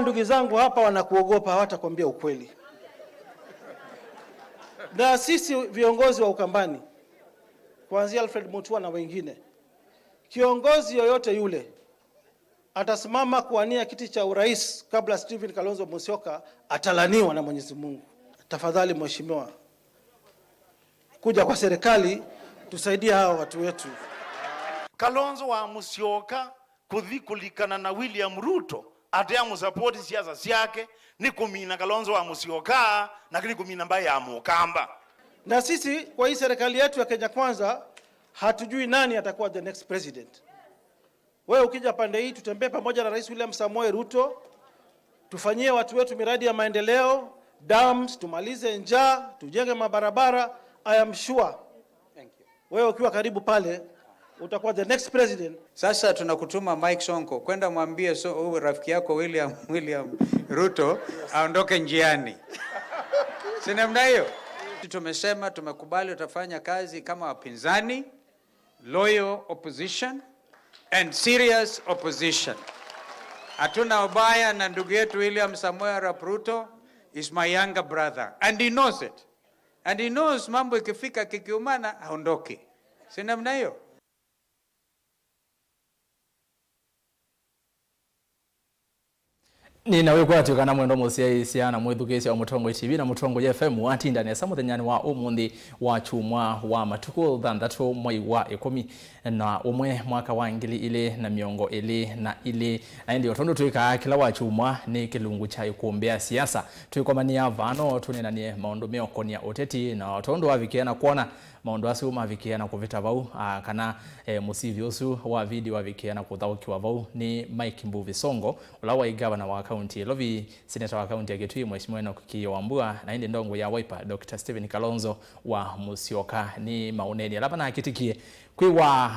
Hawa ndugu zangu hapa wanakuogopa, hawatakwambia ukweli. Na sisi viongozi wa Ukambani, kuanzia Alfred Mutua na wengine, kiongozi yoyote yule atasimama kuwania kiti cha urais kabla Stephen Kalonzo Musyoka atalaniwa na Mwenyezi Mungu. Tafadhali mheshimiwa, kuja kwa serikali tusaidie hao watu wetu. Kalonzo wa Musyoka kulikana na William Ruto atamu support siasa zake ni kumina Kalonzo wa Musyoka na kini kumina mbaye ya Ukamba. Na sisi kwa hii serikali yetu ya Kenya Kwanza hatujui nani atakuwa the next president. Wewe ukija pande hii tutembee pamoja na Rais William Samoei Ruto, tufanyie watu wetu miradi ya maendeleo, dams, tumalize njaa, tujenge mabarabara. I am sure wewe ukiwa karibu pale utakuwa the next president. Sasa tunakutuma Mike Sonko kwenda mwambie rafiki yako William Ruto aondoke njiani. Si namna hiyo? Tumesema tumekubali utafanya kazi kama wapinzani, loyal opposition and serious opposition. Hatuna ubaya na ndugu yetu William Samoei Ruto is my younger brother and he knows it. And he knows mambo ikifika kikiumana aondoke. Si namna hiyo? Ni nawe kwati kana mwendo musia na mwithukisi wa Mutongo TV na Mutongo FM watinda nesa muthenyani wa umuthi wa chumwa wa matuko thanthatu mwai wa 10 na umwe mwaka wa 2022 na ndio tondo tuika kila wa chumwa ni kilungu cha ikumbea siasa tuikomania vano tunenanie maundu meokonia Uteti na tondo wavikiana kuona maundu asu mavikiana kuvita vau kana musivi usu wa video wavikiana kuthaukiwa vau ni Mike Mbuvi Songo ulawa igavana wa county Lovi senator wa county ya Kitui mheshimiwa na kukiyo Wambua na indi ndongo ya Wiper Dr. Stephen Kalonzo wa Musyoka ni mauneni alapa na akitikie kwiwa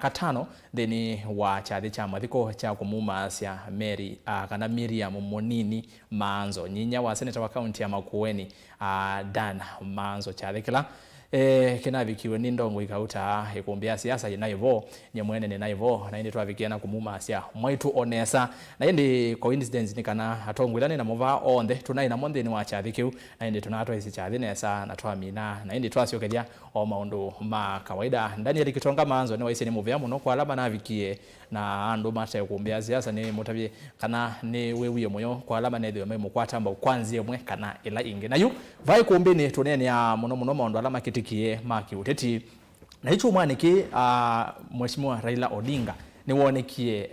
katano theni wa chathi cha mathiko cha kumuma cia Mary kana Miriam Monini Manzo nyinya wa senator wa county ya Makueni Dan Manzo chathikila kinavikiwe ni ndongo ikauta ikumbia siasa inaivo nyemwene ni naivo na indi twavikiana kumuma cia MAITU onesa na indi coincidence ni kana atongwilani na mova onde tunaina monde ni wa chathikiu na indi tunatwa isi chathi nesa na twamina na indi twaciokeria o maundu ma kawaida ndani ya Kitonga Manzo ni waisi ni muvia muno kwa alaba na vikie na andu mata kumbia siasa ni mutabie kana ni wewiye moyo kwa alaba na thio memo kwatamba kwanzie mwe kana ila ingi na yu vai kumbini tunene ya muno maundu alama kitikie maki Uteti na hicho mwaniki mheshimiwa Raila Odinga ni wonekie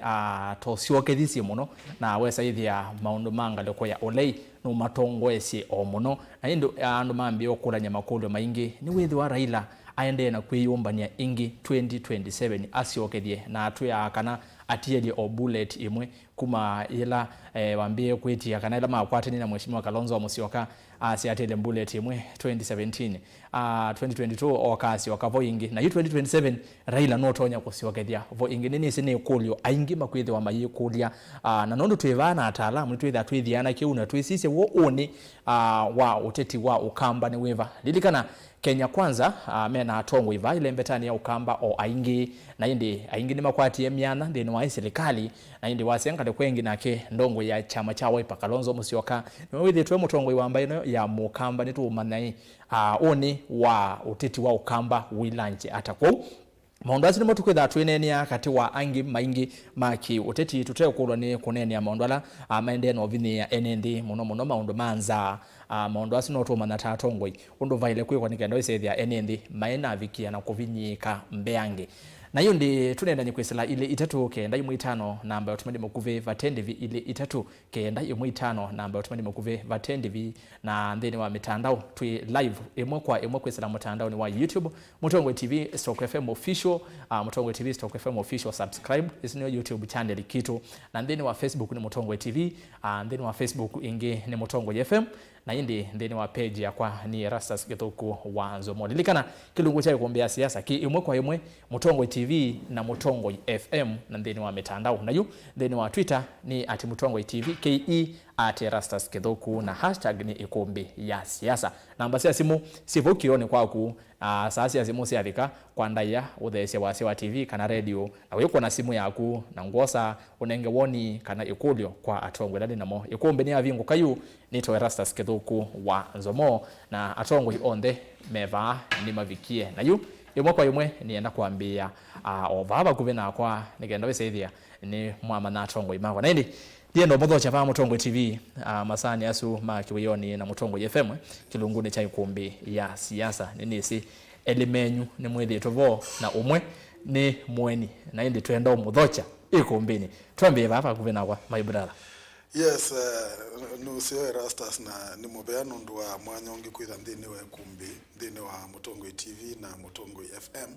tociokethi muno na wesaithia maundu manga leko ya olei no matongwesi o muno na indu andu mambi okulanya makulo maingi ni withi wa Raila aende na kwiyumbania ingi 2027 asiokethie na atuya kana atieli o bullet imwe kuma ila wambie kwitia kana ila makwatini na mheshimiwa Kalonzo wa Musyoka asiatele bullet imwe 2017 2022 okasi wakavo ingi na 2027 Raila notonya kusiokethia vo ingi nini sine kulio aingi makwithi wa mayi kulia na nondo twivana ataalamu twitha twithiana kiuna twisise wo oni wa Uteti wa Ukamba ni wiva lilikana Kenya Kwanza mena atongo iva ile mbetani ya Ukamba o aingi na indi aingi ni makwati ya miana ndeni wa serikali na indi wasenkale kwengi nake ndongo ya chama cha Wiper Kalonzo Musyoka niwithi twe mutongo iwamba ino ya Mukamba nitumana oni wa Uteti wa Ukamba wilanje atakwo maundu asini motukwitha twinenia kati wa angi maingi maki Uteti tutekulwa ni kunenia maundu ala maende no vini ya NND muno maundu manza maundu asini otuma na tatongoi undu vaile kwikwa nikenda isethia NND maena vikia na kuvinyika mbeange na hiyo ndi tunenda nyikwesela ile itatu kenda imwe 5 namba otumani mukuve vatendevi ile itatu kenda imwe 5 namba otumani mukuve vatendevi na ndeni wa mitandao twi live imwe kwa imwe kwesela mtandao ni wa YouTube Mutongo TV /FM official Mutongo TV /FM official subscribe isino YouTube channel kitu na ndeni wa Facebook ni Mutongo TV ndeni wa Facebook ingi ni Mutongo FM na indi ndeni wa page ya kwa ni Rastas Githuku wa Nzomo lilikana kilungu cha kuombea siasa ki imwe kwa imwe Mutongo TV na Mutongo FM na ndeni wa mitandao na yu ndeni wa Twitter ni @Mutongo TV @Erastus Kithuku na hashtag ni Ikumbi ya siasa. Namba cia simu sivukiro ni kwaku saa cia simu ciathika kwa ndaya uthecia wa TV kana radio na wiko na simu yaku na ngosa unenge woni kana ikulio kwa atongwe ndani namo Ikumbi ni avingu kayu nito Erastus Kithuku wa Nzomo na atongwe onde meva ni mavikie na yu imwe kwa imwe nienda kuambia obaba kuvena kwa nigenda wesethia ni mwama na atongwe imako na indi ndiye ndo muthocha pa Mutongwe TV masani asu makiwioni na Mutongwe FM kilunguni cha Ikumbi ya siasa ninisi elimenyu ni mwithito vo na umwe ni mweni na indi twenda muthocha ikumbini twambie baba kuvena kwa my brother. Yes, no sio Erastus na ni mubeano ndo wa mwanyongi kwitha ndini wa Ikumbi ndini wa Mutongwe TV na Mutongwe FM.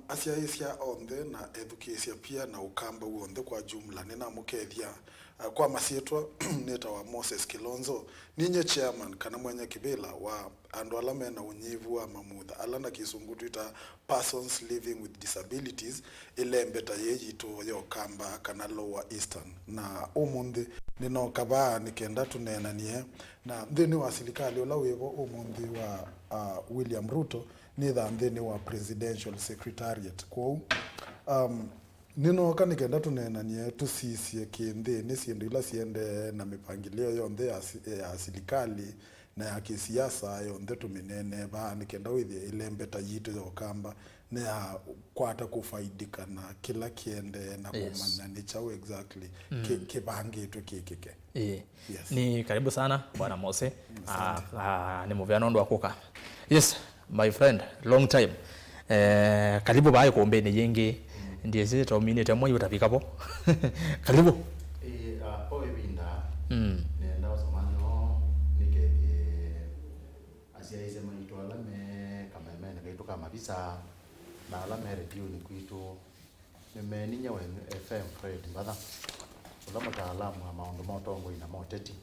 Asiaisia onde na advocacy pia na Ukamba uonde kwa jumla nina mukethia kwa masietwa neta wa Moses Kilonzo ninye chairman kana mwenye kibela wa andu alame na unyivu wa mamudha alana kisungu tuita persons living with disabilities ile mbeta yeji to ya Ukamba kana lower eastern na umundi nino kaba nikenda tunena nie na ndini wa serikali ola wevo umundi wa William Ruto nitha ndini wa presidential secretariat kwa nino kanikenda tunena nie tusisie kindi nisiende ila siende na mipangilio yonde ya serikali na ya kisiasa yonde tuminene ba nikenda withi ile mbeta yitu ya Ukamba na kwata kufaidika na kila kiende na kumanya ni chao exactly kibangi tu kikike. Yes. Ni karibu sana bwana Mose. Ni muveano ndo akuka. Yes, my friend, long time. Karibu bae kuombeni yengi ndiye sisi tuamini tamo utafika hapo. Karibu. Oe binda. Nenda samano nike asiaise MAITU alame kama mena kaitu kama visa na alame radio ni kwitu nimeninya wa FM Fred mbadha. MBATHA-MUTAALAMU ama Mutongwe na Uteti.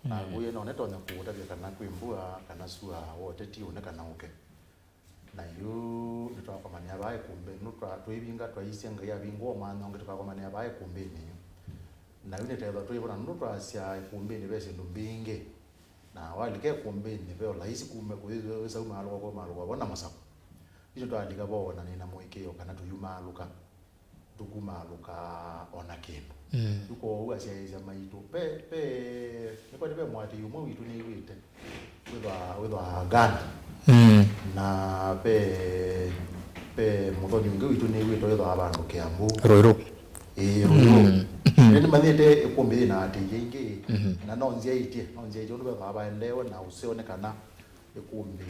Na nguye no neto nya kuutabia kana kwimbua kana sua Uteti onekana uke. Na yu nitwakomania abaye kumbe nutwa twibinga twaisianga ya bingo mwana onge tukakomania abaye kumbe ni na yune tayari twibona nutwa sia kumbe ni bese ndumbinge na walike kumbe ni veo laisi kumbe kuweza umalo kwa malo bona masapo hizo twandika bona nina moikeo kana tuyumaluka tukumaluka ona kendo duko uasia ya MAITU niko ndibe mwati yumo witu ni wite witwa gana na pe muthoni wingi witu ni wito yetho abandu Kiambu Roiro ni manete Ikumbi na ati yengi na nonzia itie ndo baba ndeo na usionekana Ikumbi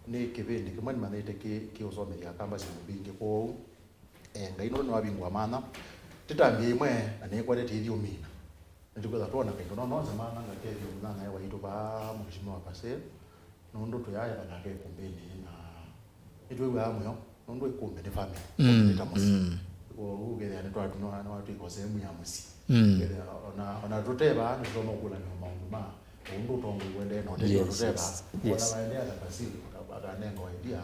ni kibindi kimani manete ki usomeria kamba simbingi ko ngai no wabingwa mana titambi imwe na ne kwate tithio mina ndikuza tuona kindu no zamana ngakethio mnana ya waitu ba mheshimiwa BASIL nondo tuyaya kana ke kumbeni na itwe wamwe nondo Ikumbi ni family nitamusi ugere ni twatu no watu iko sehemu ya musi ona tuteba ni somo kula ni maundu ma undu tongo wende no tuteba wala waendea na BASIL akanengo idea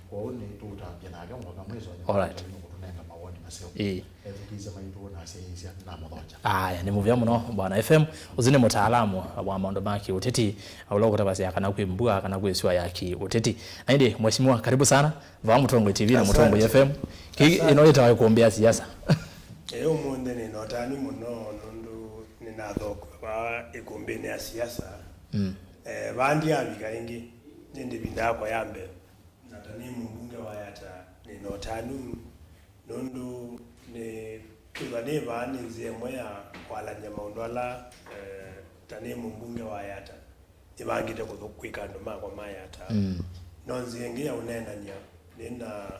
kwa uni tutambia na kama kama hizo kutunenga mawoni masio ezikiza MAITU na siasa na mothocha aya ni muvya muno bwana FM uzine mutaalamu wa maondo maki Uteti aulogo tabasia kana kwimbua kana kwesiwa yaki Uteti na indi mheshimiwa karibu sana va Mutongwe TV na Mutongwe FM inoita kuombea siasa umunde ni notani muno nundu ninathoko ba Ikumbi ya siasa bandi abika ingi nindi bindako yambe natani mbunge wa YATTA ni notanu nundu ni kibane bani nzie moya kwala nyama ondola tani mbunge wa YATTA ibangite kukwikando mako ma YATTA nonzie ngia unena nya nina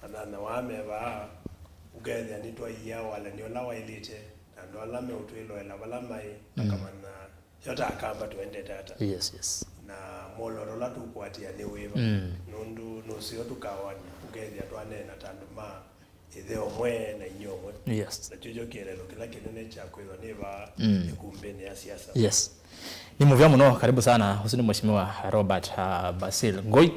anana wame ba ugenya nitwa iya wala niola wailite ndo alame utwilo ela wala mai kama na yota akamba tuende tata yes na moloro la tukwatia ni wiva nundu no sio tukawanya ugenya twanena tanduma itheo mwe na inyomwe yes na chujo kielelo kila kinene cha kwitho niva Ikumbi ya siasa yes Ni muvya muno, karibu sana usini mheshimiwa Robert Basil Ngoi,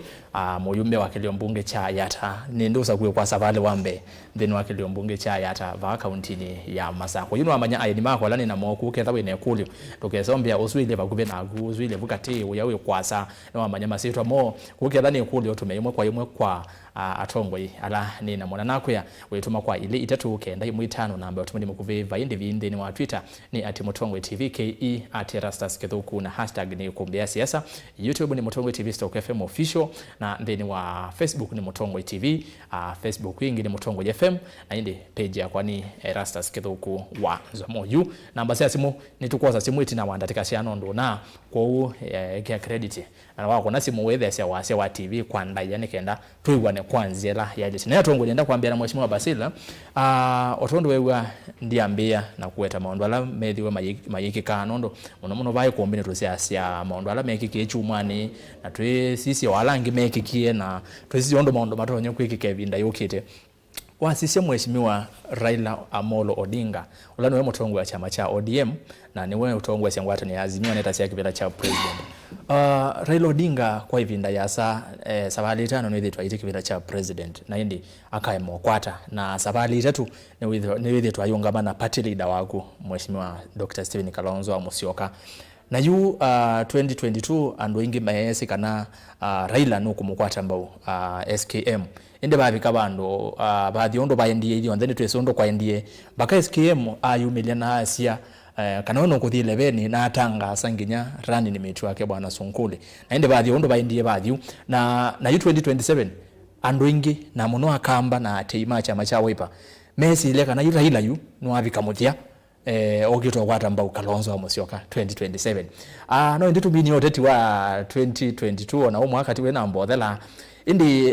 muyumbe wa kilio mbunge cha YATTA. Ni ndosa kuwe kwa savale wambe then wa kilio mbunge cha YATTA va kauntini ya Masako. Yuno amanya AENI mako lani na moku ketha wene kulio. Tukesombia uswile vakube na uswile vukati uyawe kwasa no amanya masitwa mo kuketha ni kulio tumeyimwe kwa atongwe ala ni na mwana nakuya wetuma kwa ile itatu kenda imwe 5 namba utumani mukuviva indi vindi ni wa Twitter ni @mutongwe TV ke @rastas kethuku na hashtag ni Ikumbi Siasa. YouTube ni Mutongwe TV Stock FM official na then wa Facebook ni Mutongwe TV, Facebook wingi ni Mutongwe FM na indi page ya kwani rastas kethuku wa Zomoyu. Namba cia simu ni tukoza simu itina wandatika cia nondo na kwa u kia credit na wako na simu wethe cia wa TV kwa ndai yani kenda tuigwane kwanzira ya jisi. Na yatongo nenda kuambia na mheshimiwa Basil otondo wewa ndiambia na kuweta maondo ala methiwe mayiki kanondo muno vai kuombine tusia maondo ala mekiki echumani na twe sisi walangi mekikie na twe sisi ondo maondo matonyo kwiki vinda yukite wasisi mheshimiwa Raila Amolo Odinga ulani we mutongo wa chama cha ODM na niwe utongo wa changwata ni Azimio neta sia kivila cha president. Raila Odinga kwa hivinda yasa sabali tano niwe thitwa kivila cha president na indi akaemo kwata na sabali tatu niwe thitwa yungama na party leader waku mheshimiwa Dr. Stephen Kalonzo Musyoka na yu 2022 ando ingi maesi kana Raila no kumukwata mbao SKM inde babika bando baadhi ondo baendie ili ondeni twesondo kwa endie baka SKM ayumilia na asia kana ono kuthi 11 na atanga sanginya rani ni metu yake bwana Sonkule na inde baadhi ondo baendie baadhi na yu 2027 ando ingi na muno akamba na teima chama cha Wiper Messi ile kana yu Raila yu no abika muthia ogito kwata mbao Kalonzo Musyoka 2027 no nditu bini Uteti wa 2022 na umwaka tiwe na mbothela indi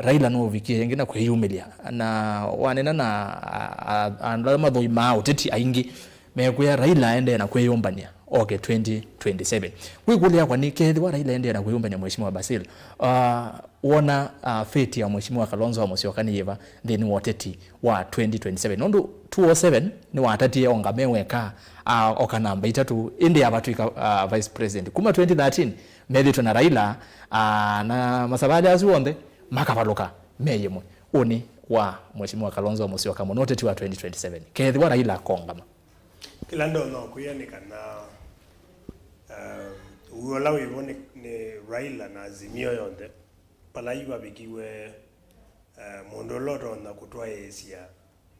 Raila no vikie ngina kweyumilia na wanena na andalama thoima Uteti aingi mekuya Raila ende na kweyumbania 2027 kwikulia kwa nikethi wa Raila ende na kweyumbania mheshimiwa Basil wona fate ya mheshimiwa Kalonzo Musyoka ni yeva then Uteti wa 2027 nondo 207 ni watati ongame weka okanamba itatu indi abatuika vice president kuma 2013 medito na Raila na masabaja azuonde makavaluka meyemwe uni wa mheshimiwa Kalonzo Musyoka Uteti wa 2027 kethi wa Raila kongama kila ndo no kuyanikana uola wibone ni Raila na Azimio yonde pala iba bikiwe mundo loto na kutoa Asia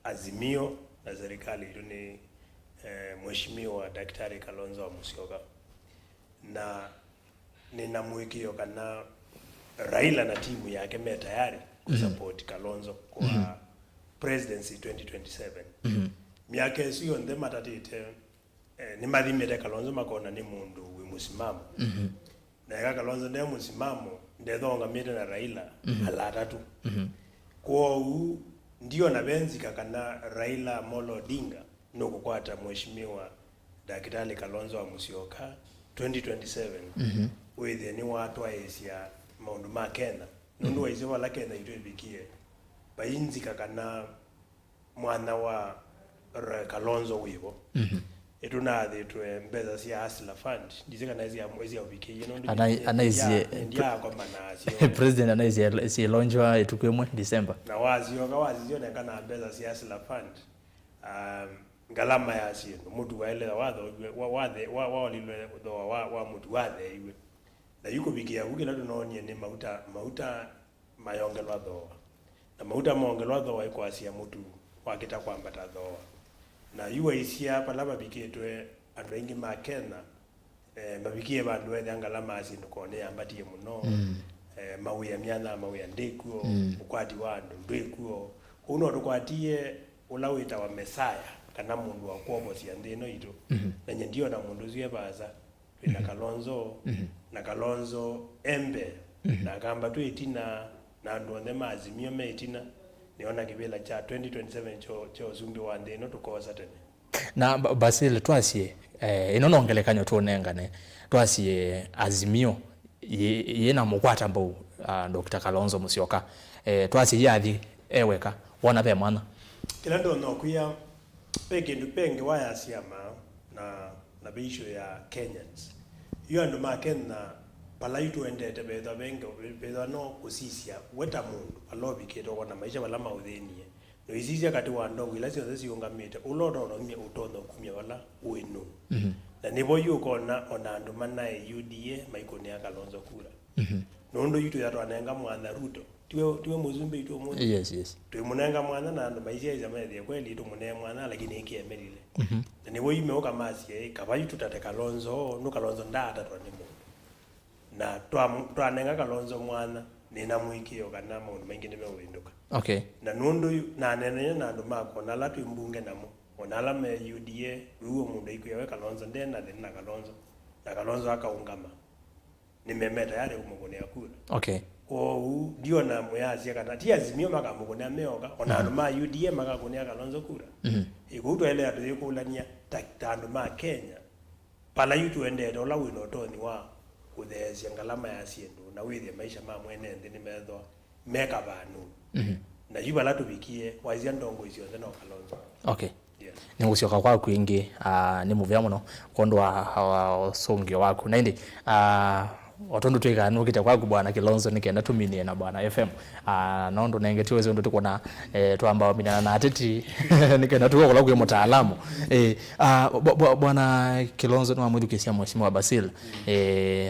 Azimio na serikali ni mheshimiwa Daktari Kalonzo Musyoka na ninamwekio kana Raila na timu yake tayari kusupport Kalonzo kwa presidency 2027 miaka sio nde matatite ni madhimete Kalonzo makona ni mundu wimusimamo na yaka Kalonzo ndiye musimamo ndethonga mite na Raila alata tu kwa ndio na benzika kana Raila Amolo Odinga no kukwata mheshimiwa Daktari Kalonzo Musyoka 2027 with ni watu Asia maundu makena nundu waise wala kena itwebikie bayinzika kana mwana wa Kalonzo wibo etuna thetwe mbeza cia Asla Fund ndizika na zia mwezi ya wiki ino anaizie ndia kwa manasio president anaizie si lonjwa etukwemwe December na wazio na kana mbeza cia Asla Fund ngalama ya sio mutu waele walilwe wa mutu wathe iwe na yuko bikia huki na tunaonie ni mauta mayongelwa dhoa na mauta maongelwa dhoa iko asia mutu wakita kwambata dhoa na yuwa isia palaba biketwe andu ingi makena mabikie bandu ende ngalama asi nukone ambatie muno mauya myana mauya ndekuo ukwati wandu ndekuo uno tukwatie ulawita wa Mesaya kana mundu wa kuobosia ndino ito na nyendio na mundu zwe baza na Kalonzo na Kalonzo embe na kamba tu itina na ndo ndema Azimio metina niona kibela cha 2027 cho zumbi wa ndino tukoza tene na Basil twasie inonongelekanyo tuonengane twasie Azimio yena mukwata mbao Dr. Kalonzo Musyoka twasie yathi eweka wona be mwana kila ndo no kuya peke ndu penge waya siama na na bisho ya Kenyans hiyo ndo makena palaitu endete betha benga betha no kusisia weta mundu alobi keto na maisha wala maudhenie no izisia kati wa ndongo ila sio zesi ungamite ulodo no mye utono kumya wala uenu na nibo yuko na onandu manae UDA maikoni ya Kalonzo kura nondo yitu ya twanenga mwana Ruto tiwe muzumbe itu omuntu yes tiwe munenga mwana na ndo maisha ya mede kweli itu mune mwana lakini ikiemelile na nibo yime okamasi kaba yitu tate Kalonzo no Kalonzo ndata twanimo na twanenga Kalonzo mwana nina mwikio kana mundu mengine mewinduka okay na nondo na nene na ndo mako na latu imbunge namo onala me UDA uwo mundu ikuyewe Kalonzo ndena na Kalonzo na Kalonzo akaungama nimemeta yale umugone yakura okay ndio na moyazi kana tia zimio makamugone ameoga ona ma UDA makagone Kalonzo kura ikuto ele atu kulania takitando ma Kenya pala yutu ende dola wino toni wa kuthezia ngalama ya siendo na withia maisha ma mwene ndi metho meka banu na yuba la tubikie wazia ndongo icio thena Kalonzo okay ni gucioka kwa kwingi ni muvya muno kondo wa songi waku na indi otondo twika nukite kwaku bwana Kilonzo nikenda tuminie na bwana FM nondo nenge tiweze ndo tukona twamba mina na ateti nikenda tuko kwa mtaalamu bwana Kilonzo no amwithu kisia mheshimiwa BASIL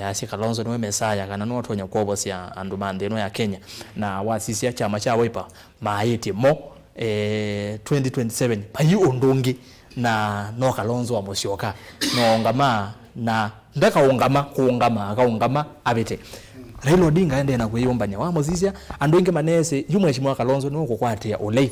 asi Kalonzo no mesaya kana no tonya kwa cia andumande no ya Kenya na wasisia chama cha Wiper maiti mo 2027 payi ondongi na no Kalonzo wa musyoka no ngama na ndaka ungama abete Raila Odinga ende na kuyombanya wa muzisia andonge manese yumweshimwa Kalonzo no kokwatia olei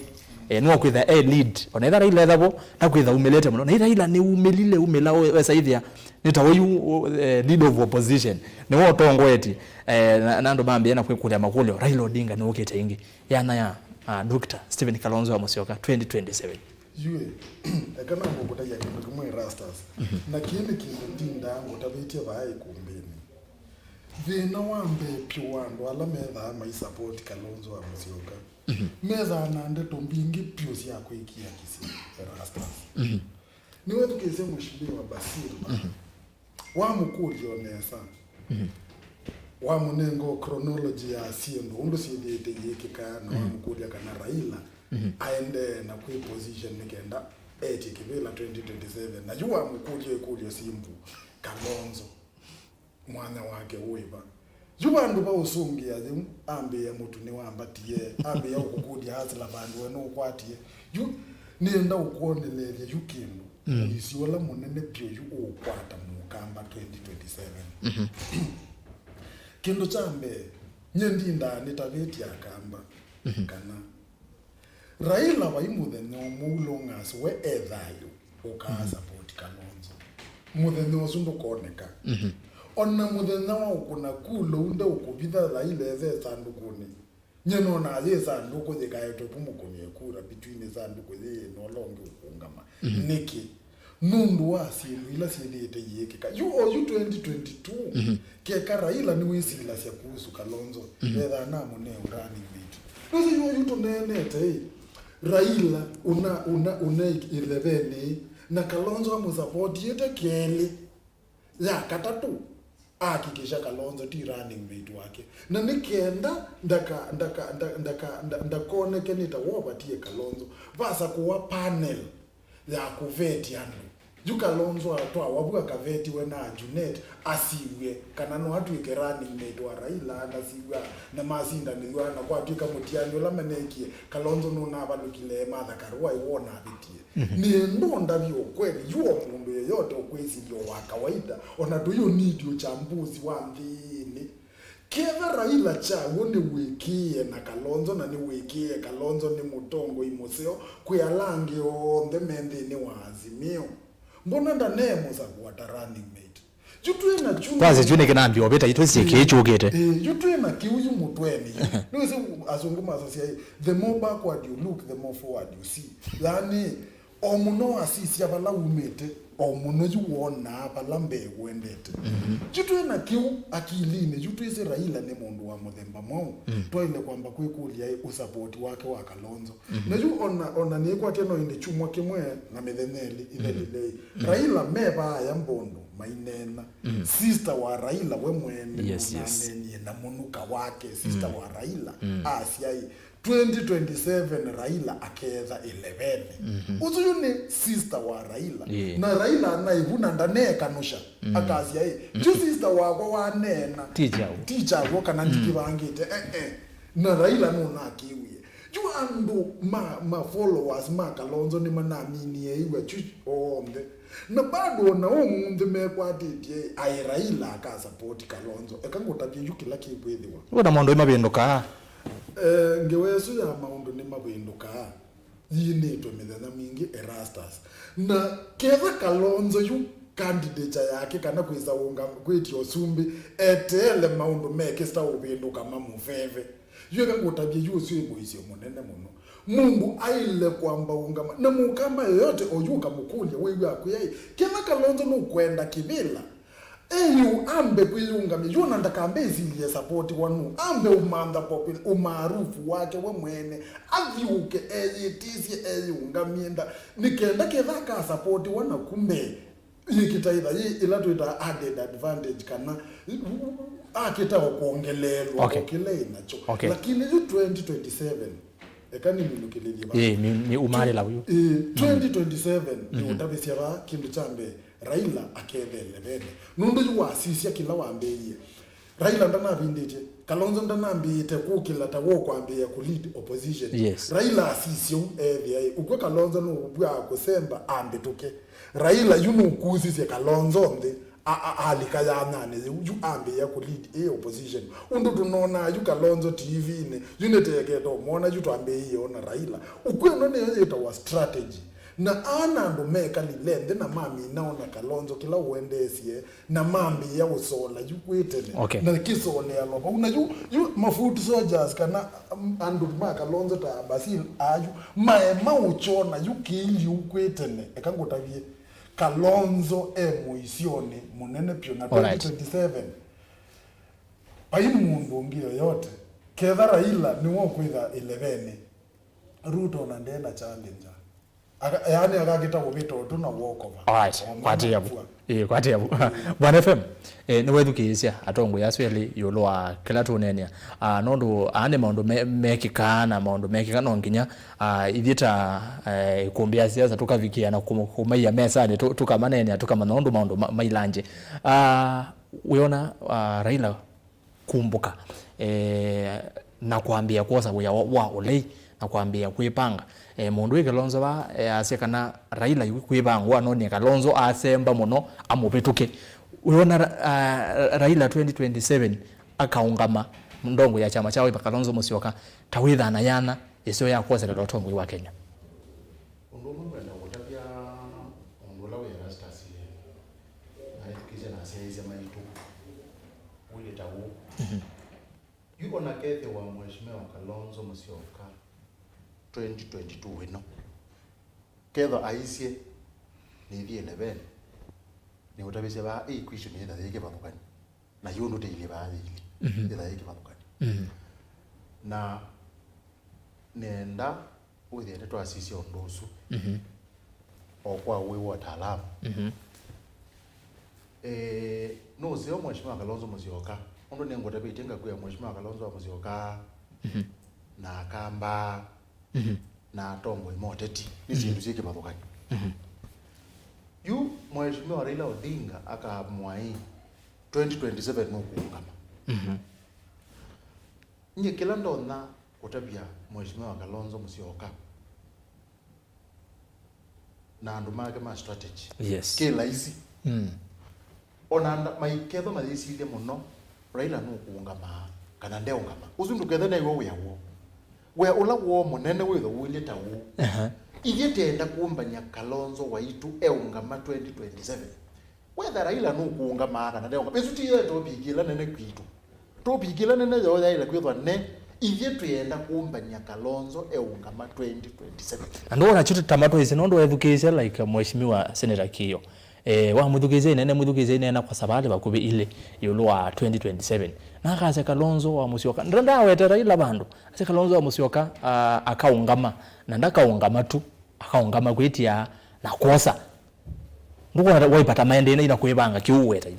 no kwitha lead onaitha Raila thabo na kwitha umelete muno na Raila ni umelile umela wesa ithia nitawoyu lead of opposition ni wo tongo eti na ndo bambi yana kwikulia makulio Raila Odinga ni ukete ingi yana ya Dr. Stephen Kalonzo wa musyoka 2027 yue ekana ngokuta ya kindu kumwe rastas na kindi kinda ngotabitie bae kumbeni vina wambe piwando ala metha mai support Kalonzo wa musyoka metha nande tombingi piosi yako ikia kisi rastas niwe tukeze mheshimiwa BASIL wa mukulio nesa wa munengo chronology ya siendo undo siendete yekikana wa mukulia kana Raila aende na kui position nikenda eti kibela 2027 na jua mkulio simbu Kalonzo mwana wake uiba jua ndo ba usungia ambe ya mutu ni wamba tie ambe ya ukukudia hasla bandu weno kwatie yu nienda ukuonelele yukindu isiwala munene pyo yu ukwata mukamba 2027 kindu chambe nyendinda nitabeti akamba kana Raila wa imuthenyo mulongas we ethayo uka support Kalonzo muthenyo sundu koneka onna muthenyo wa ukuna kulo unde ukubitha Raila eze sandukuni nyeno na ye sanduku thikaye topumu kunye kura between sanduku ye no longe ukungama niki nundu wa silu ila silete yekeka you 2022 keka Raila ni wisila sia kuhusu Kalonzo etha na mune urani vitu ndio yuto nenete Raila una 11 na Kalonzo amusupport yete kele ya katatu akikisha Kalonzo ti running mate wake na nikenda ndakone kenita wobatie Kalonzo basa kuwa panel ya kuveti anu ju Kalonzo atwa wabuka kaveti wena Junet asiwe kana no hatu running mate wa Raila asiwe na mazinda niwa na kwa tika mutiani la meneki Kalonzo no na balukile madha karwa iwona bitie ni ndonda byo kweli yuo mundu yeyote okwezi ndio wa kawaida ona do you need uchambuzi wa ndini keva Raila cha wone wikie na Kalonzo na ni wikie Kalonzo ni mutongo imoseo kuyalange onde mende ni wazimio mbona ndanemo za kuwata running mate jutwe na chuni kwaze june kinambi obeta itwese kechogete jutwe na kiuyu mutweni niweze azunguma asosia the more backward you look the more forward you see yani omuno asisi abala umete o muno juona palambe wendete jitu na kiu akilini jitu ise Raila ni mundu wa muthemba mwao toile kwamba kwikulia usupport wake wa Kalonzo na ju ona ni kwa teno inde chumwa kimwe na metheneli ile Raila meba ya mbondo mainena sister wa Raila we mwene na munuka wake sister wa Raila asiai 2027 Raila akeza 11 uzuyu ni sister wa Raila na Raila anaivuna ndane kanusha akasia ju sister wako wa nena teacher wako kana ndikibangite na Raila nuna kiwi ju andu ma followers ma Kalonzo ni manamini iwe chu ombe na bado na umunde mekwatithie ai Raila aka support Kalonzo ekangotabye yukila kibwithiwa wona mondo imabenduka ngewesu ya maundu ni mabenduka yinetwe mithenya mingi erastas na ketha Kalonzo yu candidate yake kana kwisa unga kwitio sumbi etele maundu meke sta ubenduka mamuveve yuka ngotabye yusu iboisio munene muno Mungu aile kwamba ungama na mukama yoyote oyuka mukulia wewe akuyai kila Kalonzo no kwenda kibila ambe kuyungami yona ndakambe zile support wanu ambe umanda popil umaarufu wake we mwene avyuke eyitisi eyungamienda nikenda kedaka support wana kumbe yikitaida ila tuita added advantage kana akita kuongelelwa kile inacho lakini 2027 ekani minukilili ni umare la huyo 2027 ni utabisia ba kindu chambe Raila akethele bene nundu yuwa asisia kila wambeye Raila ndana bindije Kalonzo ndana mbite kukila tawo kwambia ku lead opposition Raila asisio ukwe Kalonzo no ubwa kusemba ambituke Raila yunu kuzise Kalonzo ndi alikayana yu ambe ya ku lead opposition undu tunona yu Kalonzo TV ne uniteke to mona yu to ambe yona Raila ukwe none yeta wa strategy na ana ndo meka lilende na mami naona Kalonzo kila uendesie na mami ya usola yukwetene na kisone ya loba unaju mafutu soldiers kana andu ma Kalonzo ta BASIL aju ma uchona yukili ukwetene ekangotavie Kalonzo muisione munene pio na 2027 ayi mundu ngiro yote ketha Raila ni wo kwitha 11 Ruto na ndena challenge yani akagita kubito tuna walk over alright kwati yabu Bwana FM ni wethukisia atongo yasweli yolwa kila tunenia nondo ane maundu mekikana maundu mekikana nginya ithita kumbia siasa tukavikia na kumaiya mesa ni tukamanenia tukamanondo maundu mailanje uiona Raila kumbuka na kuambia kosa wa ulei na kuambia kuipanga mundu wi Kalonzo ba asekana Raila kwibangwa no ni Kalonzo asemba muno amupituke uiona Raila 2027 akaungama ndongo ya chama chawe Kalonzo Musyoka tawitha na yana isio ya kosa la tongo wa Kenya undu mwenda utabia undu la we rastasi na ikize na saizi MAITU ule tawu yuko na kethe wa mheshimiwa Kalonzo Musyoka 2022 wino ketho aisie ni thie 11 ni utabise ba equation ni ndathike bathukani na yundu teile ba thili ndathike bathukani na nenda uthiete twasisi ondosu okwa we wataalamu no sio mheshimiwa Kalonzo Musyoka ondo nengo tabitenga kwa mheshimiwa Kalonzo Musyoka na kamba na tongo imoteti izindu zike bathukani yu mheshimiwa Raila Odinga akamwai 2027 no kuungama nye kila ndona kutabia mheshimiwa Kalonzo Musyoka na andu make ma strategy kila isi ona maiketho mathisilie muno Raila no kuungama kana ndeungama usundu kethe na iwo yawo we ula wo munene witho wile tawu igitenda kumbanya Kalonzo waitu eungama 2027 whether Raila no kuungama kana ndeungama besuti yeto bigila nene kwitu to bigila nene yo Raila kwithwa ne igitenda kumbanya Kalonzo eungama 2027 ando na chitu tamato ise nondo education like mheshimiwa Senator Kiyo wa muthukize nene kwa sabale bakubi ile yulwa 2027 na kaze Kalonzo wa Musyoka ndanda wetera ila bandu ase Kalonzo wa Musyoka akaungama na ndakaungama tu akaungama kwetia na kosa nduko waipata maendeleo ina kuibanga kiuweta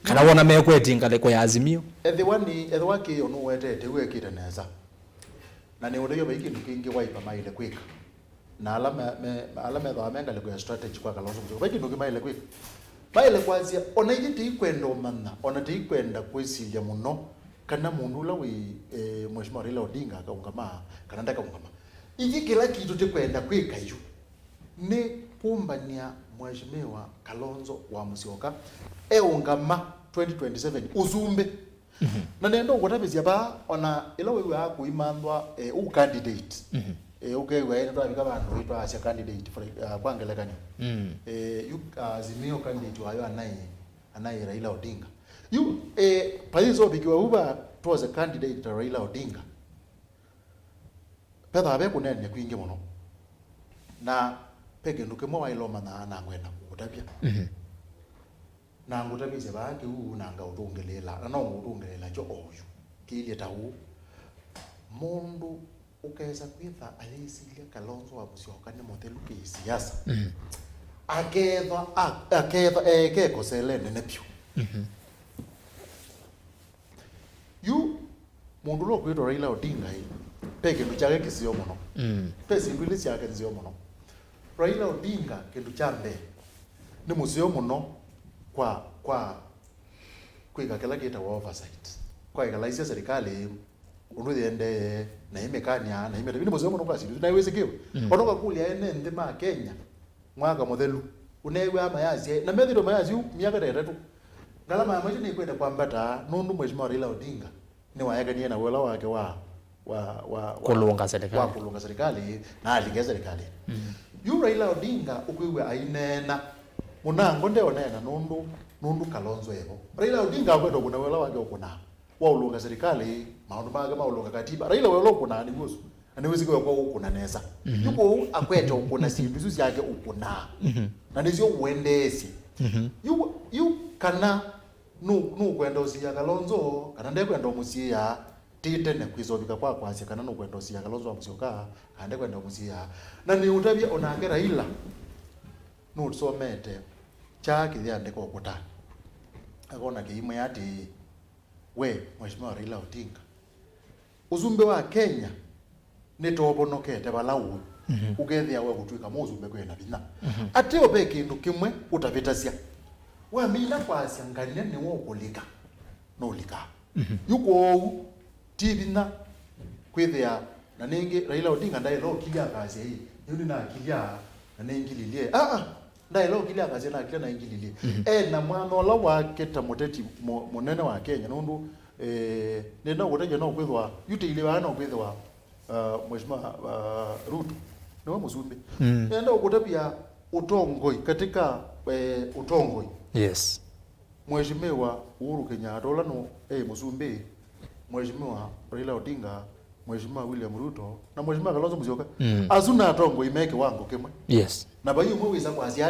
kana wona mekweti ngale kwa Azimio ethwaki onu wetete wekire neza na ni urio biki ndukingi waipa maile kwika na alama tho amenga le kwa strategy kwa Kalonzo Musyoka biki nduki maile kwika maile kwazia ona igiti kwenda manna ona ti kwenda kwisilia muno kana mundu la wi Mheshimiwa Raila Odinga akaungama kana ndaka ungama iki kila kitu te kwenda kwika yu ni kumbania Mheshimiwa Kalonzo wa Musyoka ungama 2027 uzumbe na nendo gotabizia ba ona ilo wewe akuimandwa candidate ukewe ndo abika bantu itwa asya candidate for kwangelekanya Azimio candidate wayo anai Raila Odinga paizo bikiwa uba towards a candidate to Raila Odinga pedha abe kunene kwingi muno na pege ndukemo wailo mana na ngwena kutabia na ngutabise baki nanga utungelela na no utungelela jo oyu kile tawu mundu ukeza kwitha alisilia Kalonzo wa Musyoka ni modelu ke siasa aketha ekeko selene nepyo yu mundu lo kwitwa Raila Odinga peke nduchage kisio muno pesi mbili chake nzio muno Raila Odinga kindu chambe ni musio muno kwa kwiga kila kita wa oversight kwa ikalaisia serikali undu thiende na imekania na imete bini musio muno kwa sidu na iwezekiwa onoka kulia ene ndima Kenya mwaka muthelu unewe ama yazi na methiro mayazi miaka 3 ngalama ya maji ni kwenda kwambata nundu Mheshimiwa Raila Odinga ni wayagania na wala wake wa kulunga serikali na alinge serikali yu Raila Odinga ukwiwe ainena munango ndeonena nundu Kalonzo ebo Raila Odinga akwenda kuna wala wake ukuna wa ulunga serikali maundu maga maulunga katiba Raila wala ukuna ni gusu aniwezike kwa ukuna neza yuko akweta ukuna simbizu yake ukuna na nizio uendesi yu kana nu kwenda usia Kalonzo kana ndekwe ndo musia tite ne kwizobika kwa kwasi kana nu kwenda usia Kalonzo wa Musyoka ande kwenda musia na ni utabia onange Raila nu somete chaki thiande ko kuta akona kiimwe ati we Mheshimiwa Raila Odinga uzumbe wa Kenya ni tobonokete balawu ukethia we gutwika muzumbe kwena bina ate obe kindu kimwe utavitasia wa mina kwasi angalia ni wo kulika no lika yuko tibina kwethia na ningi Raila Odinga ndai lo kilia kazi hii yuni na kilia na ningi lilie ndai lo kilia kazi na kilia na ningi lilie na mwana ola wake tamuteti munene wa Kenya nundu nenda goteje no kwethwa yute ile bana kwethwa Mheshimiwa Ruto no muzumbe nenda gotapia utongoi katika utongoi yes Mheshimiwa Uhuru Kenyatta ola no muzumbe Mheshimiwa Raila Odinga Mheshimiwa William Ruto na Mheshimiwa Kalonzo Musyoka azuna atongo imeke wango kemwe yes na bayo mwiza kwazi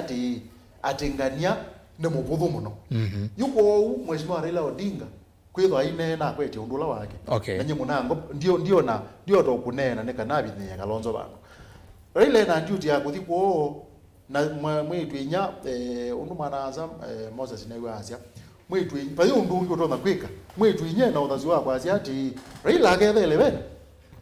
atengania ne mubuthu muno yuko Mheshimiwa Raila Odinga kwitho aine na kwete undula wake na nyimu nango ndio to kunena ne kanabi ne Kalonzo bano Raila na duty ya kuthikwo na mwitu inya undu manaza Moses newe asia mwitu bayo undungi utona kwika mwitu inye na uthazi wa kwazi ati Raila agethelebe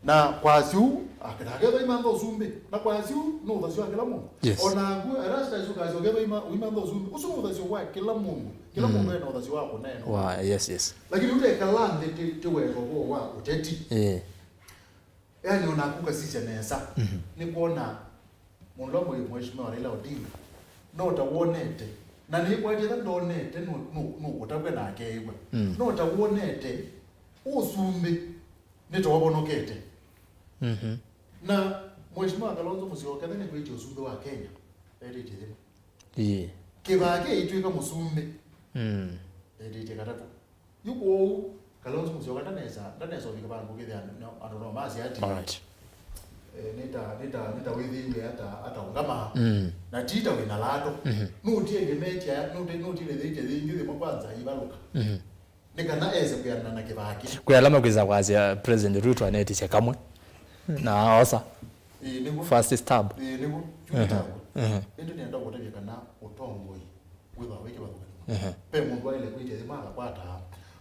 na kwaziu akiragetha imando zumbi na kwaziu no uthazi wa kila mundu onangu arasta izuka zogetha imando zumbi usumu uthazi wa kila mundu ena uthazi wa kuneno wa yes lakini ule kalande tiweko wa uteti yani unakuka sisi nesa ni kuona mundu Mheshimiwa Raila Odinga no tawonete na ni kwaje ndonete no utakwe na akeigwe no tawonete usumbi nitobonokete na Mheshimiwa Kalonzo Musyoka ni kwije usumbi wa Kenya kibake itwika musumbi katatu yuko Kalonzo Musyoka ndaneza bikabana kugethia anono mazi ati nita within hata ungama na tita wina lato nutie gemetia nutie thite thingi thimo kwanza ibaruka nikana eze kuyana na kibaki kwa alama kwiza kwazi President Ruto anetisha kamwe na osa first stab nigu ndio ni ndo gutebia kana utongoi witha wiki baruka pe mundu ile kwite thimala kwata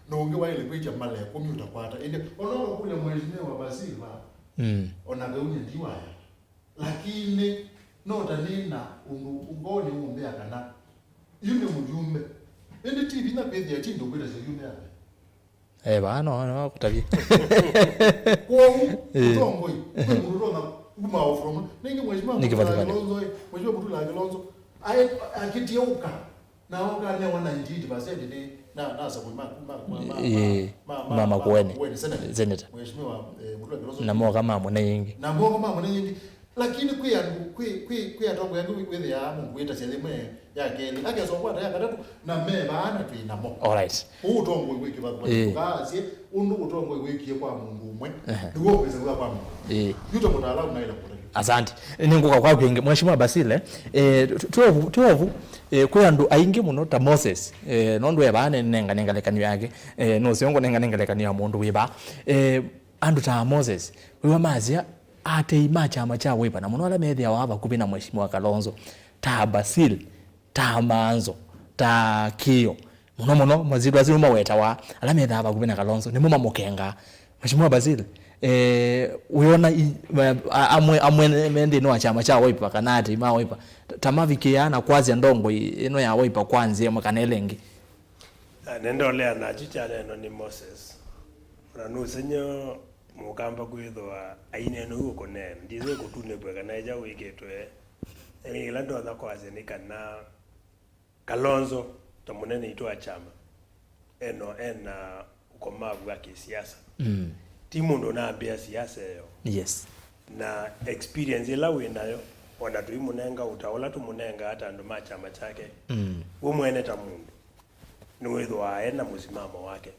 no ungi wa ile kwite male commuta kwata inde onono kule mheshimiwa BASIL ona gaunye ndiwaya lakini nota nina ungoni umbea kana yule mjumbe ende TV na pedi ya tindo kwenda za yule no kutabi kwa utongoi mundu na uma ofroma ningi mheshimiwa KILONZO mheshimiwa Mutula KILONZO akitiuka na oka ne 190% ni na sababu mama kuene senator mheshimiwa Mutula KILONZO na moga mama na yingi lakini kuya tongo yangu kwethe ya mungu ita ciathimwe ya keli ake so kwata ya katatu na me baana twinamo all right utongo gwiki bakugazie undu utongo gwikie kwa mungu umwe ndio pesa kwa mungu yuto mutaalamu na ila kutaki asante ninguka kwa kwingi mheshimiwa BASIL tuovu kwa ndu aingi muno ta Moses nondu ebane nengalekani yake no siongo nengalekani ya mundu wiba andu ta Moses wiwa mazia ate imacha amacha wipa na muno ala media waba kubina mheshimiwa KILONZO ta BASIL ta manzo ta kio muno mazidu azimu maweta wa ala media waba kubina KILONZO ni muma mukenga mheshimiwa BASIL uiona amwe mende no chama cha wipa kanati ma wipa tamavikiana kwazi ndongo ino ya wipa kwanzi mkanelenge nendo lea na chicha neno ni Moses ranu senyo mukamba kwithwa aine no uko ne ndize kutune bwega na ja wiketwe ila ndo na kwazi ni kana KILONZO tamunene itwa chama ena ukomavu wake siasa timu ndo na ambia siasa yo yes na experience ila winayo ona tuimunenga utaola tumunenga hata ndo machama chake umwene ta mundu niwithwa ena musimamo wake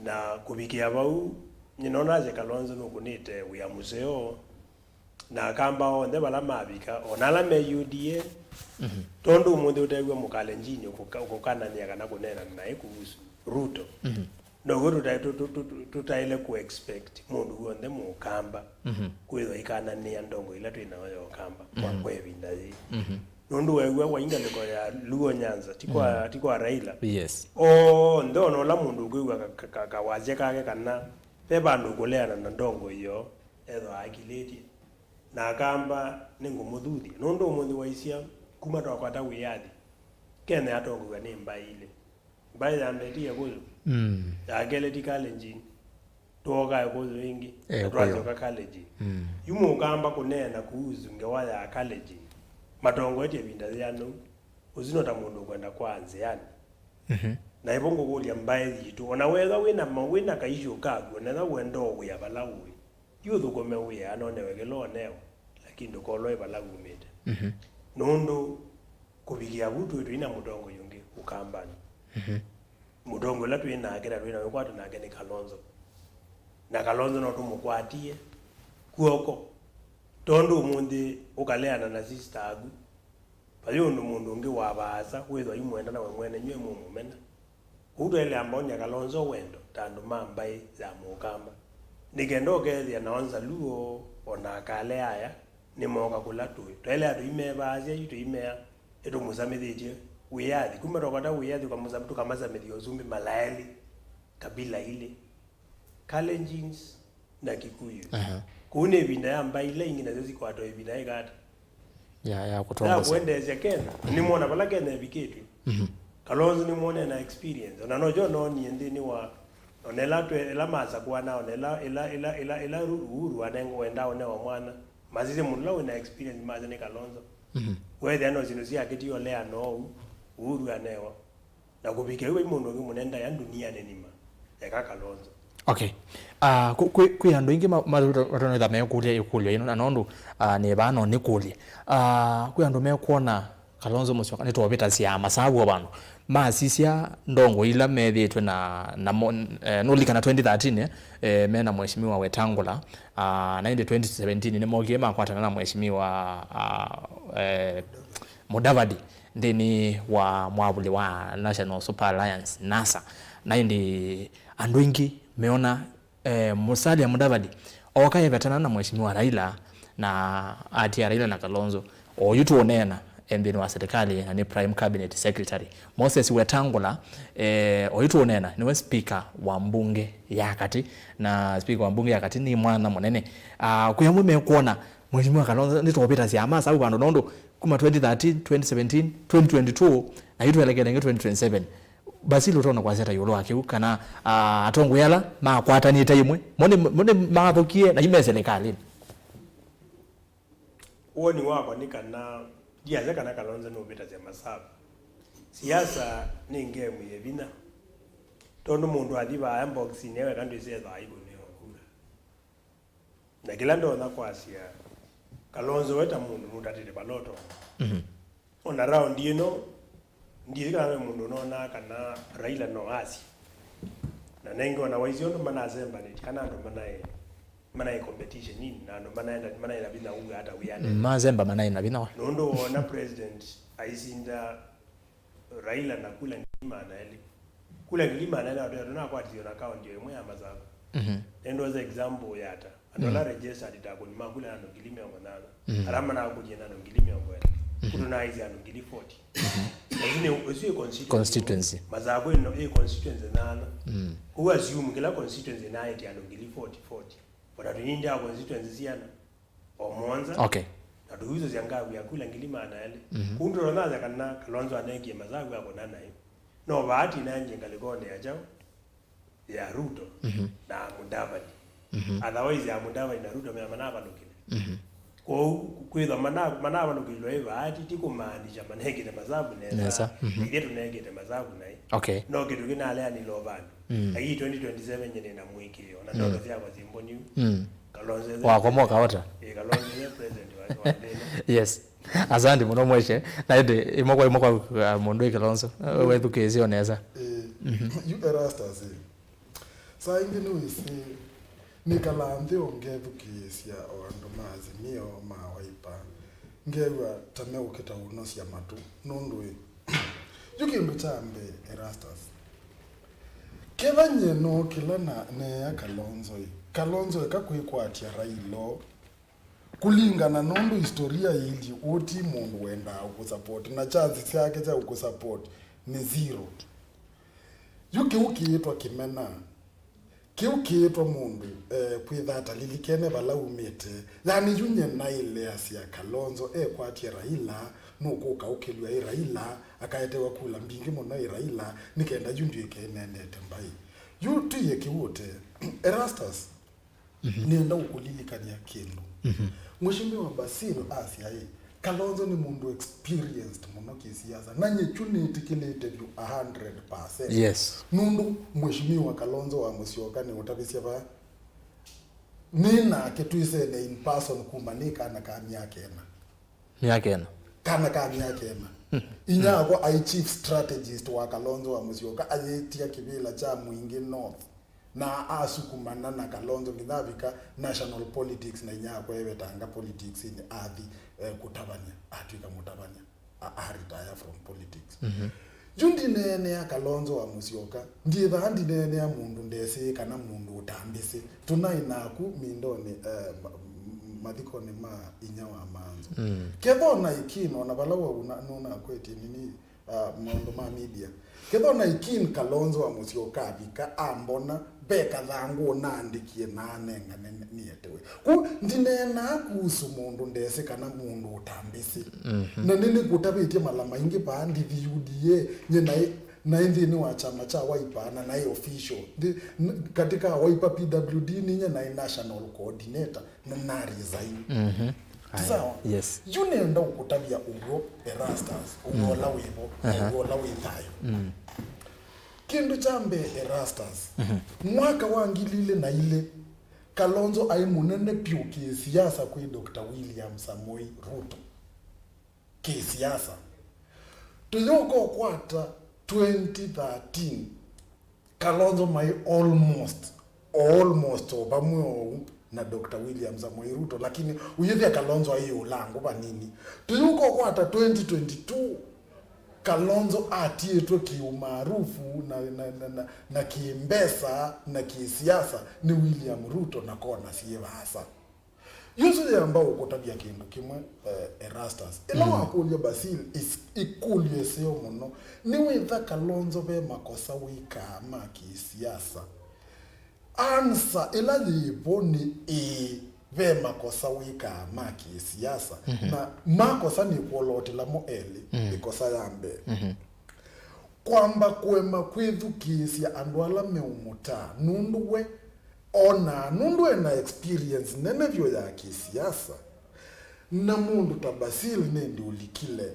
na kubikia bau ninona je KILONZO nukunite uya museo na kamba onde bala mabika onala me UDA tondo mundu utegwe mukalenjini ukukana ni kana kunena na ikuhusu Ruto no guru tutaile ku expect mundu wonde mukamba kwitho ikana ni ndongo ila twina yo kamba kwa kwebinda nondu wewe wainga liko ya Luo Nyanza tikwa Raila yes ndono la mundu kwigwa kawaje kake kana pebandu kuleana na ndongo iyo etho akileti na kamba ningumuthudi nondu mundi waisia kuma twakwata wiyathi kene atongwa ni mbaile ya mbetia kuzo agele dikalenjini toga kuzo wingi twajoka college yumo kamba kunena kuuzu ngewaya college matongo eti binda yanu uzinota mundu kwenda kwanze yani na ibongo kulia mbaye yitu onaweza wina kaisho kagu na wendo ya balawi yuthu kome we anone wegelo neo lakini ndokolo balawi mete nondo kubigia butu ina mudongo yungi ukambani mudongo la twina agera twina kwatu na gene KILONZO na KILONZO no tumukwatie kuoko tondo mundi ukaleana na sister agu payo ndo mundu ngi wabaza wetho imwenda na wemwene nywe mumena udele ambonya KILONZO wendo tandu mambai za mukamba nigendo gethia naonza luo ona kale aya ni moga kulatu tele atu imebaze yitu imea eto musamithije wiyathi kumero kwata wiyathi kwa musamtu kama samithio zumbi malaeli kabila ile Kalenjins na Kikuyu kune binda ya mbaile ingina zezi kwa to binda igata ya kutongoza na kuendeze kena ni muona bala kena biketu KILONZO ni muona na experience ona nojo no ni ndini wa onela tu ela maza kwa na onela ila uru anengo wenda one wa mwana mazize munlo na experience maza ni KILONZO whether ano zinusi akiti ole ano uru anewa na kubike we mundu munenda ya dunia nenima ya KILONZO okay ku ando ingi marono da me kulia ino anondo ne bano ne kulia ku ando me kuona KILONZO musyoka ne tobeta siama sabu abantu maasisia ndongo ila methitwe na nulikana 2013 mena mheshimiwa Wetangula na indi 2017 ni mogie makwatana na mheshimiwa Mudavadi ndini wa mwabuli wa National Super Alliance NASA na indi andu ingi meona Musalia Mudavadi okaye vetana na mheshimiwa Raila na atia Raila na Kalonzo oyutu onena mbinu wa serikali na ni prime cabinet secretary Moses Wetangula oyutu onena niwe speaker wa mbunge ya kati na speaker wa mbunge ya kati ni mwana munene kuyamwe mekuona mheshimiwa Kalonzo nitopita siama sabu bando nondo kuma 2013 2017 2022 na yitu elekele 2027 BASIL utona kwa zeta yolo akiu kana atongo yala makwata ni tayimwe mone maathokie na ime serikali uoni wako ni kana Siasa kana Kalonzo no beta za masabu. Siasa ni ngemu yebina. Tondo mundu adiba inbox newe kandu iseza aibu ne okura. Na kila ndo na kwasia. Kalonzo weta mundu mutatire baloto. Ona round ndiye kana mundu nona kana Raila no asi. Na nengo na waizondo manazemba ni kana ndo mana competition nini na ndo mana ina bina unga hata uyane mazemba mana ina bina ndo ona president aisinda Raila na kula ngilima na ile ndo na kwa tio na kaunti ndio mwe amazako ndo za example yata andola register ditako ni makula na ngilimi yango nana alama na kujena na ngilimi yango kuto na hizi ano ngili 40 lakini usiwe constituency mazako ino constituency nana huwa assume kila constituency na eti ano ngili 40 Wada tunindi ya constituency siana Omonza okay na tuhuzo ziangabu ya kula ngilima anaele kundo ronaza kana Kalonzo anengi mazagu ya konana hiyo no bahati nanje ngalikone ya jao ya Ruto na Mudavadi otherwise ya Mudavadi na Ruto mea manaba nukile kwa kweza manaba nukile bahati tiko maanisha manegi na mazagu neza igetu negi na mazagu na hiyo okay no kitu kina alea ni lovani hii 2027 nyene na mwiki hiyo na ndoto zia kwa zimboni Kalonzo wa kwa mwaka wata Kalonzo ni president wa yes asante muno mweshe na ide imokwa mundu Kalonzo wethukezi oneza you erastas sa ingine wisi nikalande ongethukisia oando mazimio mawaipa ngewa tame ukita unosia matu nundu yukindu chambe erastas kevanye no kila na ne ya Kalonzo ekakwikwatia Raila kulingana nundu historia ili oti mundu wenda ukusupport na chances yake za ukusupport ni zero ukiitwa kimena kiukiitwa mundu kwithata lilikene bala umete yani yunye na ile asia Kalonzo kwatia Raila nukuka ukilwa Raila akaetewa kula mbingi mona Raila nikenda yundu ikenenete mbai yutu yekiwote erastas nienda ukulilikania kindu mheshimiwa BASIL asia hii Kalonzo ni mundu experienced muno kisiasa na nyechuni tikilete view 100%. Yes. Nundu mheshimiwa Kalonzo wa Musyoka ni utabisia ba nina ketuisene in person kumanika na kamyakena. Myakena. Kana kamyakena. Inyako ai chief strategist wa Kalonzo wa Musyoka ayetia kibila cha mwingi north. Na asukumana na Kalonzo ngithavika national politics na inyako evetanga politics in athi kutabanya atwika mutabanya retire from politics jundi nene ya Kalonzo wa Musyoka nditha andi nene ya mundu ndese kana mundu utambise tunainaku mindone mathikone ma inya wa manzo kethona ikino na balawa unona kweti nini maundu ma media kethona ikini Kalonzo wa Musyoka bika ambona beka thangu naandikie nanenga nietewe ku ndinena kuhusu mundu ndese kana mundu utambisi na nini kutabitie malama ingi bandi UDA nyena na ndini wa chama cha Wiper na official katika Wiper PWD ninye na national coordinator na resign sawa yes yunenda ukutabia ugo erastas ugo lawibo ugo lawithayo kindu chambe erastas mwaka wangilile na ile Kalonzo ai munene piu kisiasa kwa Dr. William Samoei Ruto kisiasa tuyoko kwata 2013 Kalonzo mai almost obamwe na Dr. William Samoei Ruto, lakini uyethia Kalonzo ayo lango banini tuyuko kwa hata 2022 Kalonzo atietwe kiumaarufu na kimbesa na kisiasa ni William Ruto na kona siye hasa yusu ya ambao ukotabia kindu kimwe Erastus ila wakulia BASIL ikulie seo muno ni witha Kalonzo be makosa wika ama kisiasa ansa ila yipo ni ve makosa wika ama kisiasa na makosa ni kuolote la moeli ikosa yambe kwamba kwema kwithukisia andwala meumuta nunduwe ona nunduwe na experience nene vyo ya kisiasa na mundu ta BASIL nendi ulikile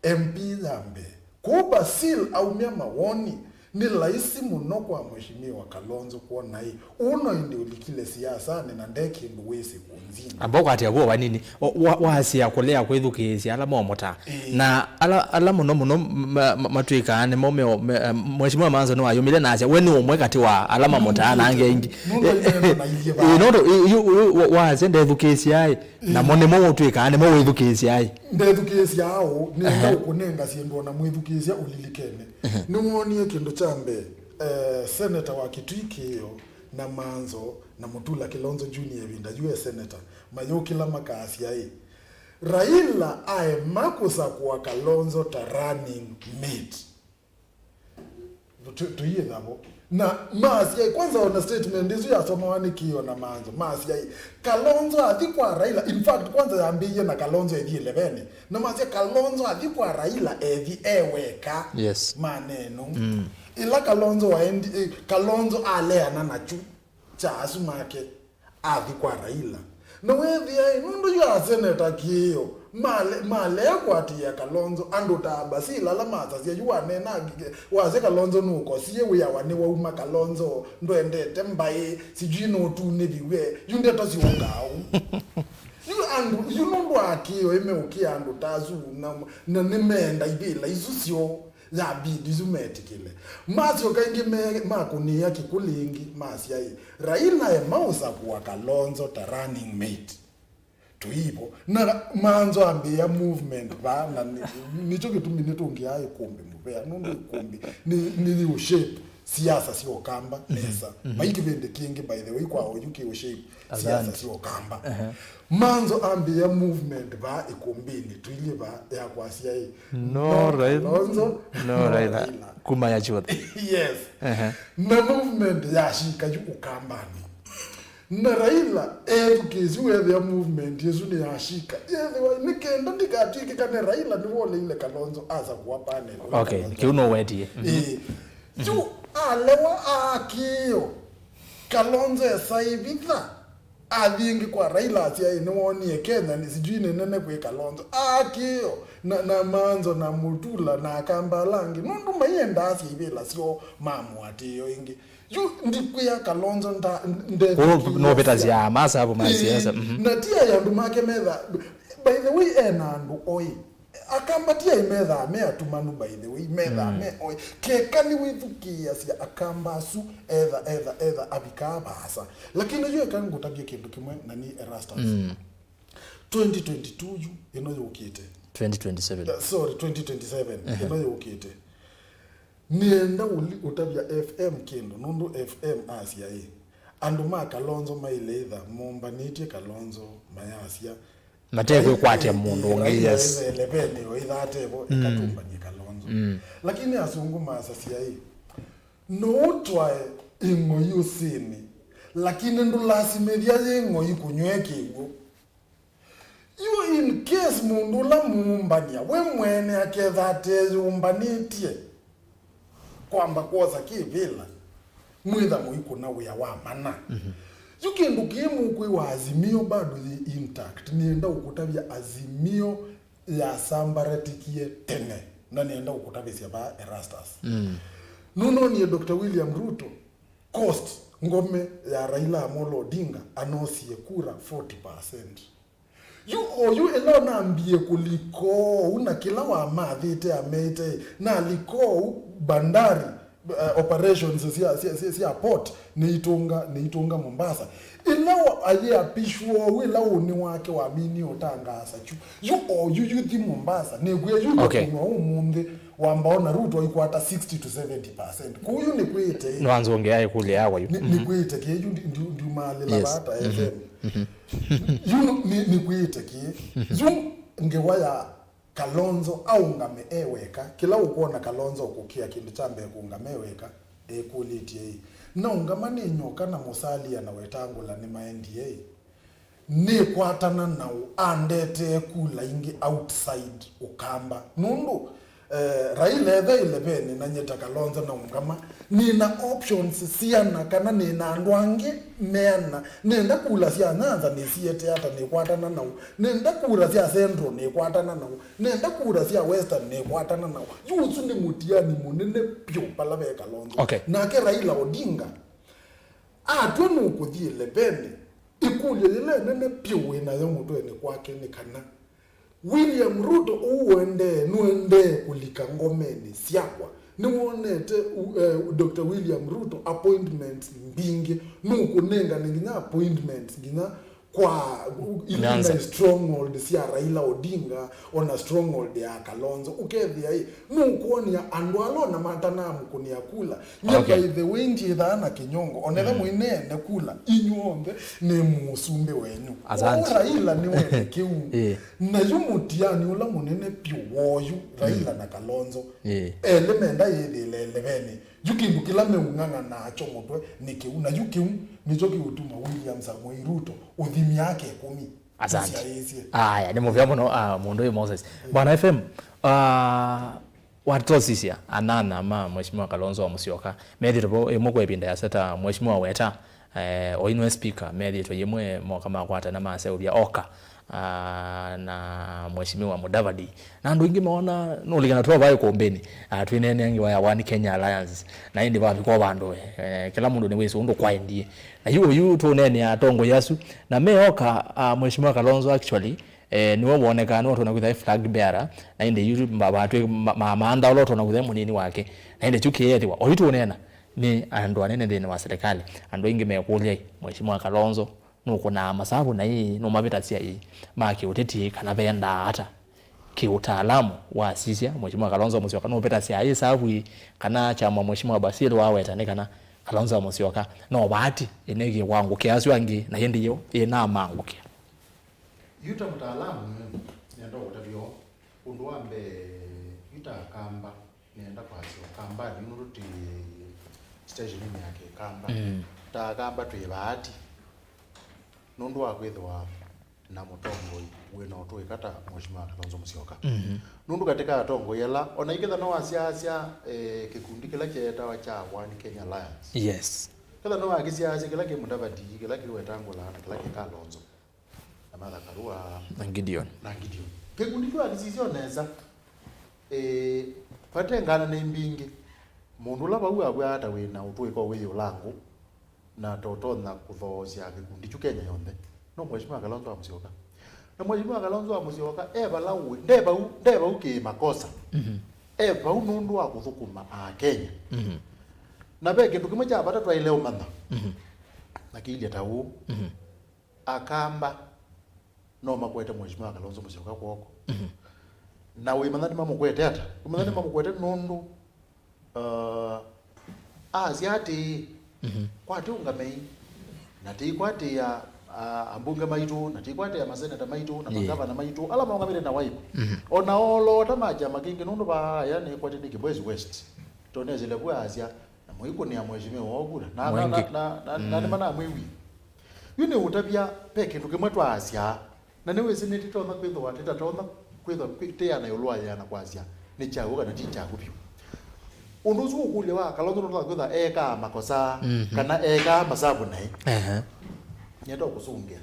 MP yambe kwa BASIL au mia mawoni ni laisi muno kwa mheshimiwa Kalonzo kuona hii uno indi ulikile siasa na ndeki nduwezi kunzini ambako ati abo banini wasia kulea kwithukisia ala momota na ala muno matwika ne mome mheshimiwa manzo no ayumile na asia weni umwe kati wa ala momota na angengi wasia ndethukisia na mone mo twika ne mo withukisia ndethukisia ao ni ndo kunenga siendo na mwithukisia ulilikene nimuonie kindu chambe senator wa Kitwiki hiyo na Manzo na Mutula Kilonzo Junior winda juu senator mayoki la makasia hii Raila ae makusa kwa Kalonzo ta running mate tuiye dhabo na masia kwanza ona statement hizo ya somawani kio na Manzo masia Kalonzo adikwa Raila in fact kwanza yambiye na Kalonzo evi 11 na masia Kalonzo adikwa Raila evi eweka yes maneno ila Kalonzo waendi Kalonzo alea na chu cha asumake adikwa Raila na wethi ai nundu ya senator kiyo male kwati ya Kalonzo ando ta BASIL ala maza yuane na waze Kalonzo nuko siye we yawane wa uma Kalonzo ndo endete mbaye sijino tu nebiwe yunde to siungao you know akiyo eme ukiando tazu na nemenda ibila isusio ya bidi zumetikile masio kaingi makuni ya kikulingi masia hii Raila ya mausa kwa Kalonzo ta running mate tuipo na Manzo ambia movement ba na nicho kitu minito ngia Ikumbi mbea nundu Ikumbi ni ushape siasa sio Ukamba pesa maiki vende kingi by the way kwa oyuki ushape siasa sio Ukamba Manzo ambia movement ba Ikumbini tuile ba ya kwa sia hii no Raila kuma ya chota yes na movement ya shika ju Ukambani na Raila education with their movement yesu ni ashika ni kenda ndikatiki kane Raila ni wole ile Kalonzo aza kwa panel okay kiuno wedi ju alewa akio Kalonzo saibitha adingi kwa Raila asia ni woni Kenya ni sijui nene kwa Kalonzo akio na Manzo na Mutula na Akambalangi nundu mayenda asi ibela sio mamu atiyo ingi yu ndikuya Kalonzo nde no betazia masa hapo masiasa na tia ya ndumake medha by the way enandu oi Akambatia imedha me atumanu by the way medha me oi kekani withukia sia Akambasu either abikaba hasa lakini yeye kan gutabye kindu kimwe nani Erastus 2022 yu enoyo ukite 2027 sorry 2027 enoyo ukite nienda utabya FM kindu nundu FM asia hii anduma Kalonzo maileitha momba nitie Kalonzo mayasia mateko kwate mundu yes elebeni oithatebo ikatumba ni Kalonzo lakini asungu masasia hii no try ingoyu sini lakini ndo lasimedia yengoyu kunyweke igo you in case mundu la mumbania we mwene akethate umbanitie kwamba koza kivila mwitha muiku na uya wa mana yukindu kimu kwi wa azimio bado intact nienda ukutabya azimio ya sambaratikie tene na nienda ukutabya ba Erastus nuno ni Dr. William Ruto cost ngome ya Raila Amolo Odinga anosie kura 40% you elo na ambie kuliko una kila wa mathite amete na liko bandari operations sia port ni itunga Mombasa ilo aye apishwo wila uni wake wa mini otangasa chu you di Mombasa ni gwe you kwa umunde wambaona Ruto iko hata 60 to 70%. Kuyu ni kwete. Nwanzo ongea kule yawa yu. Ni kwete ke yu ndio mali la bata FM. Yu ni kwete ke. Yu ngewaya Kalonzo au ngameweka kila ukona Kalonzo kukia kindu chambe kungameweka kuliti na ungamani nyoka na musali na wetangula ni NDA ni kwatana na andete kula ingi outside Ukamba nundu Raila ile bene na nyeta Kalonzo na ungama nina options siana kana nina ndwange mena nenda kula sia nyanza ni siete hata ni kwatana na nenda kula sia central ni kwatana na nenda kula sia western ni kwatana na yusu ni mutiani munene pyo palabe Kalonzo na ke Raila Odinga twenu kuthie le bene ikule ile nene pyo na yo mutu ene kwake ni kana William Ruto nuende kulika ngomeni siakwa niwonete Dr. William Ruto appointments mbingi nukunenga nginya appointments nginya kwa ile stronghold sia Raila Odinga ona stronghold ya Kalonzo ukethia hii nukuoni ya andwalo na matana mkunia kula by the winji dhana kinyongo onera muinene kula inyombe ne musumbe wenyu Raila ni wene kiu na yumutiani ula munene pyo woyu Raila na Kalonzo elemenda yelelebene yukindu kila meunganga na acho motwe nikiuna yukiu nijoki utuma William Samoei Ruto udhimi yake 10. Asante. Aya ni muvya muno mundu Moses. Bwana FM watosisia anana mheshimiwa Kalonzo Musyoka methirwo imukwe binda ya seta mheshimiwa weta oinwe speaker methirwo yemwe moka makwata na maseubia oka na mheshimiwa Mudavadi na ndu ingi maona no ligana twa bayo kombeni twinene ngi wa One Kenya Alliance na indi babi kwa bandu kila mundu ni weso ndo kwa ndie na yu tunene atongo yasu na meoka mheshimiwa Kalonzo actually niwo woneka no tona kuthai flag bearer na indi yu babatwe maanda lo tona kuthai munini wake na indi chukiyetiwa oyitu nena ni andu anene ndene wa serikali andu ingi mekulia mheshimiwa Kalonzo nuko na masabu na hii no mabeta sia hii maki uteti kana benda hata kiutaalamu wa sisia mheshimiwa Kalonzo Musyoka no beta sia hii sababu kana chama mheshimiwa BASIL wawe tanekana Kalonzo Musyoka no bahati enege wangu kiasi wangi na yende yo ina mangu kia yuta mtaalamu nenda utabio unduambe yuta kamba nenda kwa sio kamba ni nuruti station yake kamba ta kamba tu bahati nundu wakwithwa na mutongo wena otwe kata mheshimiwa Kalonzo Musyoka nundu katika atongo yela ona iketha no asiasia kikundi kila kieta cha One Kenya Alliance kada no akisiasia kila ke Mudavadi kila ki wetango la kila ke Kalonzo na Martha Karua na Gideon kikundi kwa akisisio neza patengana na mbingi mundu laba uwa hata wena otwe kwa weyo langu na totona kuthosia kikundi Kenya yonde no mheshimiwa Kalonzo Musyoka na mheshimiwa Kalonzo Musyoka balawe ndeba uke makosa ba unundu wa kuthukuma Kenya na beke ndukimwe cha bata twa ile umana na kile tawu akamba no makwete mheshimiwa Kalonzo Musyoka kwoko na we manani mamukwete hata manani mamukwete nundu aziati kwati ungamei na tikwati ya ambunge maitu na tikwati ya maseneta maitu na magavana maitu ala maungamire na waipo ona olo tamaja makingi nundu ba yani kwati ni Kibwezi West toneze lebwa azia na muiko ni ya mheshimiwa ogura na mana mwiwi yune utabia peke ndukimwetu azia na niwe sineti tona kwitho wateta tona kwitho kwite na yolwa yana kwazia ni chaguka na tichagu pio unduzu ukule wa Kalonzo ndo kwitha eka makosa kana eka masabu nai nyeto kusungia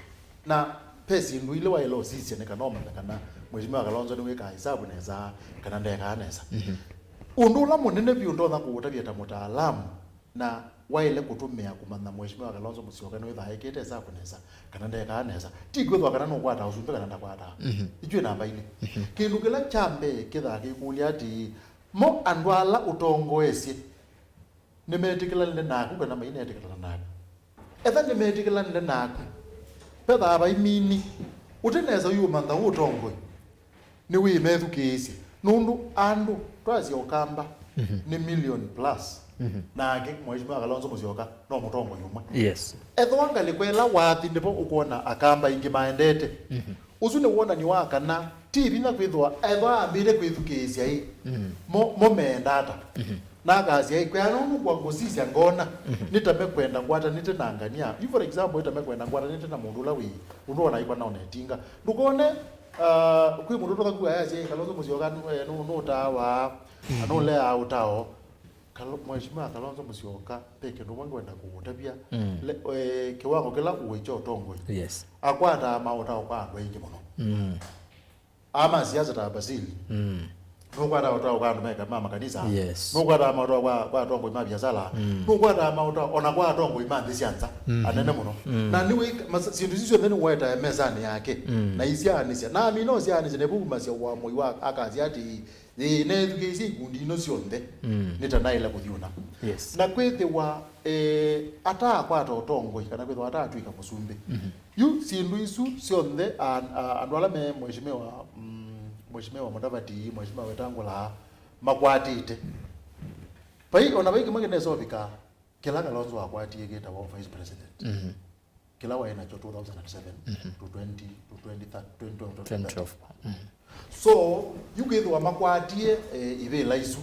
na pesi ndu ile wa ilo sisi ne kanoma kana mheshimiwa Kalonzo ni weka hisabu neza kana ndeka aneza undu la munene bi ndo na kuutabia ta mutaalamu na waile kutumia kumana mheshimiwa Kalonzo Musyoka no ithaikite za kunesa kana ndeka anesa tigwethwa kana no kwata usumbe kana ndakwata ijwe namba ile kindu kila chambe kithaki kulia ati mo andwala utongoesie nimetikilanile naku kana maine etikilana naku etha nimetikilanile naku petha abaimini uteneza yumantha utongoi ni wimethukiisi nundu andu twazi Ukamba ni million plus nake mheshimiwa Kalonzo Musyoka no mutongo yumwe yes ethwanga likwela wathi ndipo ukona Akamba ingi maendete usu ni wona ni wakana TV na kwithwa ethwa ambire kwithukisia hii mo mendata na kazi ya ikwano kwa ngosisi ngona nitamekwenda ngwata nitenangania you for example nitamekwenda ngwata nitena mundu la wi unaona iba naona etinga ndukone kwi mundu toka kwa yaje Kalonzo Musyoka no tawa anole autao mheshimiwa Kalonzo Musyoka peke ndo wangwenda kuutabia kiwango kila uwecho tongo yes akwata mautao kwa ndo ingi muno ama siasa ta BASIL nukwata utao kwa meka mama kanisa yes nukwata mautao kwa tongo ima biashara nukwata mautao ona kwa tongo ima ndisianza anene muno na niwe sindu sisyo theni weta mezani yake na isianisia na mino sianisia nebu masia wa moiwa akazi ati ne education gundi no sionthe nitanaila kuthiuna yes na kwethiwa ata kwata utongo kana kwethwa ata atwika musumbe yu sindu isu sionthe andu ala me mheshimiwa Mudavadi mheshimiwa Wetangula makwatite pai ona bai kimwe kine sovika kila Kalonzo akwatiye geta wa vice president kila wa ina 2007 to 2012 so yugethwa makwatie ibe laisu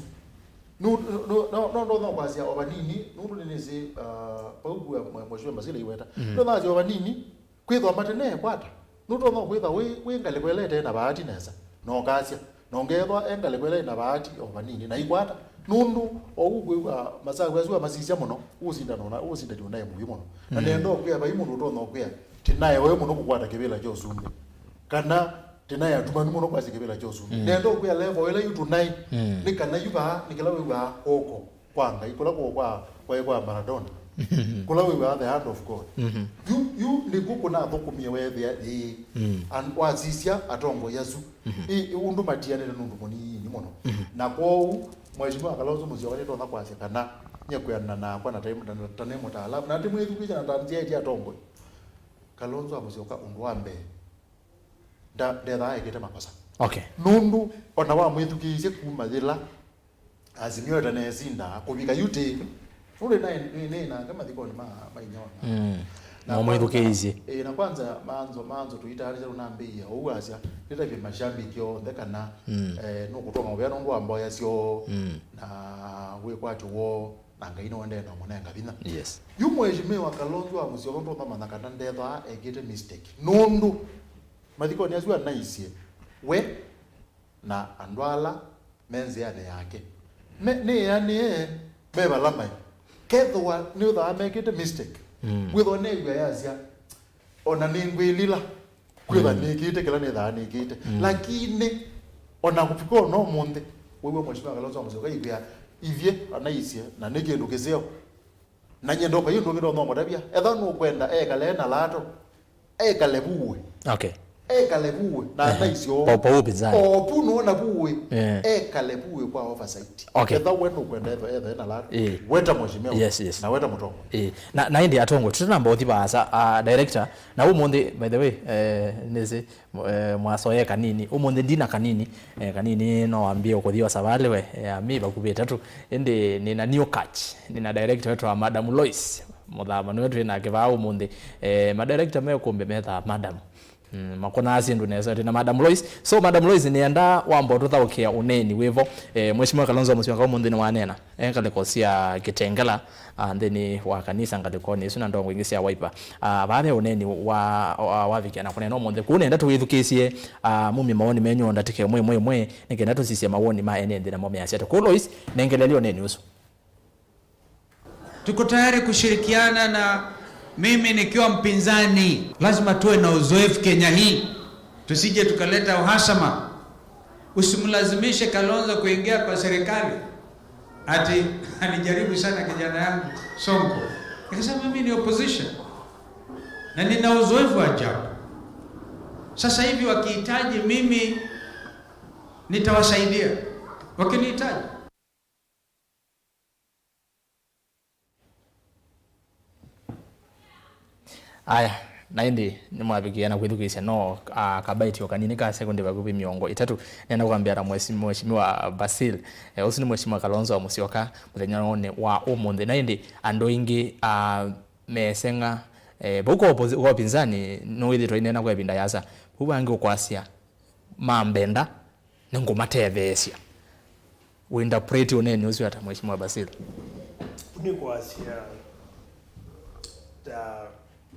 no kwazia obanini nundu ninisi paugu mheshimiwa Basile iweta no nazi obanini kwethwa matene kwata nuto no kwetha we ngale kwelete na bahati neza no kasia no ngethwa engale kwele na bahati obanini na ikwata nundu ogugwa masaku yasu amasisia muno usinda naye mubi muno na nendo kya bai mundu to no kya tinaye we muno kukwata kibela kyo sumbe kana tinaye atuma muno kwasi kibela kyo sumbe nendo kya level ile yutu nai nikana yuba nikala we ba oko kwanga ikola kwa Maradona kula we are the hand of God you ndikuko na thokumie wethe and wazisia atongo yasu undu matiane nundu munini muno na kwou mheshimiwa Kalonzo Musyoka ni tonda kwase kana nyekwena na kwa na time mutaalamu na timu yetu kicha na tanzia ya atongo Kalonzo Musyoka undwambe ndetha ekete makosa okay nundu ona wa mwithukiise kuma thila azimio tanezinda kubika yute ule na kama dikoni mainyona na mwithukiise na kwanza manzo tuitarize unambia uwazia leta vya mashambiki onthe kana no kutonga obya ndo amboya sio na we kwati wo na ngaino wende na monenga bina yes yu mheshimiwa Kalonzo Musyoka ndo thama kana ndetha egete mistake nundu mathiko ni azwa naisie we na andwala menze yake ne yani beba lamai kethwa ni utha megete mistake witho ne gwa yazia ona ningwilila kwitha nikite kila ni tha nikite lakini ona kupiko no munde wewe mheshimiwa Kalonzo Musyoka igya ivye anaisie na nikindu kisio na nyendo kwa hiyo ndo no modabia etha no kwenda ekale na lato ekale buwe okay ekale buwe na naisio popo bizana opuno na buwe ekale buwe kwa oversight etha wenu kwenda etha na lato weta mheshimiwa yes na weta mutongo na indi atongo tutamba uthi basa director na umundi by the way neze mwasoye kanini umundi ndina kanini no ambie ukothiwa sabale we amiba kubeta tu ende nina new catch nina director wetu wa Madam Lois muthama wetu na kiva umundi ma director me kumbe metha madam makona asindu neza na Madam Lois so Madam Lois ni anda wambo tuthaukia uneni wivo mheshimiwa Kalonzo Musyoka umundi ni wanena engale kosia kitengela and then wa kanisa ngalikoni suna ndongo ingisia wiper babe uneni wa vikana kunena umundi kunenda tuwithukisie mumi maoni menyo ndatike mwe ningenda tusisia mawoni ma enende na mome asiate ko Lois nengelelio neni uso tuko tayari kushirikiana na mimi nikiwa mpinzani. Lazima tuwe na uzoefu Kenya hii, tusije tukaleta uhasama. Usimlazimishe Kalonzo kuingia kwa serikali ati anijaribu sana kijana yangu. Sonko. Nikasema mimi ni opposition na nina uzoefu wa ajabu. Sasa hivi wakihitaji mimi nitawasaidia, wakinihitaji. Aya, naindi nimwabikiana kwithukisya no kabaitio kanini ka sekundi bagubi miongo itatu nenda kwambiara mheshimiwa BASIL usi ni mheshimiwa Kalonzo Musyoka muthenya one wa umuthi naindi andu ingi mesenga buko opinzani no withitwa inena kwa ibinda yasa bubangi ukwasia mambenda ningumatethesia uinterpret uneni usi ata mheshimiwa BASIL ni kwasia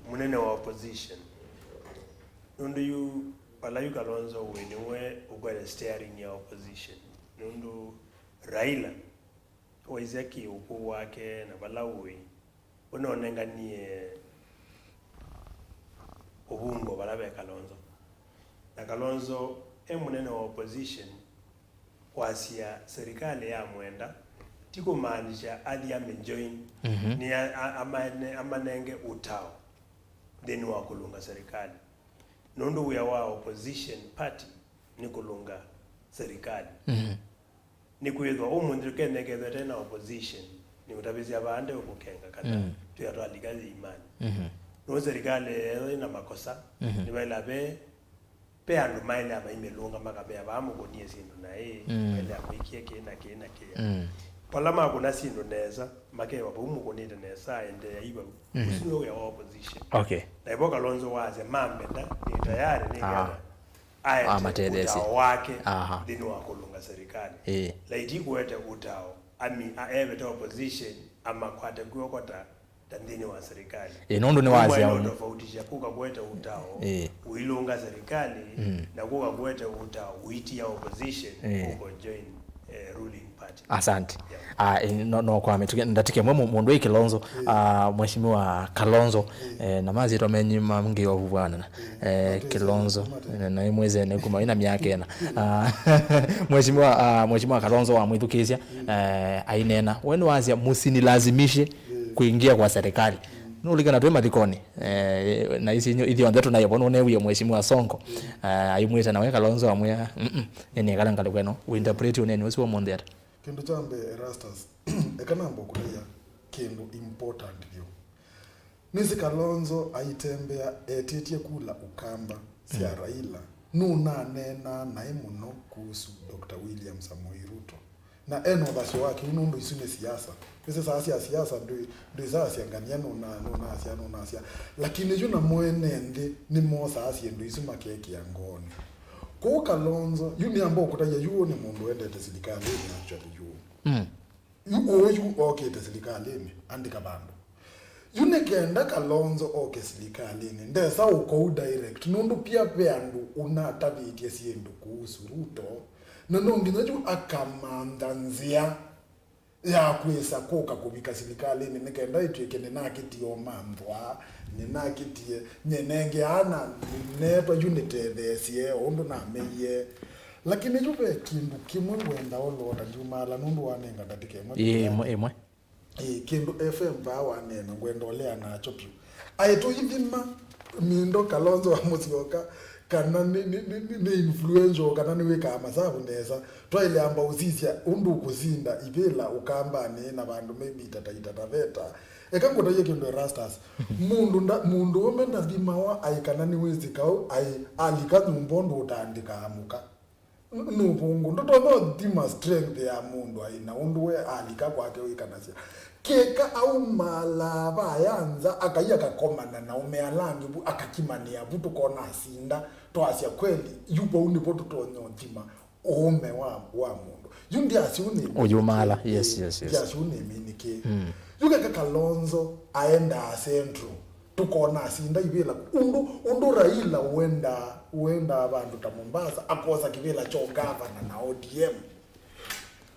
munene wa opposition nundu yu palayu Kalonzo wenyewe ugwele steering ya opposition nundu Raila waizeki ukuu wake na balawi unonenganie ubungo balabe Kalonzo na Kalonzo munene wa opposition kwasia serikali ya mwenda tiko maanisha adi amenjoin ni amanenge utao deni wa kulunga serikali nundu ya wa opposition party ni kulunga serikali ni kuithwa umuntu kenegethwe tena opposition ni utabizia bande ukukenga kana tuyatwalika imani no serikali ina makosa ni baila pe andu maile abaimelunga makabe abamugonie sindu naye ele akoikie kina palama kuna sindu neza make wabamugonite neza ende yaiba usino ya opposition okay na ibo Kalonzo waze mambenda ni tayari ni gada matedesi wake dinu wa kulunga serikali laiti kuwete utao ami aeve opposition ama kwate kuokota tandini wa serikali nondo ni wazi ya tofautisha kuka kuwete utao uilunga serikali na kuka kuwete utao uiti ya opposition uko join ruling party. Asante. No kwa ndatike mwe mundu wa Kilonzo mheshimiwa Kalonzo na mazi tomenyima mngi wa bwana Kilonzo na imweze ne kuma ina myake ena mheshimiwa Kalonzo wa mwithukizia ainena wenu wazia musinilazimishe kuingia kwa serikali nuligana twe mathikoni na isi ithio ndetu na yabona newe mheshimiwa Sonko aimwita nawe Kalonzo amwe ene kalangalo kweno we interpret unene usi wa mondera kindu chambe Erastus ekanambo kulia kindu important vyo nisi Kalonzo aitembea etitie kula Ukamba sia Raila nuna nena nae muno kuhusu Dr. William Samoei Ruto na eno basho wake unundu isune siasa pese siasa ndio sasa angania nuna asia lakini juna mwenende ni mosa asia ndio isuma keki ya ngoni ko Kalonzo yuni ambo kutaja yuo ni mundu ende serikali ni actually yuo okay serikali ni andika bando yune kenda Kalonzo okay serikali ni ndesa uko direct nundu pia peandu unatabitie siendo kuhusu Ruto nono nginaju akamandanzia ya kwesa koka kubika serikali ni nikaenda itweke nenakitio mamvwa nenakitie nyenenge ana neto unite thesie ondo na meye lakini jupe kindu kimwe wenda oloda jumala nundu wanenga ndatike emwe kindu FM ba wanena ngwendo lea nacho pyu ayeto yivima mindo Kalonzo wa Musyoka kana ni influential kana ni weka amasabu neza twaile amba uzisia undu kuzinda ibela Ukamba na bandu maybe tataveta ekangoda yeke ndo Erastus mundu omenda dimawa aikana ni wezikao alika nyumbondo utandika amuka nubungu ndoto dima strength ya mundu aina undu we alika kwake wikanasia keka au malaba yanza akaiya kakomana na umealangi akakimania butu kona asinda to asia kweli yupo unipo tutonyontima ome wa mundu yundi asiuni ujumala yes asiuni minike yuke Kalonzo aenda central tukona asinda ibela undu Raila uenda abantu ta Mombasa akosa kibela cho governor na ODM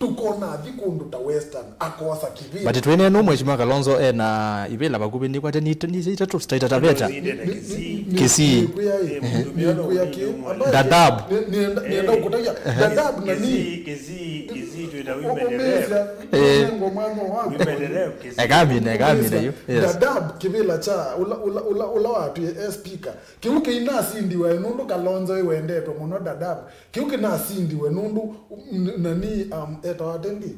tukona thikundu ta western akosa kivili but twene no mheshimiwa Kalonzo na ibela bakubi ni kwate ni itatu state tabeta kisi dadab nienda ukutaja dadab na ni kisi tuita women ngomano wangu egami yo dadab kivila cha ula watu speaker kiuke inasindi we nundu Kalonzo iwendeto muno dadab kiuke nasindi we nundu nani etawatendi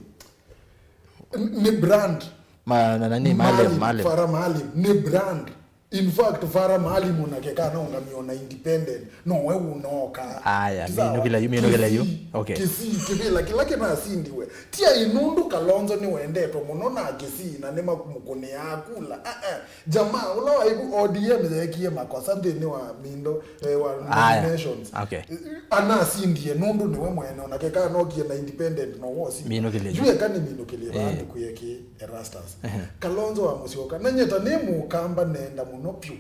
ni brand nani Maalim Fara Maalim ni brand. In fact Fara Maalim unakekana ungamiona independent no we unoka aya mino kila yu okay kisi kivila kilake na sindiwe tia inundu Kalonzo ni wendeto muno na kisi na nema mukune yakula jamaa ula waibu ODM yekie makosa ndeni wa mindo wa nations okay ana sindie nundu niwe mwene unakekana no kie na independent no wosi mino kile jue kani mino kile bantu kuyeki Erastus Kalonzo wa Musyoka nanyeta ne Ukamba nenda munopyu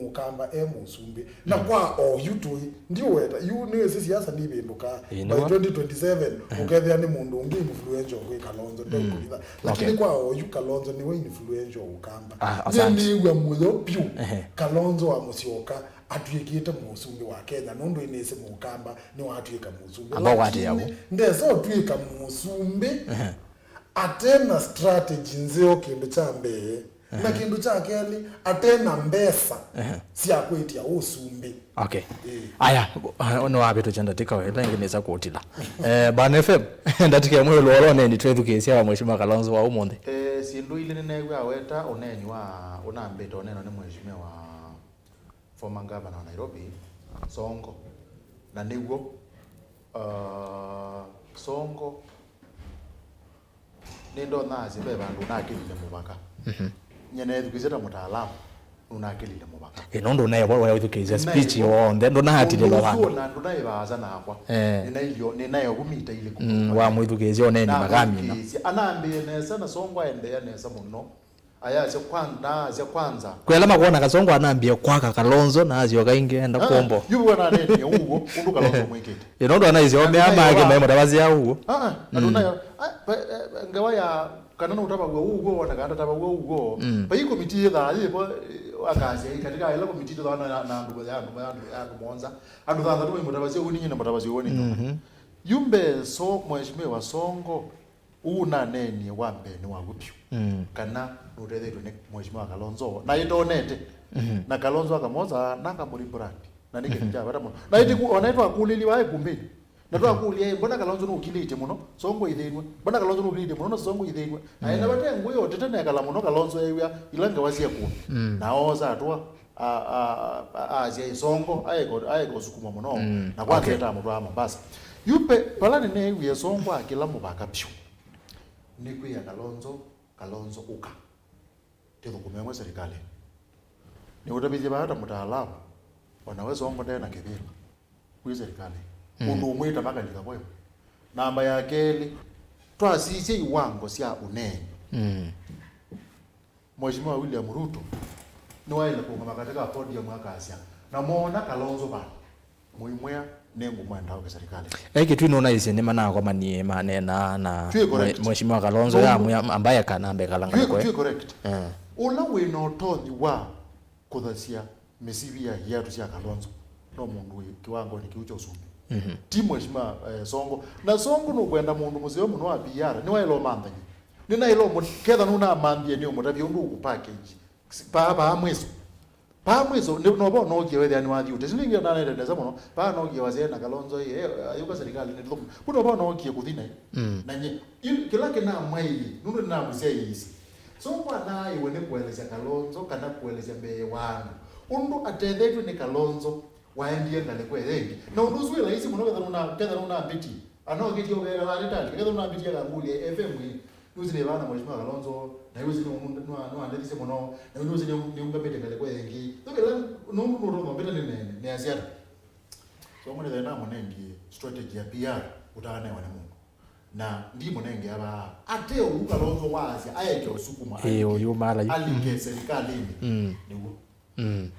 Ukamba musumbi na kwa yutu ndio weta niwe siasa ni binduka by 2027 ukethia ni mundu ungi influential kwa Kalonzo ndio kulitha lakini kwa Kalonzo niwe influential Ukamba niwe munopyu Kalonzo wa Musyoka atuyekite musumbi wa Kenya nundu inese Ukamba ni watu yeka musumbi ambawati yabo ndezo tuyeka musumbi atena strategy nzeo kindu cha mbee na kindu cha keli atena mbesa si akwetia usumbi okay aya ono abeto chanda tika wela ngeneza kutila bana FM ndatike mwe lolo neni twethukesia wa mheshimiwa Kalonzo wa umonde sindu ile nene gwa weta onenywa unambeto neno ni mheshimiwa wa former governor wa Nairobi Songo na niguo Songo nendo nazi beba ndo nakilile mubaka nyene thukizeta mutaalamu unakilile mubaka nondo naye wa yuthukiza speech on ndo nahatile babantu ndo naye baza nakwa ninayo gumita ile wa mwithukizia oneni magami anambie nesa na Songo aendea nesa muno ayaje kwanza kwela makuona Kasongo anambia kwaka Kalonzo na azio kaingenda kombo yuko na nene ugo undu Kalonzo mwikete inondo anaizo ome ake memo tabazi ya ugo aduna ngawa ya kanana utaba ugo wana kanda taba ugo pa iko miti yetha yipo akaze katika ile komiti to na ndugo ya monza andu thanda to mutabazi uni nyina mutabazi woni yumbe so mheshimiwa Songo una neni wambe ni wagupyu kana nutethetwe ni mheshimiwa Kalonzo na indonete na Kalonzo akamoza nanga muri brand na nike njaba mo na iti onaitwa kulili wa Ikumbi na twa kulia mbona Kalonzo no ukilite muno Songo ithenwe mbona Kalonzo no ukilite muno Songo ithenwe na ina bate nguyo tetene kala muno Kalonzo yewa ilanga wasia ku na oza atwa azia Songo ayeko sukuma muno na kwa keta mu rama basi yupe palani ne wiye Songo akila mubaka pyu niku ya Kalonzo uka tebo kumemwe serikali ni utabije baada mtaalamu wanaweza ongo ndena kibira kwa serikali undu umwita maka ndikabwe namba ya keli twasise iwango sia unene Mheshimiwa William Ruto ni waile kwa katika podium akasia na muona Kalonzo ba muimwea nengu mwenda wa serikali kitu inaona hizi ni maana kwa manie manena na mheshimiwa Kalonzo ya ambaye kanambe kalanga kwa correct ula we notoni wa kudhasia mesivia hiatu sia Kalonzo no mundu kiwango ni kiucho usumbi timu mheshimiwa Songo na Songo no kwenda mundu muzeo muno wa biara ni wailo mantha ni na ilo ketha nuna mambie ni umutabi undu ku package pa mweso pamweso no bo no giwe yani wathi utesingi na nende neza muno pa no giwe waze na Kalonzo ayuka serikali ni thumu kuno bo no gie kuthina na nye kila kina mai nundu na musia yisi so kwa na iwe ne kueleza Kalonzo kana kueleza mbe wana undu atendetwe ni Kalonzo waendie ngale kwa yengi na undu zwe rahisi muno ketha nuna biti ano gitio gera wali tatu ketha nuna biti ya nguli FM nuzile bana mheshimiwa Kalonzo na yuzi no andetise muno na yuzi ni ungabete ngale kwa yengi tokela nundu ndo mbeta ni asiata so mwana dena monengi strategy ya PR utane wana mungu na ndi monengi aba ate Kalonzo wazi ayeke usukuma yo mala alike serikali niwo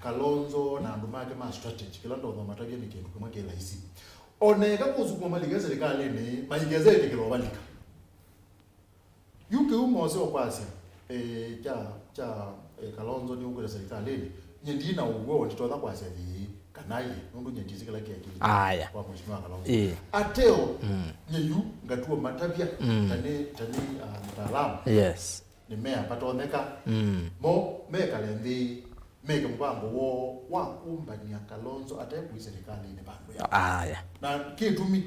Kalonzo na ndumake ma strategy kila ndo matagi ni kintu kumwe kila isi oneka kuzukuma malike serikali ni maigeze ite kilo balika kiuke umozo kwasi cha Kalonzo ni ukule serikali nyendina uwo nditotha kwasi kanai nundu nyendizi kala kiki aya kwa mheshimiwa Kalonzo ateo nyeyu ngatuo matabia tani mtaalamu yes ni mea patoneka mo meka lendi meka mpango wo wa kumbania Kalonzo ateku serikali ni bandu ya aya na kitumi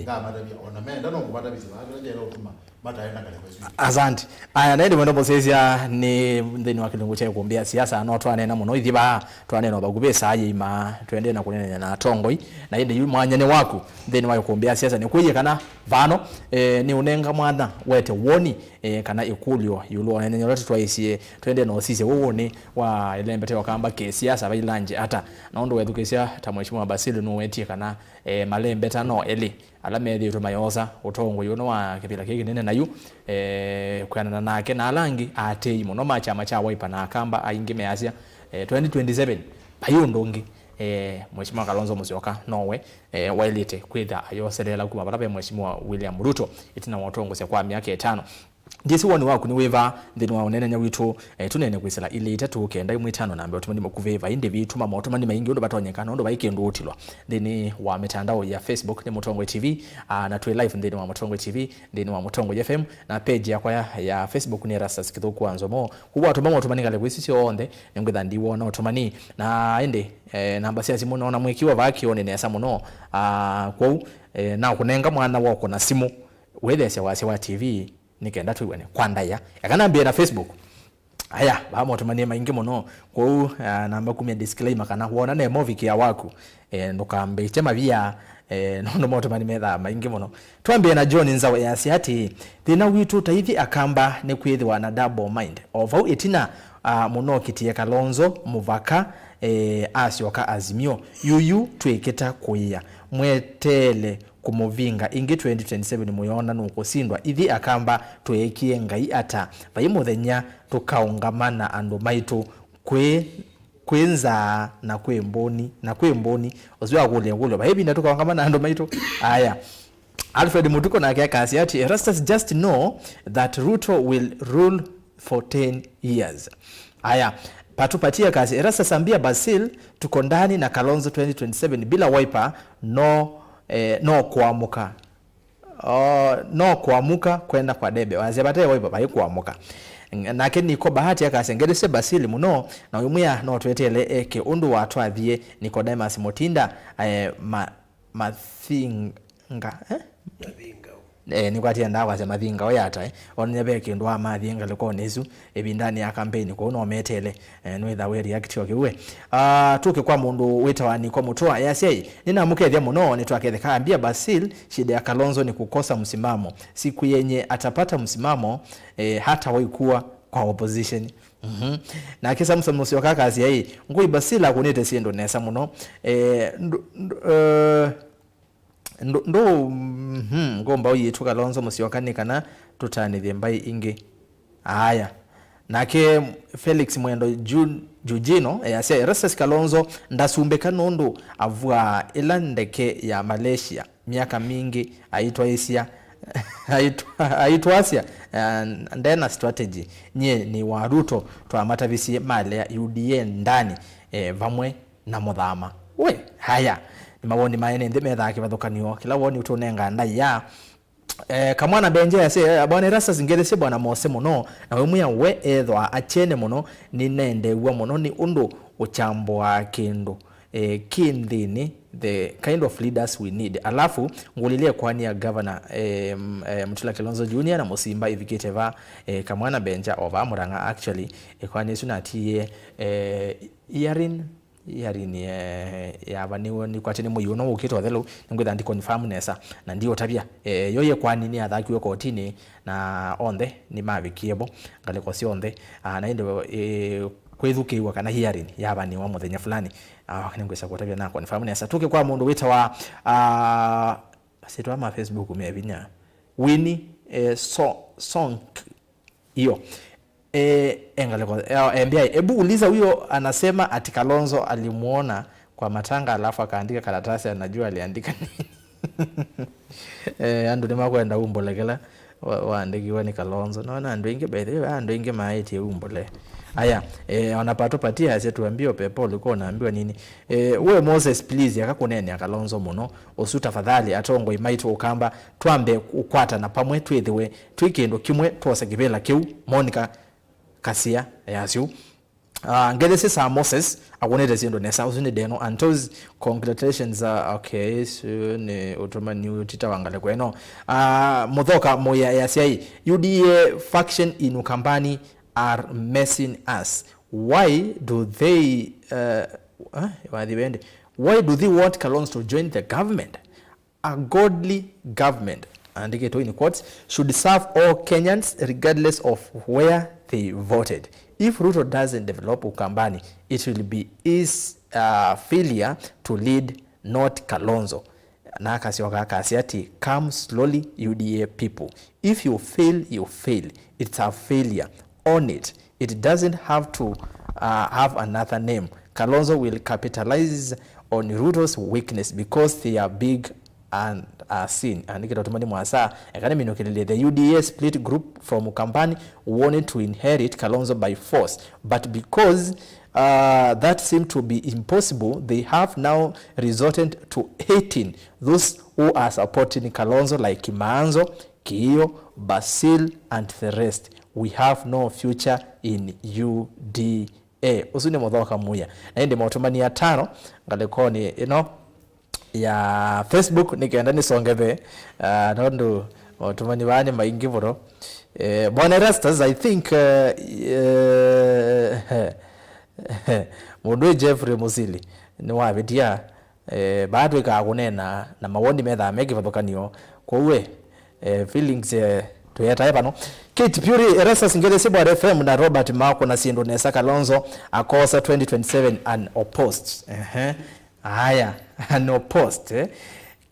nga matabia ona menda no kumatabia ba ndio utuma mataenda kale kwa sisi asante aya naende mwendo mosezia ni ndeni wa kilungu cha kuombea siasa no twanena muno ithiba twanena bagubesa ayima twende na kunena na tongoi na inde yu mwanyane waku ndeni wa kuombea siasa ni kuye kana vano ni unenga mwana wete woni kana ikulyo yulo nene nyote twaisie twende no sisi woni wa ilembete wakamba ke siasa bailanje hata naondo wethukesia ta mheshimiwa BASIL no wetie kana malembeta no eli alamedi tumayoza utongo yuno wa kipila kiki nene nayu kwanana nake na alangi atei muno macha waipa na akamba aingime asia 2027 bayo ndongi mheshimiwa Kalonzo Musyoka nowe wailite kwitha ayoselela kuma barabe mheshimiwa William Ruto itina watongo sia kwa miaka 5 ndisi woni waku ni weva ndini wa unene nyawitu tunene kwisela ile itatu kenda imwe 5 nambe otumani mukuveva inde vituma motumani maingi ndo batonyekana ndo baike ndo utilwa ndini wa mitandao ya Facebook ni Mutongo TV na tu live ndini wa Mutongo TV ndini wa Mutongo FM na page yakwa ya Facebook ni Rastas kithuku anzomo kuba otumani otumani kale kwisisi onde ngwetha ndiwona otumani na inde namba cia simu naona mwikiwa vakione nesa muno kwau na kunenga mwana wako na simu wethese wa TV nikenda tuiwane kwandaya yakanambia na Facebook aya bamo tumanie maingi muno kwau namba kumya disclaimer kana wona ne movie ya waku ndukambe chema via nondo moto mani metha maingi muno twambie na John Nzawe ya siati thina witu taithi akamba ne kwithwa na double mind ovo itina muno kitie Kalonzo muvaka asioka azimio yuyu tweketa kuia mwetele kumuvinga ingi 2027 muyona nuko sindwa ithi akamba twekie ngai ata vaimuthenya tukaungamana andu maitu kwenza na kwemboni ozwa kule bahebi na tukaungamana andu maitu aya Alfred Mutuko na kasi ati Rastas just know that Ruto will rule for 10 years aya patupatia kasi Rastas ambia BASIL tuko ndani na Kalonzo 2027 bila wiper no kuamuka kwenda kwa debe wazebate wiper bai kuamuka nake niko bahati akasengedese BASIL muno na umya no twetele eke undu watu athie Nicodemus Mutinda mathinga ni kwati ndawa za mathinga oyata onebe kindu wa mathinga leko nezu ebindani ya campaign ko no metele nwetha we react yokiwe tuke kwa mundu wetawani kwa mutoa yasei nina mukethia muno ni twaketheka ambia BASIL shida ya Kalonzo ni kukosa msimamo siku yenye atapata msimamo hata waikuwa kwa opposition na kisa msamusio kakazi hii ngui BASIL akunete siendo nesa muno ndo ngomba yitu Kalonzo Musyoka kana tutanithie mbai ingi aya nake Felix Mwendo Jujino yase Rastas Kalonzo ndasumbeka nundu avua ilandeke ya Malaysia miaka mingi aitwa Asia aitwa Asia ndena strategy nye ni wa Ruto twamata visi male ya UDA ndani vamwe na muthama we haya ni mawoni maene ndime thaki bathukanio kila woni utunenga nda ya kamwana benje yase bwana Rastas ngedese bwana mose muno na we muya we ethwa achene muno ni nende wa muno ni undu uchambo wa kindu kindini the kind of leaders we need alafu ngulilie kwani ya governor Mutula Kilonzo Junior na Musimba Iviketeva kamwana benja ova muranga actually kwani sunatie yarini yabaniwe ni kwatene muyuno ukitwa thelo ngwetha ndi confirm nesa na ndio tabia yoye kwani ni athakiwe kotini na onthe ni mavikiebo ngale kwa sionthe na inde kwithukiwa kana hearing yabaniwa muthenya fulani ningwesa kwa tabia na confirm nesa tuke kwa mundu wita wa sitwa ma Facebook mebinya wini song hiyo engale kwa MBI ebu uliza huyo anasema ati Kalonzo alimuona kwa matanga alafu akaandika karatasi anajua aliandika nini andu ni makwenda umbolekela waandikiwa ni Kalonzo naona andu ingi bethe andu ingi maiti umbole aya wanapatupatia ase tuambie pepo ulikuwa unaambiwa nini we Moses please akakunene Kalonzo muno osu tafadhali atongo MAITU Ukamba twambe ukwata na pamwe twithiwe twikindu kimwe twose kibela kiu Monica Kasia yasyu ngedese sa Moses agonete sindo nesa usini deno antos congratulations okay so ne utoma new tita wangale kweno muthoka moya yasiai UDA faction in Ukambani are messing us. Why do they want Kalonzo to join the government? A godly government, and get in quotes, should serve all Kenyans regardless of where they voted. If Ruto doesn't develop Ukambani, it will be his failure to lead, not Kalonzo. Nakasiati, come slowly, UDA people. If you fail, you fail. It's a failure. Own it. It doesn't have to have another name. Kalonzo will capitalize on Ruto's weakness because they are big and seen. And the UDA split group from Ukambani wanted to inherit Kalonzo by force, but because that seemed to be impossible, they have now resorted to hating those who are supporting Kalonzo like Kimanzo, Kiyo, BASIL, and the rest. We have no future in UDA. Usuni mothoka muya. Na ndi mautumani ya 5 ngalekoni ya Facebook nikaenda nisongeve nondo mautumani wani maingi boro. Bwana Rastas I think mundu Jeffrey Musili ni wabitia bado ikagunena na mawoni metha megi bathokanio kwa uwe feelings tuyeta hapa no Kate Puri Erasa Singere Sibwa FM na Robert Mako na Sindo Nesa Kalonzo akosa 2027 unopposed haya unopposed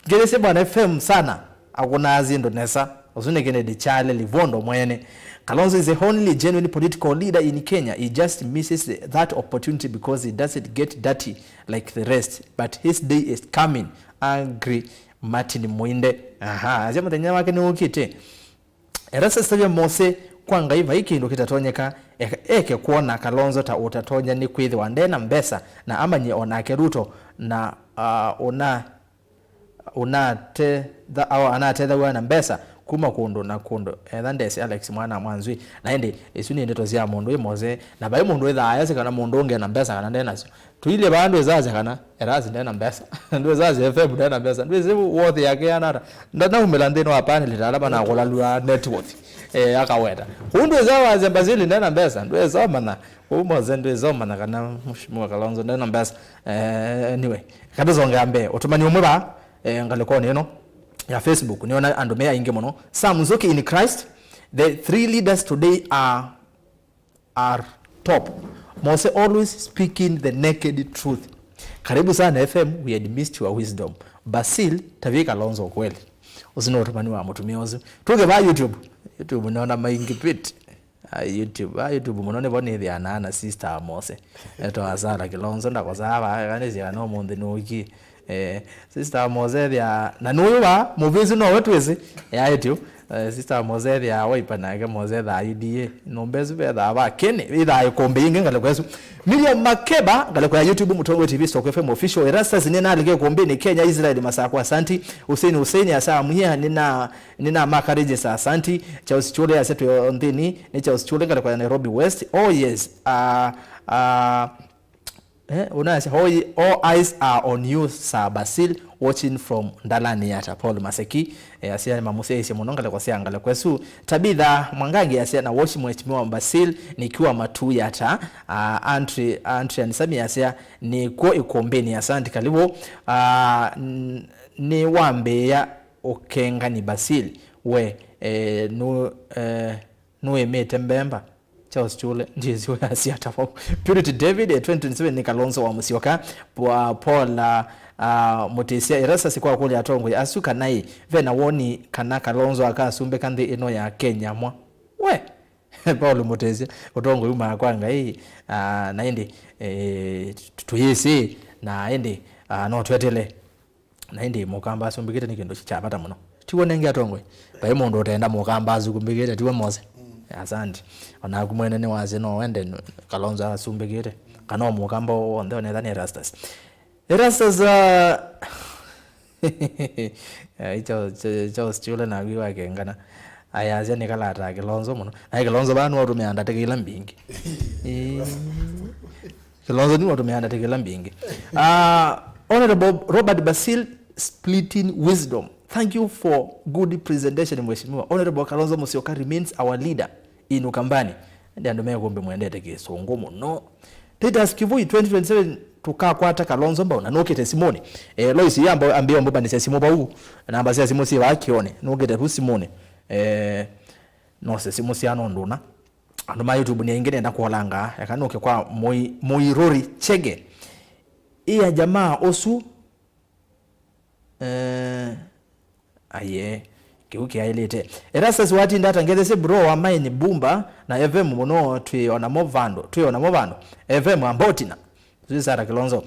Ngere Sibwa FM sana akuna Sindo Nesa usune Kennedy Chale Livondo mwene Kalonzo is the only genuine political leader in Kenya. He just misses that opportunity because he doesn't get dirty like the rest. But his day is coming. Angry Martin Mwinde. Azema tenya wake ni ukite. Erasa stabia Mose kwanga iva hiki ndo kitatonyeka eke kuona Kalonzo ta utatonya ni kwithi wandena mbesa na amanyi onake Ruto na unate wana mbesa kuma kundo na kundo ndese Alex mwana mwanzwi na ende isuni ndeto zia mundu imoze na bayi mundu etha ayase kana mundu onge na mbesa kana ndena sio tuile bandu ezaze kana erazi ndena mbesa ndu ezaze FM ndena mbesa ndu ezebu worth yake yanara ndana umelandeno apane litala bana kolalwa net worth akaweta hundu ezawaze Basili ndena mbesa ndu ezoma na umoze ndu ezoma na kana mushimu Kalonzo ndena mbesa anyway kadozonga ambe otumani umba ngalekoni ya Facebook niona andomea inge mono Sam Zuki in Christ. The 3 leaders today are top. Mose always speaking the naked truth. Karibu sana FM, we had missed your wisdom. Basil tavika Kalonzo kweli. Usino utumani wa mutumiozi. Tuge ba YouTube unaona maingi pit. YouTube munone bone the anana sister Mose. Eto azara Kalonzo ndakozaba kanezi ano munde noki. Sister Mose ya nanuwa movies no wetwezi ya YouTube sister Mose ya waipanaga Mose da UDA nombezu be da ba kene ida ikombe inge ngalekwesu Miriam Makeba ngalekwa YouTube Mutongo TV Stock FM official Erastus nina alike kombe ni Kenya Israel masako asanti Hussein asa muhia nina makarije sa asanti Charles Chule asetu ndini ni Charles Chule ngalekwa Nairobi West oh yes unasa all eyes are on you Sir Basil watching from Ndalani Yatta Paul Maseki asia mamuse ise monongale kwa siangale kwesu Tabitha Mwangangi asia na watch mheshimiwa Basil nikiwa matu Yatta Antri anisami asia ni kwa ikombeni asante kalibu ni wambe ya okenga ni Basil we no emete mbemba Charles Chule ndizi wa Siasa Purity David 2027 ni Kalonzo wa Musyoka Paul Mutesia Erasa sikwa kule atongo asuka nai vena woni kana Kalonzo akasumbe kandi ino ya Kenya mwa we Paul Mutesia otongo yuma kwanga hii na ende tuyisi na ende no twetele na ende mukamba asumbikite nikindo chapata muno tiwo nenge atongwe bai mundu utaenda mukamba azukumbikite tiwo mose asante ona kumwene ni wazi no wende Kalonzo asumbikite kana mukamba onde onetha ni rastas icho chule na wiwa kengana ayazi ni kalata Kilonzo muno na Kilonzo banu watu meanda tekila mbingi Kilonzo ni watu meanda tekila mbingi Honorable Robert Basil, splitting wisdom. Thank you for good presentation, Mheshimiwa. Honorable Kalonzo Musyoka remains our leader in Ukambani. Ndio ndo mimi ngombe muendete kesongo muno. Titus Kivui 2027 tukaa kwata Kalonzo mbona nokete Simone. Lois yamba ambio mboba ni Simone ba u. Na ambasi Simone si wakione. Nokete hu Simone. No se Simone ano ndona. Ando ma YouTube ni ingine enda kuolanga yakanoke kwa Moirori Chege. Iya jamaa osu aye kiuki ailete Erastus wati ndata ngeze bro wa maini bumba na FM muno tuiona movando FM ambotina zisara Kilonzo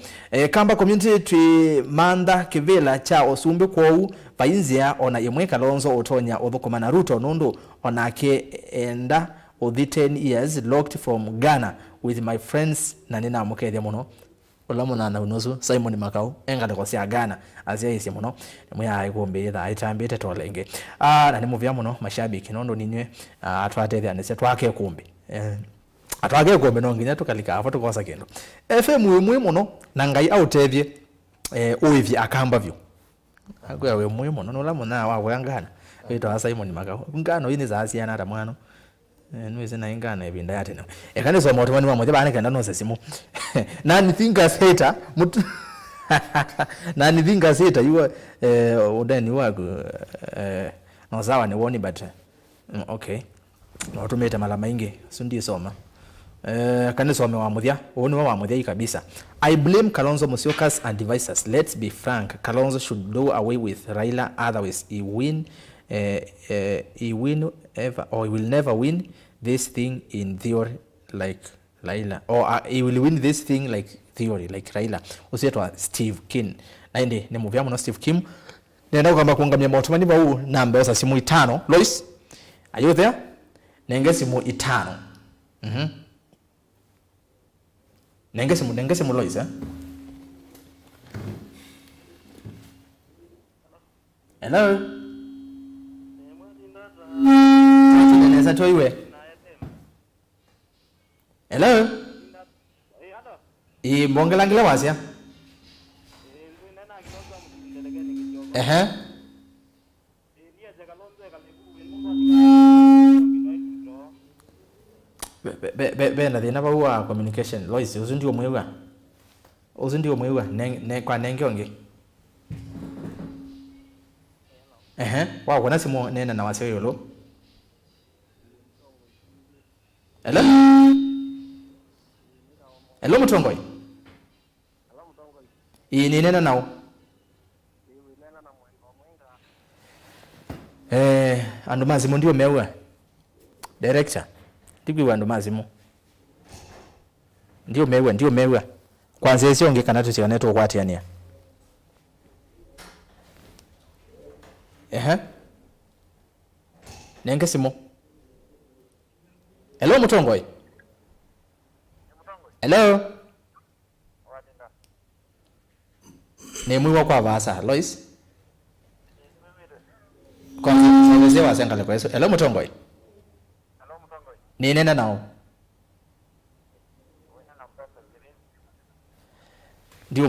Kamba community tui manda kivela cha osumbe kwou vainzia ona yemwe Kalonzo otonya odhukoma na Ruto nundu onake enda the 10 years locked from Ghana with my friends na nina mukethia muno olamuna na unozu Simon Makau engale ko sia Ghana azia isi muno mwe Ikumbi tha itambite tolenge na ni muvya muno mashabiki nondo ninywe atwatethia nese twake Ikumbi atwake Ikumbi no nginya tukalika afa tukosa kendo FM mwe muno na ngai autethie uivi akamba vyo agwe we mwe muno olamuna wa Ghana ito Simon Makau ngano ini za asia na tamwano nweze na ingana ebinda yatena ekanizo moto mani mamwe bana kanda no sesimo nani thinkers hater nani thinkers hater you udeni wago no sawa ni woni but okay no tumeta mala maingi sundi soma kanizo wa muthia woni wa muthia kabisa. I blame Kalonzo Musyoka's advisors. Let's be frank, Kalonzo should do away with Raila, otherwise he will never win this thing in theory like Raila, or he will win this thing like theory like Raila. Usietwa Steve Kim naende ni movia muno Steve Kim nenda kwamba kuangamia moto mani ba u namba osa simu 5 Lois are you there nenge simu 5 nenge simu Lois hello nesa toiwe hello mbongelangile wasia na thina bawa communication Lois uzindio mwewa ne kwa nenge onge wa wana simu nena na wasio yolo hello mutongoi ini nena nao andu mazimu ndio mewa director tipi wandu mazimu ndio mewa kwanza esi onge kana tusione to kwatiania nenge simu hello mutongoi hello ni mwiwa kwa vasa Lois kwa sasa wasengale kwa eso hello mutongoi ni nena nao ndio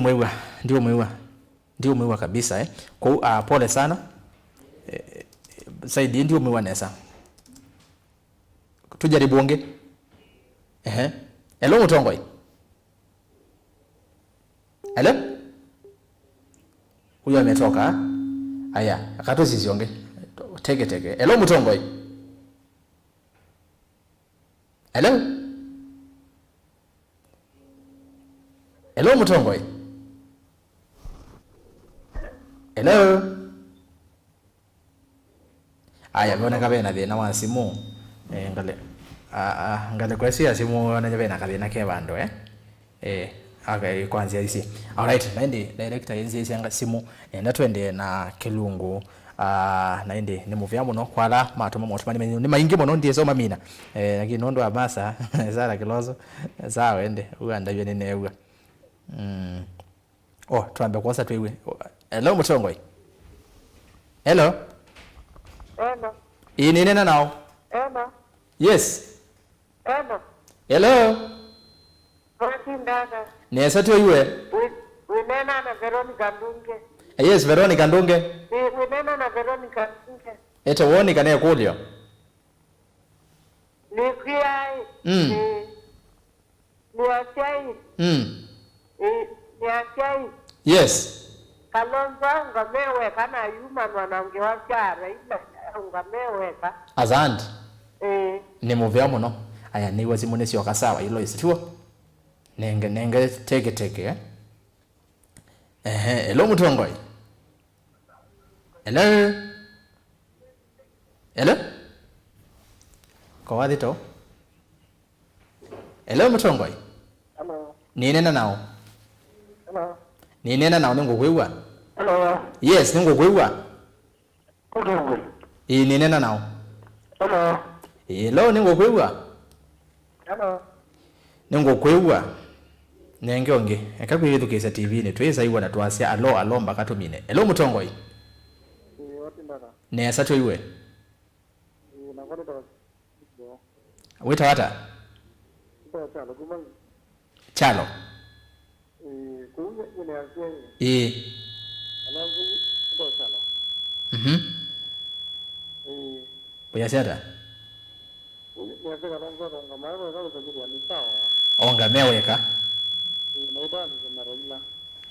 mwiwa kabisa kwa pole sana saidi ndio mwiwa nesa tujaribu onge hello mutongoi hello huyo ametoka haya akato sisi onge tege hello mutongoi hello mutongoi hello aya bona kabena thina wa simu ngale kwesi ya simu na bena kabena ke bando okay kwanza isi alright naende director yenzi anga simu enda twende na Kilungu na indi ni muvya muno kwala matuma motumani ni maingi muno ndiye soma mina lakini nondo abasa zara Kilonzo sawa ende uanda ywe ni newa tuambe kwanza tuiwe hello Mutongoi hello nena nao yes hello nesa tuiwe Winena na Veronica Ndunge. Yes, Veronica Ndunge. Winena na Veronica Ndunge. Eto woni kane kulio. Ni kiai. Ni achai. Ni achai. Yes. Kalonzo ngamewe kana yuma mwanange wa chara ila ngamewe ka. Azandi. Ni muvya muno. Aya ni wazimune sio kasawa ilo isituo. Nenge teke hello Mutongoi. Hello. Kwa wathi to? Hello Mutongoi. Hello. Nena nao. Hello. Nena nao ningukwiwa. Hello. Yes, ningukwiwa. Kutongoi. Nena nao. Hello. Hello ningukwiwa. Hello. Ningukwiwa. Nenge onge ekakwithu kisa TV ni tweza iwa na twasia alo mbaka tumine hello Mutongoi nesa tuiwe wita wata chalo uyasiata onga meweka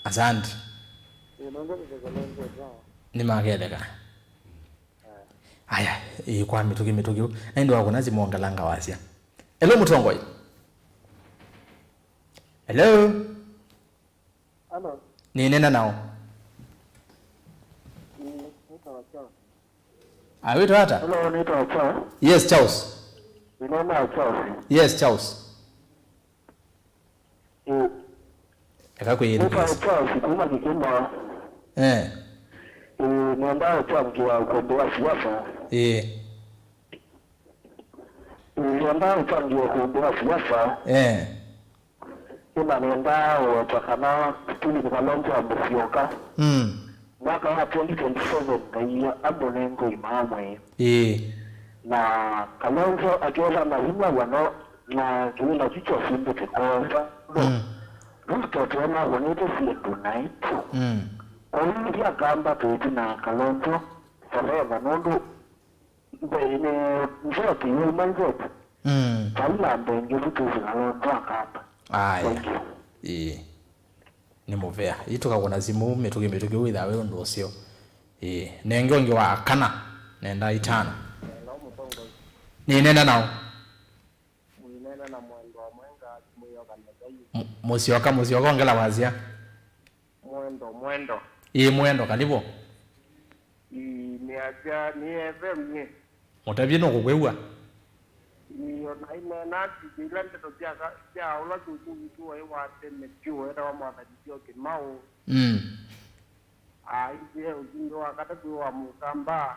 asante ni mageleka aya kwa mituki ndio wako nazi muongalanga wasia hello Mutongoi hello ni nena nao wito hata Hello, nito Charles. yes Charles yes Charles Nito Charles kuma kikima niambao changia ukombo wa siasa niambao changia ukombo wa siasa niambao watakana kituli Kalonzo Musyoka mwaka wa 2027 kaiya abone NGUI na Kalonzo akiwa na hima wano na kiwina kicho simbu kikoza Ruto tuona wanete siya tonight Only Ukamba to na Kalonzo forever nondo bene mzote human vote kala mbenge vitu Kalonzo Ukamba ni muvea itukagona zimu mituki witha we ndo ucio nenge onge wa kana nenda itano ni nenda nao Mwinena na mwendo wa mwenga Musyoka na Musyoka ongela wazia mwendo mwendo kalibo ni aja ni FM ni mutabye no kugwewa ni ona na kigilande to ya ola tu wa teme tu era wa mwana jio kimao je ujindo wakata kwa Ukamba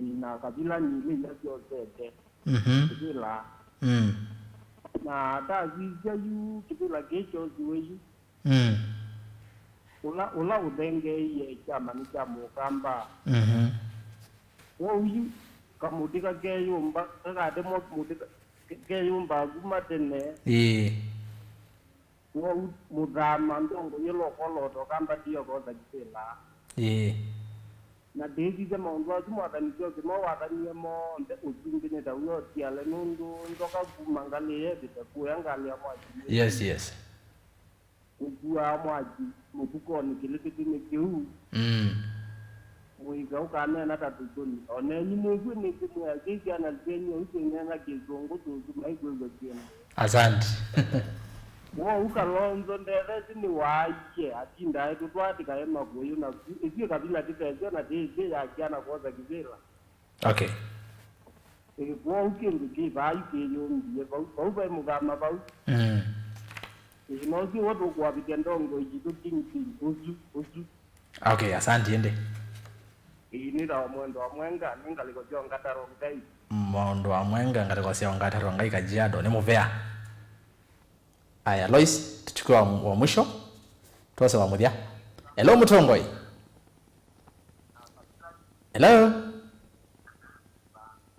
na kabila nyingi ya zote kabila na hata zija yu kabila gecho zuweju ula udenge ye chama ni cha Ukamba woyu kamudika geyumba kagade mo mudika geyumba gumatene wo mudama ndongo yelo koloto kamba dio goza kitela na dezi za maundu azuma atanijio kimo watanyemo nde uzingine da uyo tiale nundu ndoka kumangale ye kuyangali ya mwaji yes ujua mwaji mubuko ni kilipiti ni kiu muiga ukane na tatuzuni one ni mungu ni kimu ya kiki anazenyo usinyanga kizungu tuzuma igwego jena asante wo Kalonzo ndeze ni waje atinda yetu twati kaema kuyo na isi kabila titezo na tije ya kiana koza kizela okay wo ukindu kiba yukiyo ndiye kwa uba mugama ba inozi wodo kwa vitendongo ijitu kingi uzu okay asante ende wira wa mwendo wa mwenga ninga liko jonga tarongai mwendo wa mwenga ngatiko sionga tarongai Kajiado ni muvea. Aya Lois tuchukua wa mwisho tuwase wa muthia. Hello Mutongoi. Hello.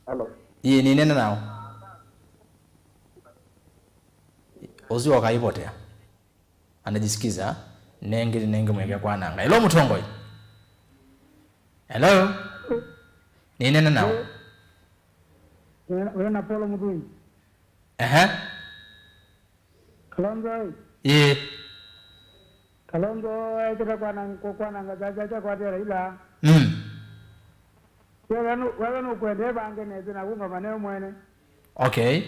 hello Ni nene nao. Oziwa kaipotea. Anajisikiza nenge mweke kwa nanga. Hello Mutongoi. Hello. Ni nene nao. wewe na Polo Mudui Kalonzo Kalonzo aitaka kwa nanga jaja kwa tera ila wewe no kwende bange neze na kunga maneno mwene. Okay.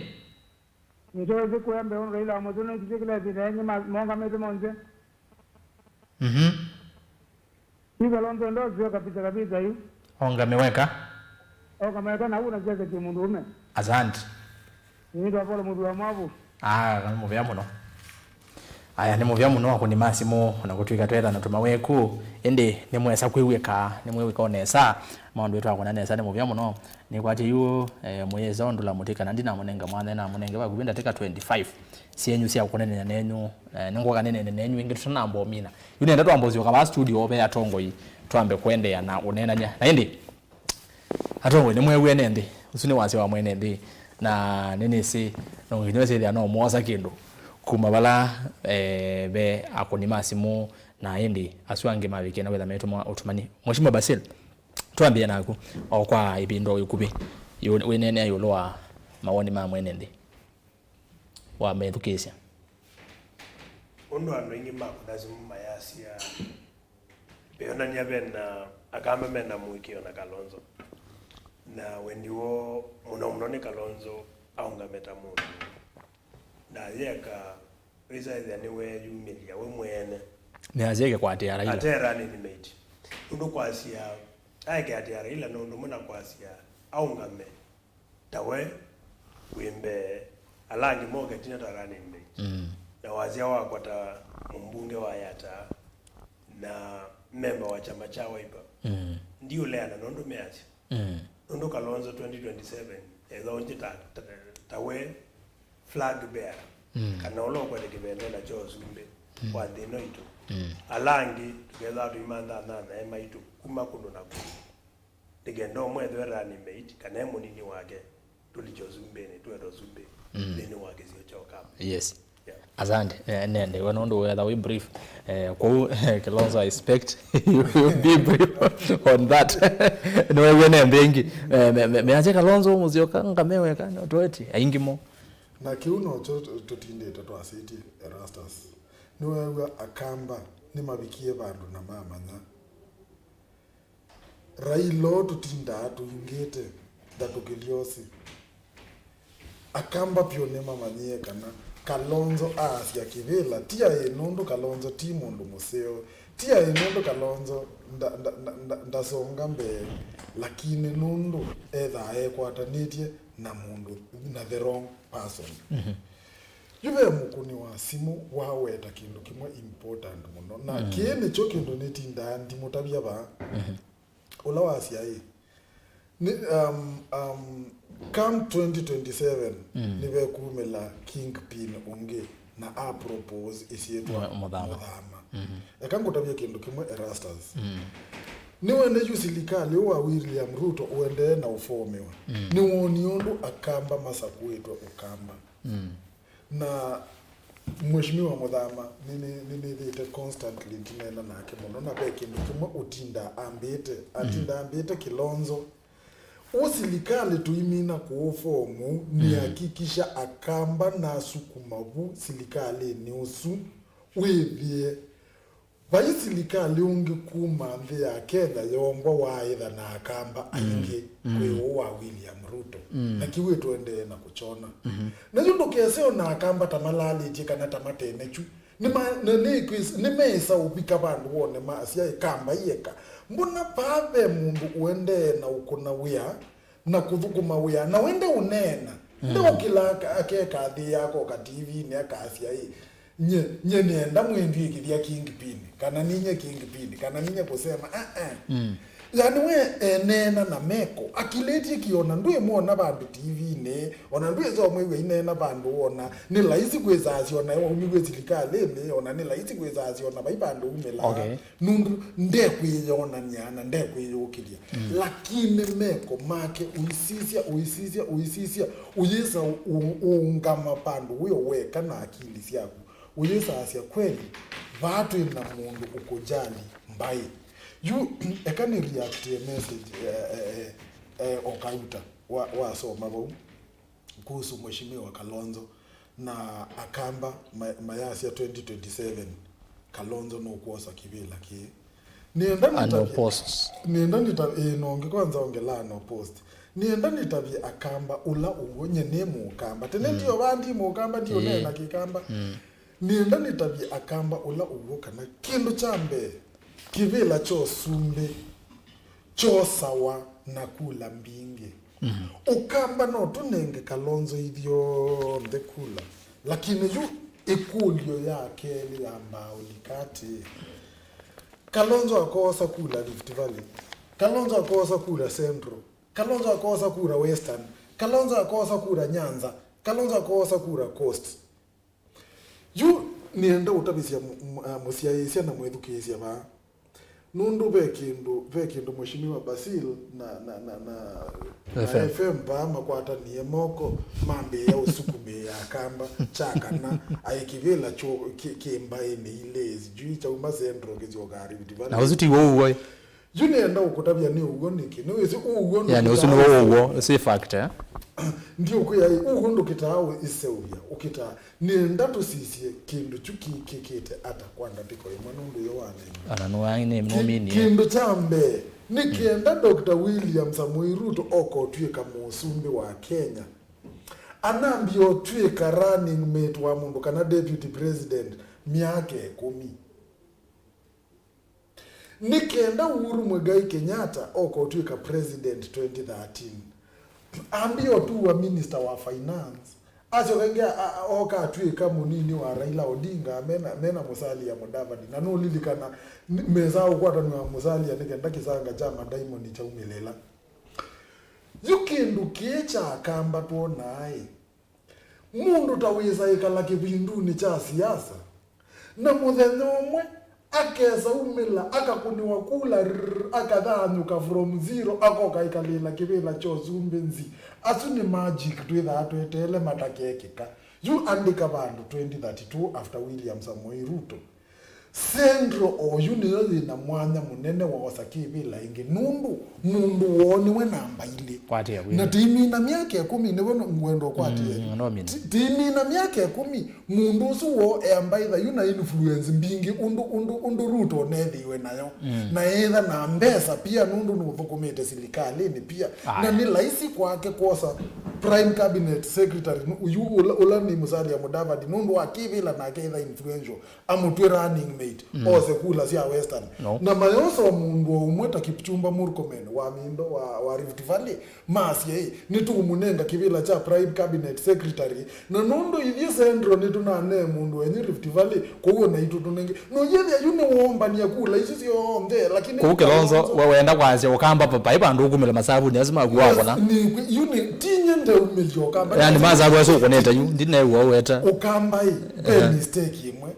Ndio ziku yambe on ila muduni kizikile zidenye monga mete monze. Hivi Kalonzo ndo zio kabisa hiyo. Onga meweka. Onga meweka na una jaga kimundu ume. Asante. Ndio Polo Mudui amabu. Kama muvya muno. Aya ni muvya muno akuni masimo na kutwika twera na tumaweku ende nimwesa kwiweka nimweweka onesa maundu yetu akona nesa ni muvya muno ni kwati yu mweza ondula mutika ndina munenga mwana na munenge ba kubinda teka 25 sienyu sia kunene nenyu ningo kanene nenyu ingi tunambo mina yune ndatu ambozi kama studio obe atongo yi twambe kwende ya na unena nya na ende atongo ni mwewe nende usune wase wa mwene ndi na nini si no nginyose ya no moza kindu kumabala be akoni masimu na indi aswange mabike na wela metu otumani Mheshimiwa Basil tuambie naku okwa ibindo yukubi wenene ayoloa mawoni ma mwenende wa medukesha ondo anwengi makudazimu mayasia beona nyabena akamba mena muikio na Kalonzo na wendiwo muno Kalonzo aunga metamu na yeka isa yani we yumilia we mwene niazeke kwa atera ila atera ni mate ndo kwasia aike atera ila ndo muna kwasia aungame tawe wimbe alangi moga tina tarani mbe na wazia wako ta mbunge wa YATTA na member wa chama cha Wiper ndio lea na ndo meachi ndo Kalonzo 2027 ezo tawe flag bearer kana olo kwa de kibendela cho zumbe kwa dino itu alangi together to imanda na MAITU kuma kuno na ku digendo mwedwe rani mate kana emo nini wake tulicho zumbe ni tuedo zumbe nini wake sio choka. Yes. Asante nende wanondo whether we brief kwa Kalonzo I expect you be brief on that no wene mbengi meaje Kalonzo muzioka ngamewe kana toeti aingimo na kiuno cho tutinde tatu asiti Erastus niwe akamba ni mabikie bandu na mama nya railo tutinda tuyungete datukiliosi akamba pione mama nye kana Kalonzo asia kivela tia enondo Kalonzo timundu museo tia enondo Kalonzo ndasonga mbe lakini nondo edha ekwatanitie na mundu na the wrong person yube mukuni wa simu waweta kindu kimwe important muno na kiene cho kindu netinda ndi mutabya ba ola wasia hii ni come 2027 niwe kumela kingpin unge na a propose isietwa mudhama ekango tabya kindu kimwe Erastus niwe ne serikali wa William Ruto uende na ufomewa ni woniondo akamba masakwetwa Ukamba na Mheshimiwa Mudhama nini the constantly tinena nake muno na beke ndikimo utinda ambete Kilonzo usilikali tuimina kuofomu ni hakikisha akamba na sukumabu silikali ni usu wevie vaisilikali ungi kumandhi ya Kenya yongwa waitha na akamba aingi kwe wa William Ruto na kiwe tuende na kuchona na yundo keseo na akamba tamalali tika na tamatene chu ni mesa ubika bandu wone masia ikamba yeka mbona pave mundu uende na ukuna wia na kuthukuma wia na wende unena ndio kila akeka adhi yako ka TV ni akasia hii nye nienda mwendi ikithia kingpin kana ninye kingpin kana ninye kusema yani we enena na meko akileti kiona ndue muona bandu TV ne ona ndue zo mwe inena bandu ona ni laisi kwezazi ona umigwe zilikale ne ona ni laisi kwezazi ona baibandu umela nundu nde kuyona nyana nde kuyokilia lakini meko make uisisia uyesa ungama bandu uyo weka na akili yako uyesa asia kweli watu ina mundu ukojali mbai you ekani react a message okauta wa soma bo kuhusu mheshimiwa Kalonzo na Akamba mayasi ya 2027 Kalonzo no kuosa kivila ki nienda nitabi kwanza ongela no post nienda nitabi Akamba ula uonye nemu Ukamba tene ndio bandi mu Ukamba ndio nena kikamba nienda nitabi Akamba ula uoka na kindu chambe kivila cho sumbe cho sawa na kula mbinge Ukamba no tunenge Kalonzo idyo ndekula lakini yu ikulyo yake li ambao likati Kalonzo akosa kula Rift Valley, Kalonzo akosa kula Central, Kalonzo akosa kula Western, Kalonzo akosa kula Nyanza, Kalonzo akosa kula Coast. Yu nienda utabisia musiaisia na mwedukisia ba nundu vekindu mheshimiwa BASIL na FM ba makwata ni moko mambe ya usukume ya Akamba chakana aikivela cho kimbaye ni ilezi juu cha umazendro kizogari bitivana na uzuti wo juni enda ukutabia ni ugoniki ni wezi ugondo yani usuni wo si factor ndio kuya ugondo kitao iseuya ukita nienda tusisie kindu chuki kikete ata kwanda tiko imanundu yo wane ananwangi ne nomini kindu chambe nikienda Dr. William Samoei Ruto oko tweka musumbi wa Kenya anambio tweka running mate wa mundu kana deputy president miaka 10 nikienda Uhuru Muigai Kenyatta oko tweka president 2013 ambio tu wa minister wa finance acho kengea oka tweka munini wa Raila Odinga mena musali ya Mudavadi na no lilikana mezao kwata ni musali ya nigenda kisanga chama Diamond cha umelela yukindu kiecha Akamba tuonaye mundu taweza ikala kibinduni cha siasa na muthenyo akeza umela akakuniwa kula akadhanyuka from zero akoka ikalila kibela cho zumbenzi asuni magic twitha atwetele matakekeka you andika bandu 2032 after William Samoei Ruto Centro o yuni na mwanya munene wa osakibila ingi nundu woni we namba ile na timi na miaka 10 ne wono mwendo kwatie timi na miaka 10 mundu suwo ambaitha yuna influence mbingi undu Ruto nethiwe nayo na either na mbesa pia nundu nuthukumite serikali ni pia na ni laisi kwake kosa prime cabinet secretary ula ni Musalia Mudavadi nundu akivila na keitha influential amutwe running mate ose kula sia Western na mayoso mundu umweta Kipchumba Murkomen wa mindo wa Rift Valley masie ni tumunenga kivila cha prime cabinet secretary na nundu ithie Central ni tunane mundu wenye Rift Valley kuo na itu tunenge no yethia yune womba ni akula isi sio onde lakini ku Kilonzo wenda kwanze Ukamba papa ibandu kumela masabu ni lazima kuwa na ni yune tinye nde umeli Ukamba yani masabu aso kuneta yu ndine weta Ukamba mistake imwe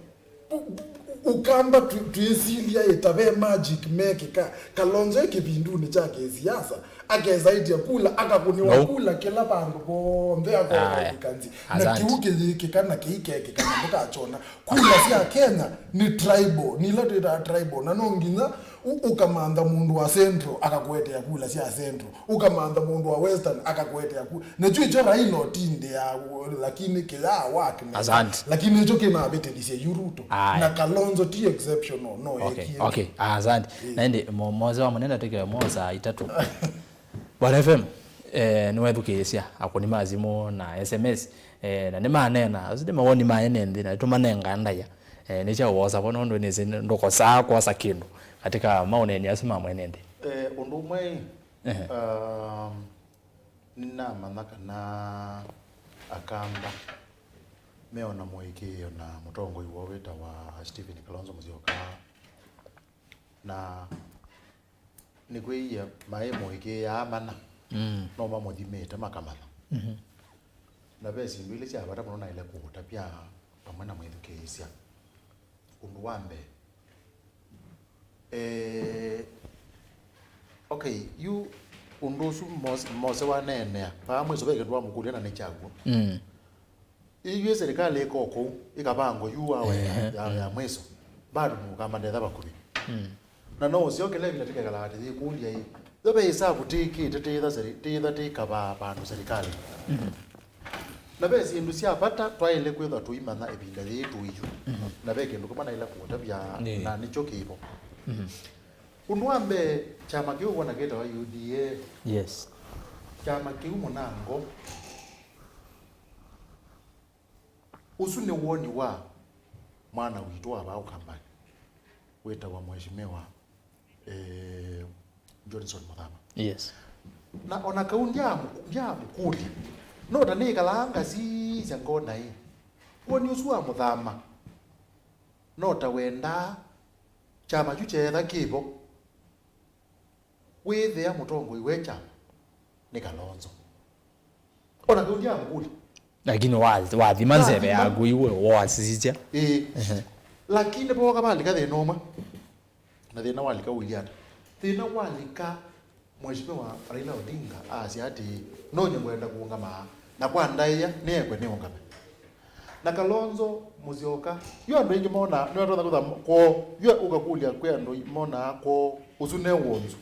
Ukamba tuisilia itabe magic make Kalonzo kibinduni chake siasa akezaidi ya kula akakuniwa kula kila bandu bonde akokanzi na kiuke kikana kiikeke kana mboka achona kula sia Kenya ni tribal ni lote da tribal na nonginya ukamanda mundu wa Central akakwete ya kula sia Central ukamanda mundu wa Western akakwete ya kula na juu Raila tinde ya lakini kila wake lakini hicho kina bete dise Ruto na Kalonzo ti exceptional no okay asante naende moza wa munenda teke moza itatu Bwana FM niwethukiisia akoni mazimo na SMS na ni manena azide mawoni maenende na tumanenga ndaya ni cha woza bono ndo ni ndoko saa kwa sakindu katika maoneni asima mwenende undu mwe nina manaka na Akamba meona moikio na mutongo iwoweta wa Stephen Kalonzo Musyoka na ni kuia maemo ike ya amana no mamuthimite makamana na besi ndwile cia bata muno na ile kuhuta pia pamwe na mwithukiisya undu wambe okay you undu su mose wa nene pamwe sobeke ndwa mukulia na nechaguo iyo serikali iko ko ikabango yu awe ya mweso bado mukamba ndetha bakubi na no siokele vile tikagala ati kulia hii dobe isa kutiki tetitha tikaba bandu serikali na besi indu cia bata twaile kwitha tuimana ebinda yetu iyo na beke ndu kumana ila kutabia na nicho kibo undu ambe chama kiu wana geta wa UDA yes chama kiu munango usune woni wa mwana witu aba Ukamba weta wa mheshimiwa Johnson Muthama yes na ona kaundi ya mukuli no tani kalanga si ngona hii woni usua Muthama no ta wenda chama chuchetha kibo withe ya mutongo iwe chama ni Kalonzo ona kaundi ya mukuli lakini wathi manzebe yagu iwe wasizija lakini boga balika the noma na thina walika William thina walika mheshimiwa Raila Odinga asiati no nyengwenda kuungama na kwa ndaia niekwe ni ungame na Kalonzo Musyoka yo ndo ingi mona no ndo kutha ko yo ukakulia kwa ndo mona ko usune wonzu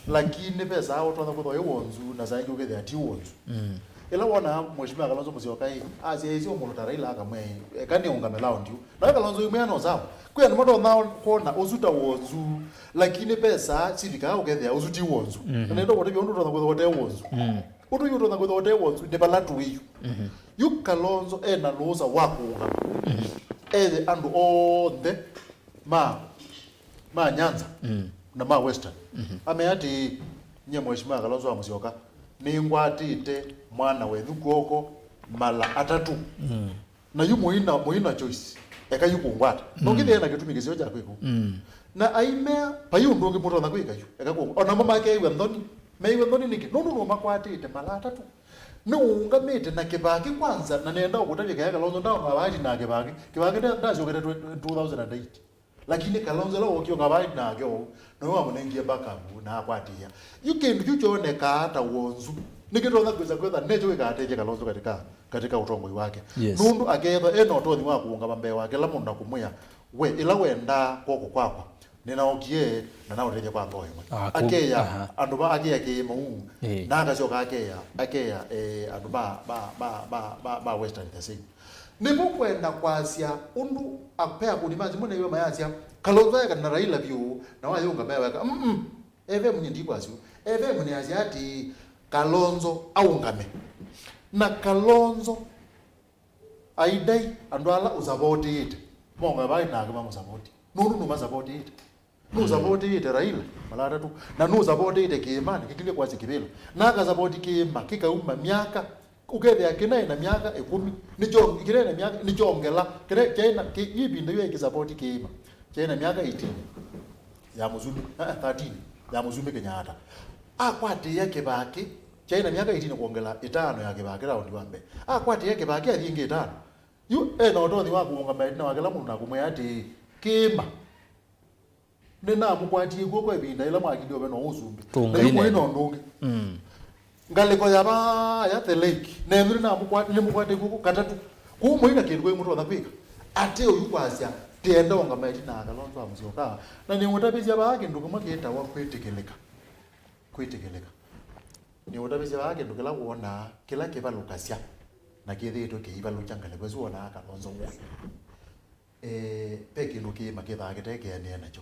lakini pesa hao ndo kutha wonzu na zaidi ugethe ati wonzu ila wana mheshimiwa Kalonzo Musyoka hii asiyezo muno Raila akamwe kani ungame lao ndio na Kalonzo yumena zao kwa ndo ndo nao kona uzuta wonzu lakini pesa sivika ugethe uzuti wonzu na ndo wote ndo ndo kutha wote wonzu utu yuto na kutha wote wonzu de balatu wiyu yu Kalonzo ena loza wakuunga andu onde ma Nyanza na ma Western ameati nye mheshimiwa Kalonzo Musyoka ni ngwatite mwana wethu koko mala atatu na yu muina choice eka yu kungwata nongithe na kitumikisio cha kwiko na aimea payu ndongi muto na kwika yu eka ko ona mama ke iwe ndoni meiwe ndoni niki no makwatite mala atatu no ungamete na kibaki kwanza na nenda ukutavika ya Kalonzo ndao ngabati na kibaki ndazo kete 2008 lakini Kalonzo lo okyo ngabati na kyo no wa munengie bakabu na akwatia yukindu chuchone ka hata wonzu nikitona kweza necho wikateje Kalonzo katika utongoi wake nundu agetha eno tothi wa kuunga mambe wake la mundu kumya we ila wenda koko kwakwa ninaokie na nao teje kwa ngoyo akeya andu ba akeya ke mu na akacoka akeya andu ba Western the same nipo kwenda kwasia undu apea kudimazi mune yo mayasia Kalonzo ya kana Raila vyu na wa yunga bae eve munye ndipo asio eve munye asiati Kalonzo aungame na Kalonzo aidai andwala uzaboti ite monga bai na kama uzaboti nunu mazaboti ite nu zaboti ite Raila malata tu na nu zaboti ite Kimani kikile kwa sikibelo na kazaboti Kima kikauma miaka ugethe akina na miaka 10 nicho ikire na miaka nicho ongela kire China kibinde yo ikisapoti Kima China miaka 18 ya Muzumbe 13 ya Muzumbe Kenyatta akwati yake baki China miaka 18 kuongela 5 yake baki round wambe akwati yake baki athingi 5 yu no ndo ni wako unga maiti na wakela mundu nakumwe ati Kima nina mukwati gwo kwa binda ila mwakidio beno Muzumbe na ino ndungi ngaliko ya the lake nemuri na mukwati gwo katatu kumwina kindu kwe mutu athapika ate uyu kwasya tienda unga maiti na Kalonzo Musyoka na ni mutabizia baake ndugu maketa wa kwitekeleka ni mutabizia baake ndugu la kuona kila kibalukasya na kithito kiibaluchangale kwezu ona Kalonzo peke nuki maketha agiteke ane nacho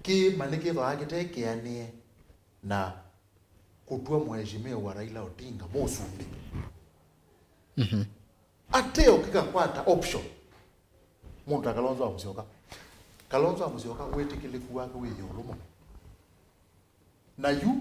ki manike agiteke ane na kutua mheshimiwa wa Raila Odinga Musumbi ateo kikakwata option mundu Kalonzo Musyoka wetikiliku wake wiyulumo na yu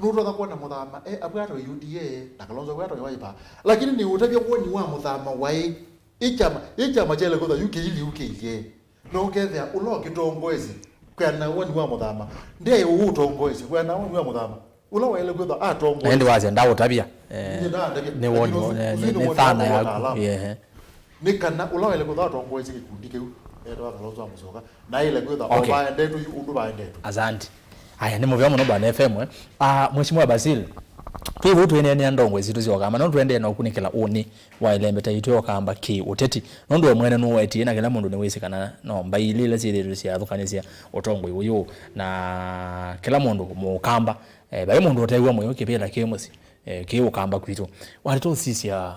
nurotha kuona Muthama abwato UDA na Kalonzo bwato waipa lakini ni utavya kuoni wa Muthama wai ichama chele kutha UKILE no getha ulo kitongoezi Kwena woni wa muthama ndiye utongoici kwena woni wa muthama ula wele kwitha atongoici endi waze ndawo tabia ni woni ni thana ya ni kana ula wele kwitha atongoici gikundi kiu eto Kalonzo wa Musyoka na ile kwitha obaende tu undu baende asante haya ni muvya muno bana FM mheshimiwa Basil kwivu twene ni ndongo zitu ziokamba no twende na ukunikela uni wa ilembeta itu okamba ki uteti nondo mwene no weti na kila mundu ne wisikana no mbailile zile cia thukanisia utongo uyu na kila mundu mukamba bai mundu otegwa moyo kipela kemusi ki ukamba kwitu walito sisi ya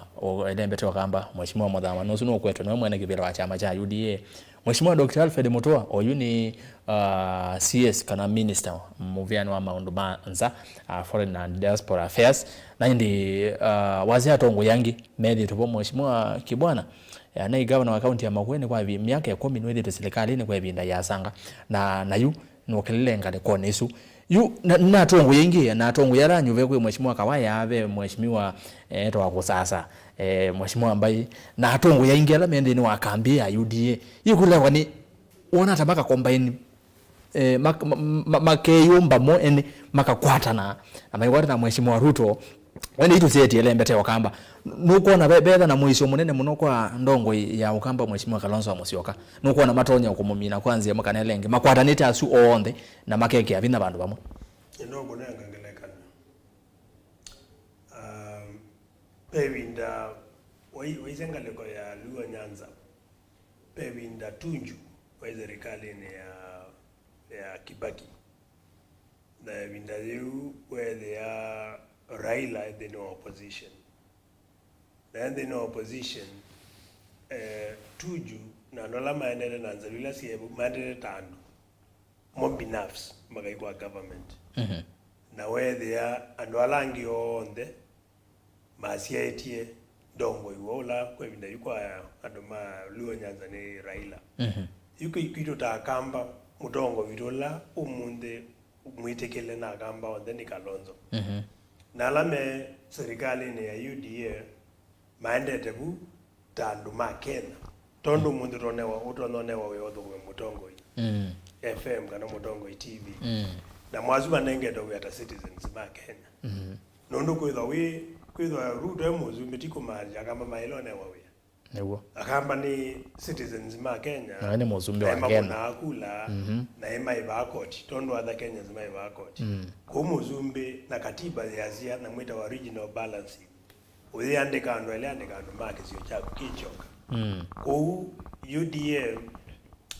ilembeta okamba mheshimiwa Muthama no suno kwetu no mwene kipela wa chama cha UDA mheshimiwa Dr. Alfred Mutua oyu ni CS kana minister muvyano wa maundu manza foreign and diaspora affairs na ndi wazia atongo yangi methi tupo mheshimiwa Kibwana na governor wa county ya Makueni kwa miaka 10 nwedi to serikali ni kwa binda ya sanga na yu no kelelenga de kone isu yu na atongo yangi na atongo yaranyu ve kwa mheshimiwa Kawaya ave mheshimiwa to wako sasa mheshimiwa ambaye na atongo yangi ala mende ni wakambi ya UDA yikulewa ni ona tabaka combine makeyumba mo ene makakwata na amaiwata na mheshimiwa Ruto wende itu seti elembete okamba nuko na bebetha na mwisho munene muno kwa ndongo ya Ukamba mheshimiwa Kalonzo wa Musyoka nuko na matonya ukumumina kwanza makanelenge makwata nete asu onde na makeke avina bandu bamwe ndongo nangangelekana pebinda waizengaleko ya Luo Nyanza pebinda tunju waiserikali ni ya Kibaki na binda yu where they are Raila in the opposition. Then the opposition tuju na nola maendeleo na nzalila siebu maendeleo tano mo binafsi magaikwa government na where they are anwalangi onde masietie dongo iwola kwa binda yuko adoma Luo Nyanza ni Raila yuko ikito takamba mudongo vidola umunde mwitekele na kamba onde ni Kalonzo na lame serikali ni ya UDA maendete bu tandu makena tondo mundu ronewa utononewa weodho we mutongo FM kana mutongo TV na mwazuba nengeda we ata citizens ma Kenya nondo kwitha Ruto emuzumbe tiko maji akamba mailonewa we newo akamba ni citizens ma Kenya na ni muzumbe wa Kenya na akula na ema ibakoti tondo other Kenya zima ibakoti ko muzumbe na katiba ya zia na mwita original balance uye andika ando ile andika ando make sio chako kichoka ko UDA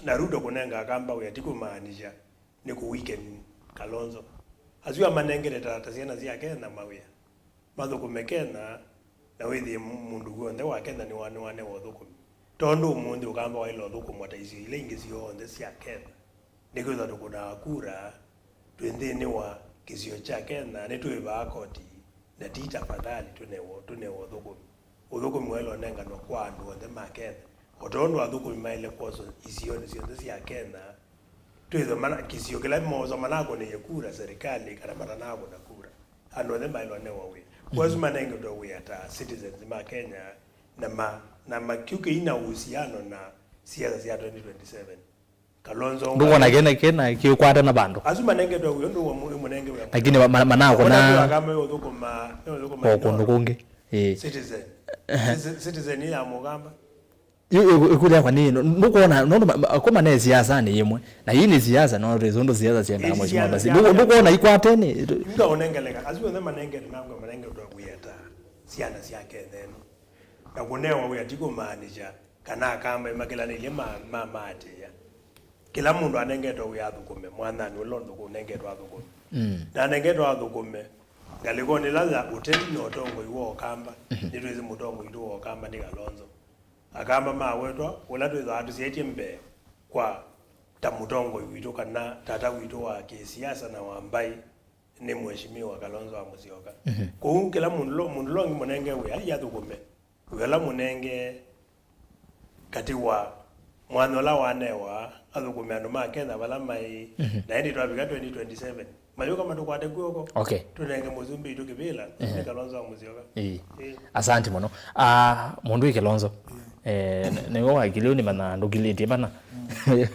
na Ruto kunenga akamba we atiko maanisha ni ku weekend Kalonzo azua manengere tata siana zia Kenya mawia madho kumekena na wethi mundu gwonde wa Kenya ni wane wothuku tondo mundu ukamba wa ilo thuku mwataizi ile ingisi yonde cia Kenya nikwitha tukuna kura twendeni wa kisio cha Kenya ni twiba koti na tita fadhali tunewo thuku mwelo nenga no kwa andu onde ma Kenya otondo athuku maile koso isione cionde cia Kenya twitha mana kisio kila mozo manako ni kura serikali kana maranako na kura ando onde mailo ne wawe kwazu manengo do we ata citizens ma Kenya na makiuke ina uhusiano na siasa ya 2027 Kalonzo nduko na kena kiukwata na bando azuma nenge do we ndo munenge we lakini manako na kama yodhuko ma kondo kunge citizen ya Mugamba ikulia kwa nini nukuona nondo koma na siasa ni yemwe na hii ni siasa no rezondo siasa chenga mheshimiwa basi nukuona ikwate ni ndo onengeleka azuma na manenge nango manenge do kuyata siana siake then na kunewa we atiko manager kana kamba imakela ile mama ate ya kila mundu anengeto we athukume mwana ni londo kunengeto athukume na nengeto athukume galiko ni laza Uteti no tongo iwo Ukamba nitwezi mutongo iwo Ukamba ni Kalonzo akamba mawetwa ula twezo atusietie mbe kwa tamutongo iwito kana tata wito wa kisiasa na wambai ni mheshimiwa Kalonzo wa Musyoka ko kila mundu longi munenge we ali athukume wela munenge kati wa mwanola wanewa athukume andu ma Kenya bala mai na ndi twabika 2027 mayoka matukwate kuoko okay tunenge muzumbi tukibila ni Kalonzo wa Musyoka asante muno mundu Kalonzo niwo wakilio ni mana ndugiliti bana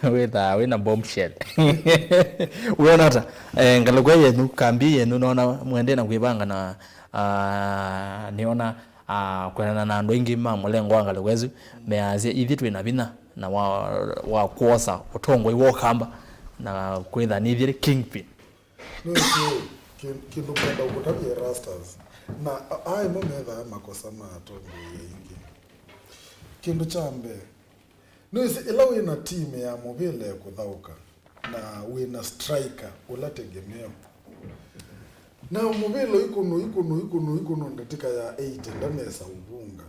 with a bombshell. We not ngalugwe yenu kambi yenu naona muende na kuibanga na niona kwa na ndo ingi mamulengo ngalugwezu meazia ithitu ina bina na wa kuosa utongo iwo kamba na kwitha ni thire kingpin no kindu kwenda ukutabia rastas na ai mometha makosa matongo ingi kindu chambe no ila wina team ya mobile kuthauka na wina striker ulategemea na mobile ikuno ndatika ya 8 ndamesa ubunga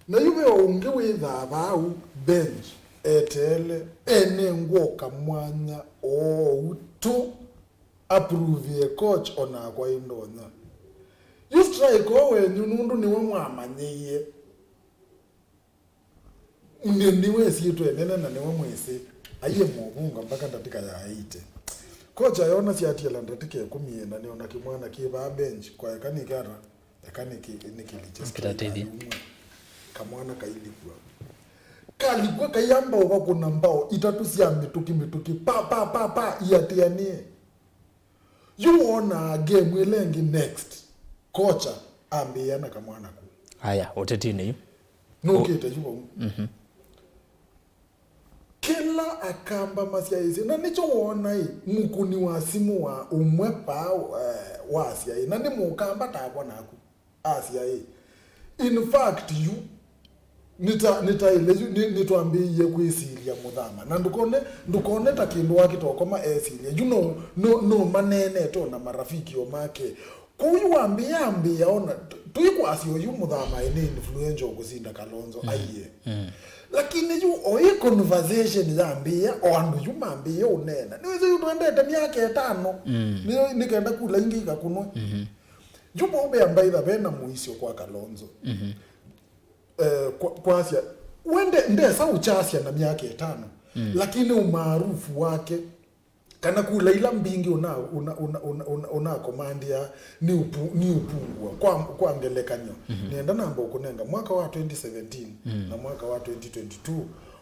na yuwe unge witha bau bench etele ene ngoka mwanya tu approve coach ona kwa indonya you strike owe nyunundu niwe mwamanyeye ndiwe situ enene na niwe mwese aye mobunga mpaka ndatika ya 8 coach ayona si ati la ndatika ya 10 na niona kimwana kiba bench kwa kanikara yakaniki nikilicheskia kamwana kailipwa kalikuwa kayamba wako na mbao itatusia mituki pa iatianie you ona game elengi next kocha ambiana kamwana ku haya Uteti ni no kete yuko kila akamba masiaisi na nicho wona hii mukuni wa simu wa umwepa wa asia na ni mukamba tabona ku asia hii in fact you nitwambie kwisiria muthama na ndukone takindu wakitokoma esiria you no manene to na marafiki o make kuyu ambia ona tuikwasio yu muthama ene influential kuzinda Kalonzo aiye lakini yu oi conversation zambia o andu yu mambia unena niweze yu twendete miaka 5 nikaenda kula ingi kakunwa yu bombe ambaye bena muisio kwa Kalonzo kwa Asia wende ndesa uchasia na miaka 5 lakini umaarufu wake kana kula ila mbingi una komandia ni upungwa kwa ngelekanyo nienda namba ukunenga mwaka wa 2017 na mwaka wa 2022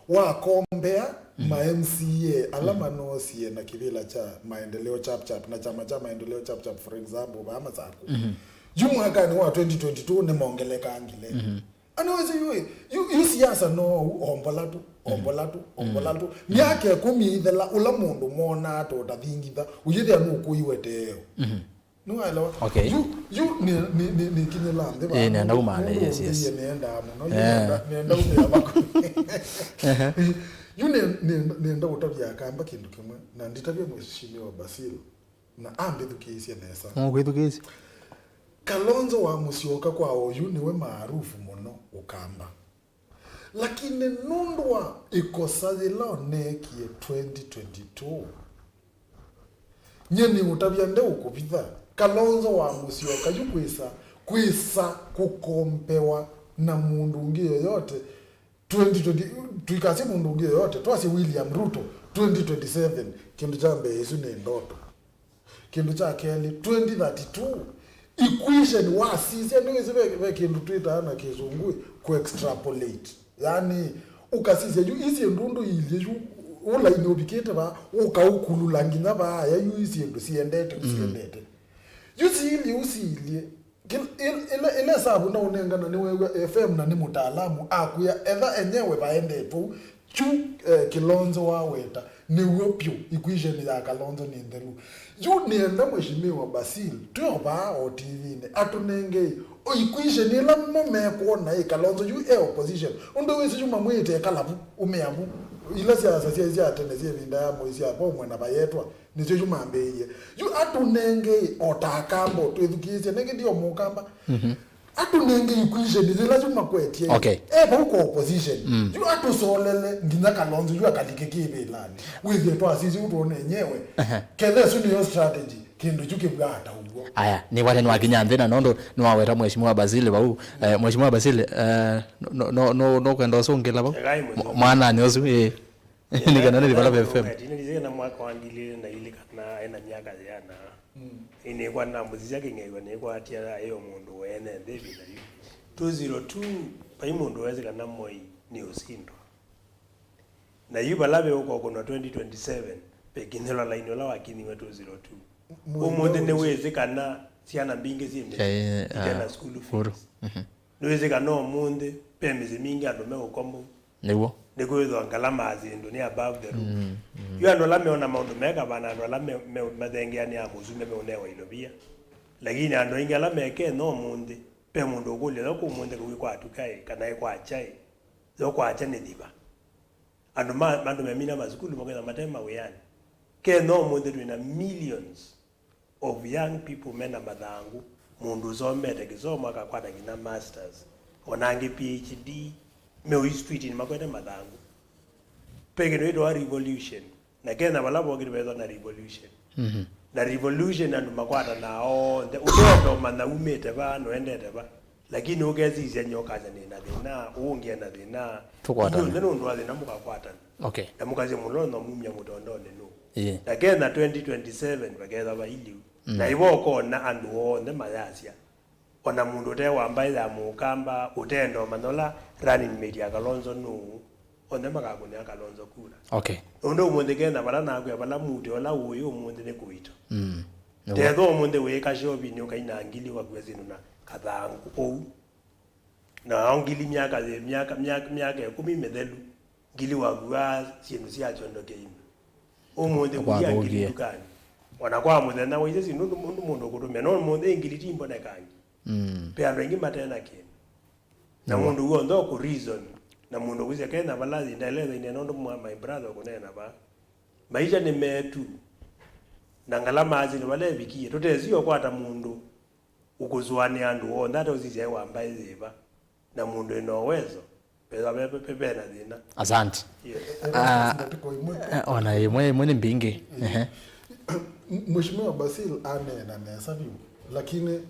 wa kombea ma MCA alama nosie na kivila cha maendeleo chap na chama cha maendeleo chap for example bama zako mwaka ni wa 2022 ni mongeleka angile anaweza yu siasa no ombolatu myake 10 ithela ula mundu mona to tathingitha uyire anu kuiweteo no alo okay you ni kinyela ndeba nenda umane yes nenda muno nenda umyabako nenda utabya kamba kindu kimwe na nditabya mweshimiwa BASIL na ambithukisia nesa kwithukisia Kalonzo wa Musyoka kwa oyu niwe maarufu muno Ukamba lakini nundwa ikosazila nekie 2022 nyeni utabya nde ukubitha Kalonzo wa Musyoka kwisa kukompewa na mundu ungi yoyote 2020 tuikasi mundu ungi yoyote twasi William Ruto 2027 kindu chambe Yesu ne ndoto kindu cha Kelly 2032 equation wasisi ndiweze kindu Twitter na kizungui ku extrapolate yani ukasise yu isi ndundu ile yu ula inobikete ba ukaukulula nginya ba ya yu isi ndo siendete usili ile sabu na unengana ni wewe FM na ni mutaalamu akuya etha enyewe baende tu Kilonzo wa weta ni wopyo equation ya Kalonzo ni ndelu yu nienda mheshimiwa BASIL tuyoba o TV ne atunenge o equation ila mmome kuona Kalonzo yu opposition undo wese yuma mwite kalabu umeabu ila siasa atenezie vinda ya moisi hapo mwana bayetwa nizo yuma ambeye yu atunenge otakambo twithukise nenge ndio mukamba atunenge equation ila yuma kwetie okay huko opposition yu atusolele nginya Kalonzo yu akalikekebe lani withi to asisi utone nyewe kethe suni yo strategy kindu chukibwata ubwo aya ni wale nwaginya nthina nondo nwaweta mheshimiwa BASIL bau mheshimiwa BASIL no kwenda songela bau mwana ni ozu ni kana ni bala FM ni na mwaka wa 2000 na ile kana ena miaka yana ine kwa na muziki yake ngeiwa ne kwa atia ayo mundu wene David ayo 202 pai mundu weze kana moi ni usindo na yuba labe uko kuna 2027 pekine la line la wakini wetu 02 umonde ne weze kana siana mbinge zime kana school fees nweze kana umonde pemeze mingi andome ukombo newo negozo ngalama azindu ni above the roof yo ando la meona maundu meka bana ando la madenge ani amuzume meonewa ilobia lakini ando ingala meke no umonde pe mundu ukule lo kumonde kwa tukai kana kwa chai zo kwa chane diba ando mando memina mazukulu mokena matema weyani ke no mundu twina millions of young people mena madangu mundu zomete kizoma akakwata kina masters onange PhD me street ni makwete madangu peke no wa revolution na kena balabo kibezo na revolution na revolution andu makwata nao utoto mana umete ba no endete ba lakini ugezizya nyoka zane na dina ungia na dina tukwata ndio ndo wale namuka kwata okay namukaze mulono mumya mutondone no yeah again na 2027 bageza ba ili na iboko na andu onde mayasia ona mundu te wambaila mu Ukamba utendo manola running media Kalonzo no onde makagune Kalonzo kula okay ondo munde genda bala na ku bala muti ola uyo munde ne kuito tedo munde we ka shobi ni ukaina ngili wa kwezinu na kathangu ou na ngili miaka 10 medelu ngili wa gwa sindu sia chondo keino omunde kuya ngili dukani wanakwa munde na wize sindu mundu kutume no munde ngili timbo na kangi pe ando ngi matena kene na mundu go ndo ku reason na mundu kuze kena balazi ndaeleza ine ndo my brother kunena ba maisha ni metu na ngalama azini wale bikie totezio kwata mundu ukuzwani andu onda tozize wamba iziba na mundu enowezo peza pepe na dina asante ona yemwe mwene mbingi Mheshimiwa Basil anena nesa view lakini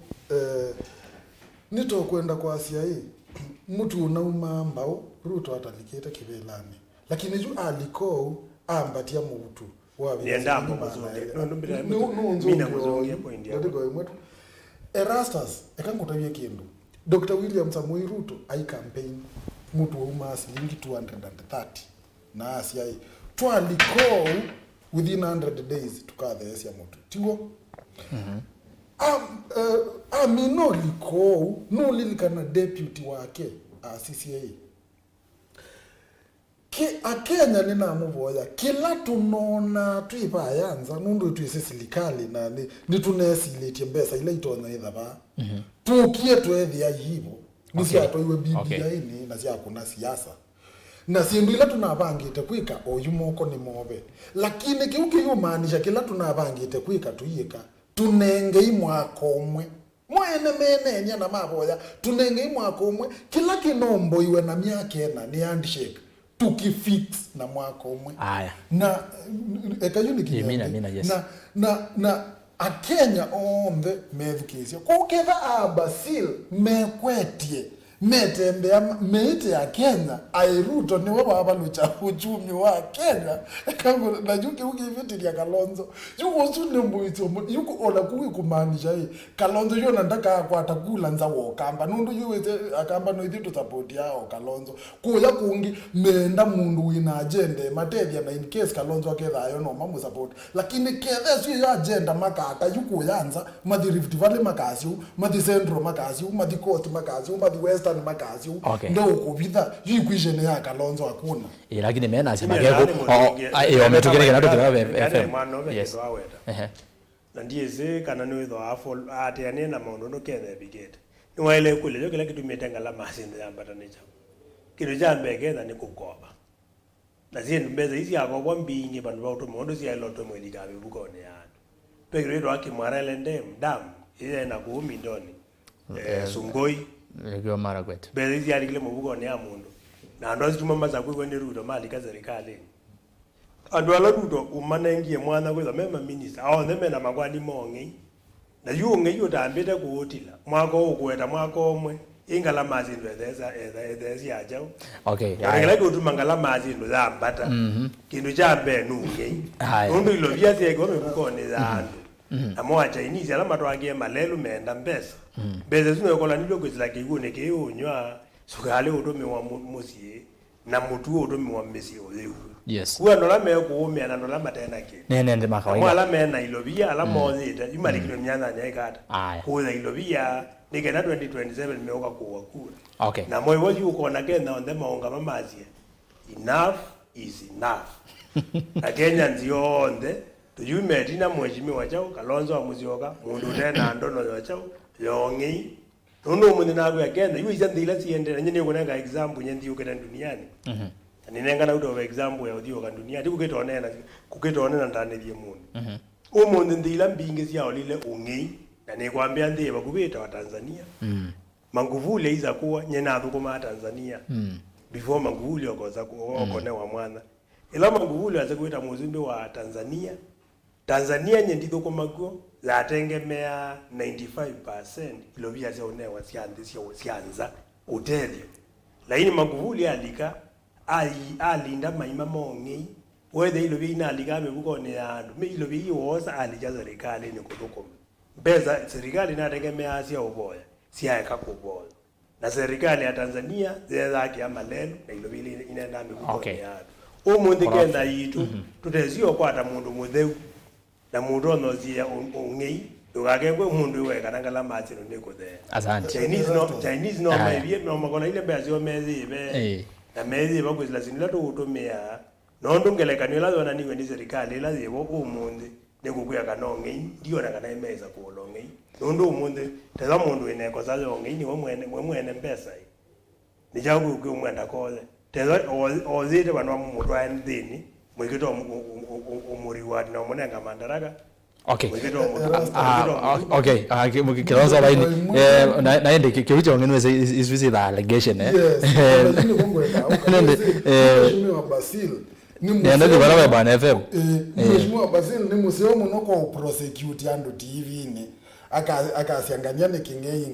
nito kwenda kwa CIA mtu unauma mbao Ruto ataliketa kibelani lakini ju aliko ambatia mtu nienda Erastus ekangotavia kindu Dr. William Samoei Ruto ai campaign mtu uma shilingi 230 na asia twaliko within 100 days tukathesia mtu tigo amino liko no lilikana deputy wake CCA Akenya nina muvoya kila tunona tuipa yanza nundu tuise silikali na ni tunesilitie mbesa ile itona ithaba tukie twethia yibo nisi atoiwe biblia ini na sia kuna siasa na sindu ile tunabangite kwika oyumoko ni mobe lakini kiuki yumaanisha kila tunabangite kwika tuyika tunenge imwakomwe mwene menenya na maboya tunenge imwakomwe kila kinombo iwe na miaka ena ni handshake tukifix na mwaka umwe aya na ekayuni kimina yes na Akenya ombe medukizia kuketha Basil mekwetie metembea meite ya Kenya airuto niwe wabalucha uchumi wa Kenya kango na juki ukiviti ya Kalonzo yuko sune mbuito yuko ola kuwi kumaanisha hii Kalonzo yona ndaka kwa atakula nza wo Ukamba nundu yuweze Akamba no ithu support yao Kalonzo kuya kungi menda mundu wina agenda matevia na in case Kalonzo aketha ayo no mamu support lakini ketha sio ya agenda makaka yuko yanza mathi Rift Valley makasiu mathi Central makasiu mathi Coast makasiu mathi West makazi ndo ukubitha yikwishene ya Kalonzo hakuna lakini mena asema yego umetugere na ndoto FM yes na ndiye kana no itho afo ate anena maundu no kethe bigete ni waile kule yo kila kitu metenga la masinda yambata necha kitu jambe getha ni kukoba na zindu mbeza hizi yako kwa mbingi bantu ba utomondo sia loto mweli gabe bukone ya pegre ro akimwarele ndem dam ile na kuumi ndoni sungoi Lego Maragwet. Bezi ya likile mubugo ni amundu. Na ndo zituma maza kwe ni Ruto mali ka serikali. Ando ala Ruto umanengie mwana kwe mema minister. Aho neme na magwani mongi. Na yunge yutambite kuotila. Mwako ukweta mwako omwe. Ingala mazindu edhezi ya jao. Okay. Ngala kutuma ngala mazindu za mbata. Kindu cha mbe nunge. Nundu ilo vyasi ego mebuko ni za andu. Amo a Chinese ala matwangie malelu menda mbesa. Beze zino yokola nilo kwezila kigune ke unywa sukale utomi wa musie na mutu utomi wa mesi olewu Yes. Kuwa nola me kuumia na nola matena ki. Nene makawaida. Mwala me na ilobia ala mozita. Imali kilo mnyana nyaikata. Kuwa ilobia nikena 2027 meoka kuwa kura. Okay. Na moyo woji uko na kena onde maonga mamazie. Enough is enough. Akenya nzio onde tuyume tina mheshimiwa chao Kalonzo wa Musyoka mundu tena ndono ya chao yongi. Nono mundu na kwa Kenya yu izandila siende na nyine kuna example nyendi ukenda duniani. Ninenga na uto example ya udio ka duniani kuketonena ndane bye mundu. Umundu ndila mbingi sia olile ungi na nikwambia ndiye bakubita wa Tanzania. Manguvuli iza kuwa nyena athukuma Tanzania. Before Manguvuli okoza kuokone wa mwana. Ila Manguvuli aza kuita muzimbe wa Tanzania. Tanzania nyendi thukuma za tengemea 95% ilobia zao newa sianza utedio. Lakini Manguvuli alika alinda maima mongi whether ilobia ina alika amebukone ya me ilobia yosa alija serikali ni kuthukuma. Beza serikali inategemea sia uboya sia ekakuboya. Na serikali ya Tanzania zezaki amalelo na ilobia inaenda amebukone ya umundu kenda yitu tutezio kwata mundu mutheu na mundu onozia ungei ukagengwe mundu we kanangala matino niko there. Asante. Chinese no maybe no makona ile bezi omezi be na mezi bakwizila sinila to utomea no ndungelekanyo la zona niwe ni serikali la zibo umundu nekukuya kanonge ndio na kana imeza kuolonge ndo umundu teza mundu ine ko zazo onge ni wemwene mpesa ni jangu kumwenda kole teza ozite banwa mumuntu andini mwikito umuriwadi na umunenga mandaraka. Okay. Okay. Kilonzo laini. Naende kiucho ngene is visit the allegation Yes. Lakini bongo eka. Mheshimiwa BASIL ni ndio barawe bana FM. Mheshimiwa BASIL ni museo munoko prosecute ando TV ni akasiangania ni kingei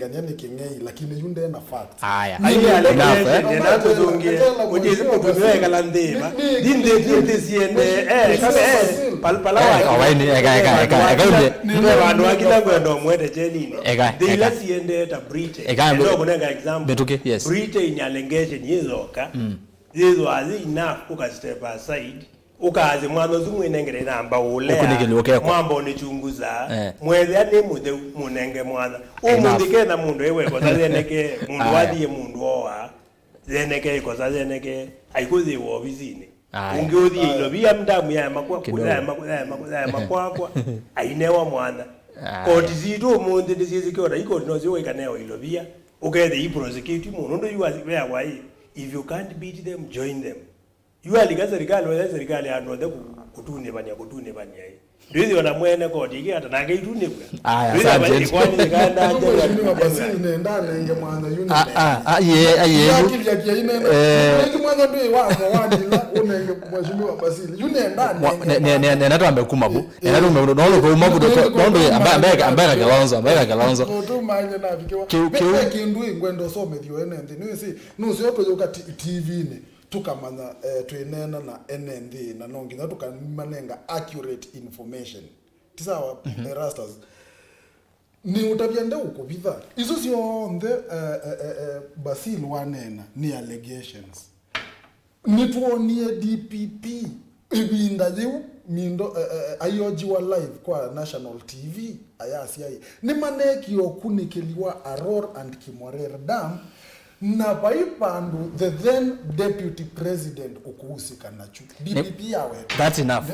lakini yunde na fact. Haya. Ndio tuzungie ujezi kutuwe kala ndema dinde siende kama palawa awaini eka ndio bandu akila kwenda mwete chenini dile siende ta brite ndio kunenga example betuke yes brite in allegation yezoka yezo azi enough uka step aside ukaze mwana zumwe nengere namba ule mwambo ni chunguza mweze ane mude munenge mwana umundu kena mundu ewe ko zazeneke mundu wadiye mundu owa zeneke ko zazeneke aikoze wo bizine ungeodi ilobia mdamu ya makwakwa ainewa mwana koti zitu mundu ndizizikora iko noziwe kaneo ilobia ukede i prosecute mundu ndo yuwa where why if you can't beat them join them. You are liga serikali wala serikali anode kutune banya ndio wana mwene kodi iki hata nange itune bwa asante kwani zikanda Mheshimiwa BASIL nenda nenge mwana yuni ye yakivya kia inene ndio mwana ndio wadi unenge Mheshimiwa BASIL yuni nenda nena to ambekuma bu nena to no ko umabu ndo ambaye Kalonzo to manye na bikiwa kindu ingwendo some dio enende nusi oto yoka TV ni tukamanya tuenena na NND na nongi na tukamanenga accurate information tisawa rastas ni utabyende ukubitha izo sio BASIL wanena ni allegations ni tuonie DPP ibinda jiu mindo ayoji wa live kwa national TV ayasiai ni maneki okunikeliwa Aror and Kimorere Dam na paipandu the then deputy president ukuhusika nacho DPP yawe that's enough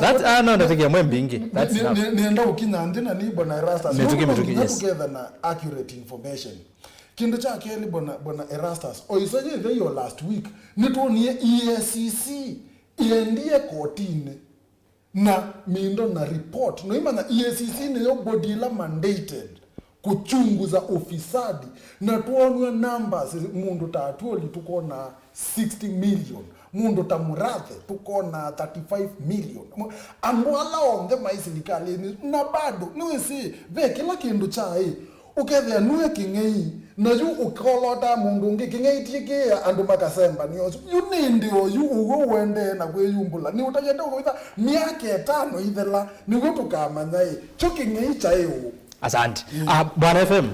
that no ndategemea mwembingi that's enough nenda ukinya ndina ni bwana Erastus yes together na accurate information kindu cha keli bwana Erastus oisoje the last week nituonie EACC iendie kotini na mindo na report no imana EACC ni yo body la mandated kuchunguza ofisadi na tuonwe numbers mundu tatuoli tuko na 60 million mundu tamurathe tuko na 35 million ambwala onde maisilikali na bado niwesi ve kila kindu chai ukethe nuwe kingei na yu ukolota mundu ngi kingei tike andu makasemba ni ndio yu ugo wende na kwe yumbula ni utagenda ugoitha miaka 5 ithela ni gutukamanya cho kingei chai asante bwana FM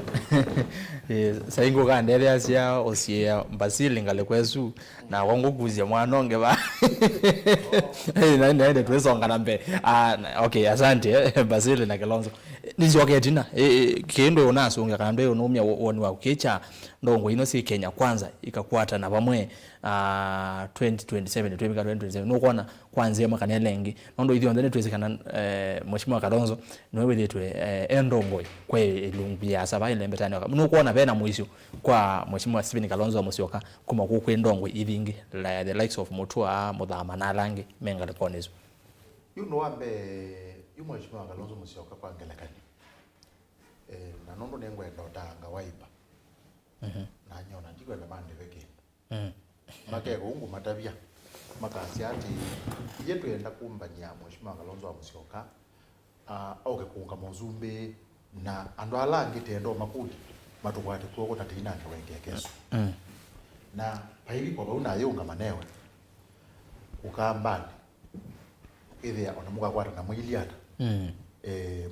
saingo kandele asia osia BASIL ngale kwesu na wangokuzia mwanonge ba naende twesonga nambe okay asante BASIL na Kilonzo nizoke tina kendo onaso ungakambe onomya woni wa ukecha ndongo ino si Kenya kwanza ikakwata na bamwe 2027 nokona kwanze makanelengi nondo ithi ondene twezekana mheshimiwa Kilonzo nowe letwe endongo kwe lumbia saba ile mbetani nokona bena mwisho kwa mheshimiwa Stephen Kilonzo Musyoka kuma ku kwendongo ithingi the likes of Mutua Muthama na Langi menga lekonezo ambe mheshimiwa Kilonzo Musyoka kwa ngelekani na nondo nengwenda otanga waipa na nyona ndikwenda bande weke makego ungu matabia makasi ati yetu yenda kumbania mheshimiwa Kilonzo Musyoka oke kunga mozumbe na ando alangi tendo makudi matukwati kuoko tatina wenge keso na paili kwa bauna yunga manewe ukambani ile onamuka kwata na mwiliata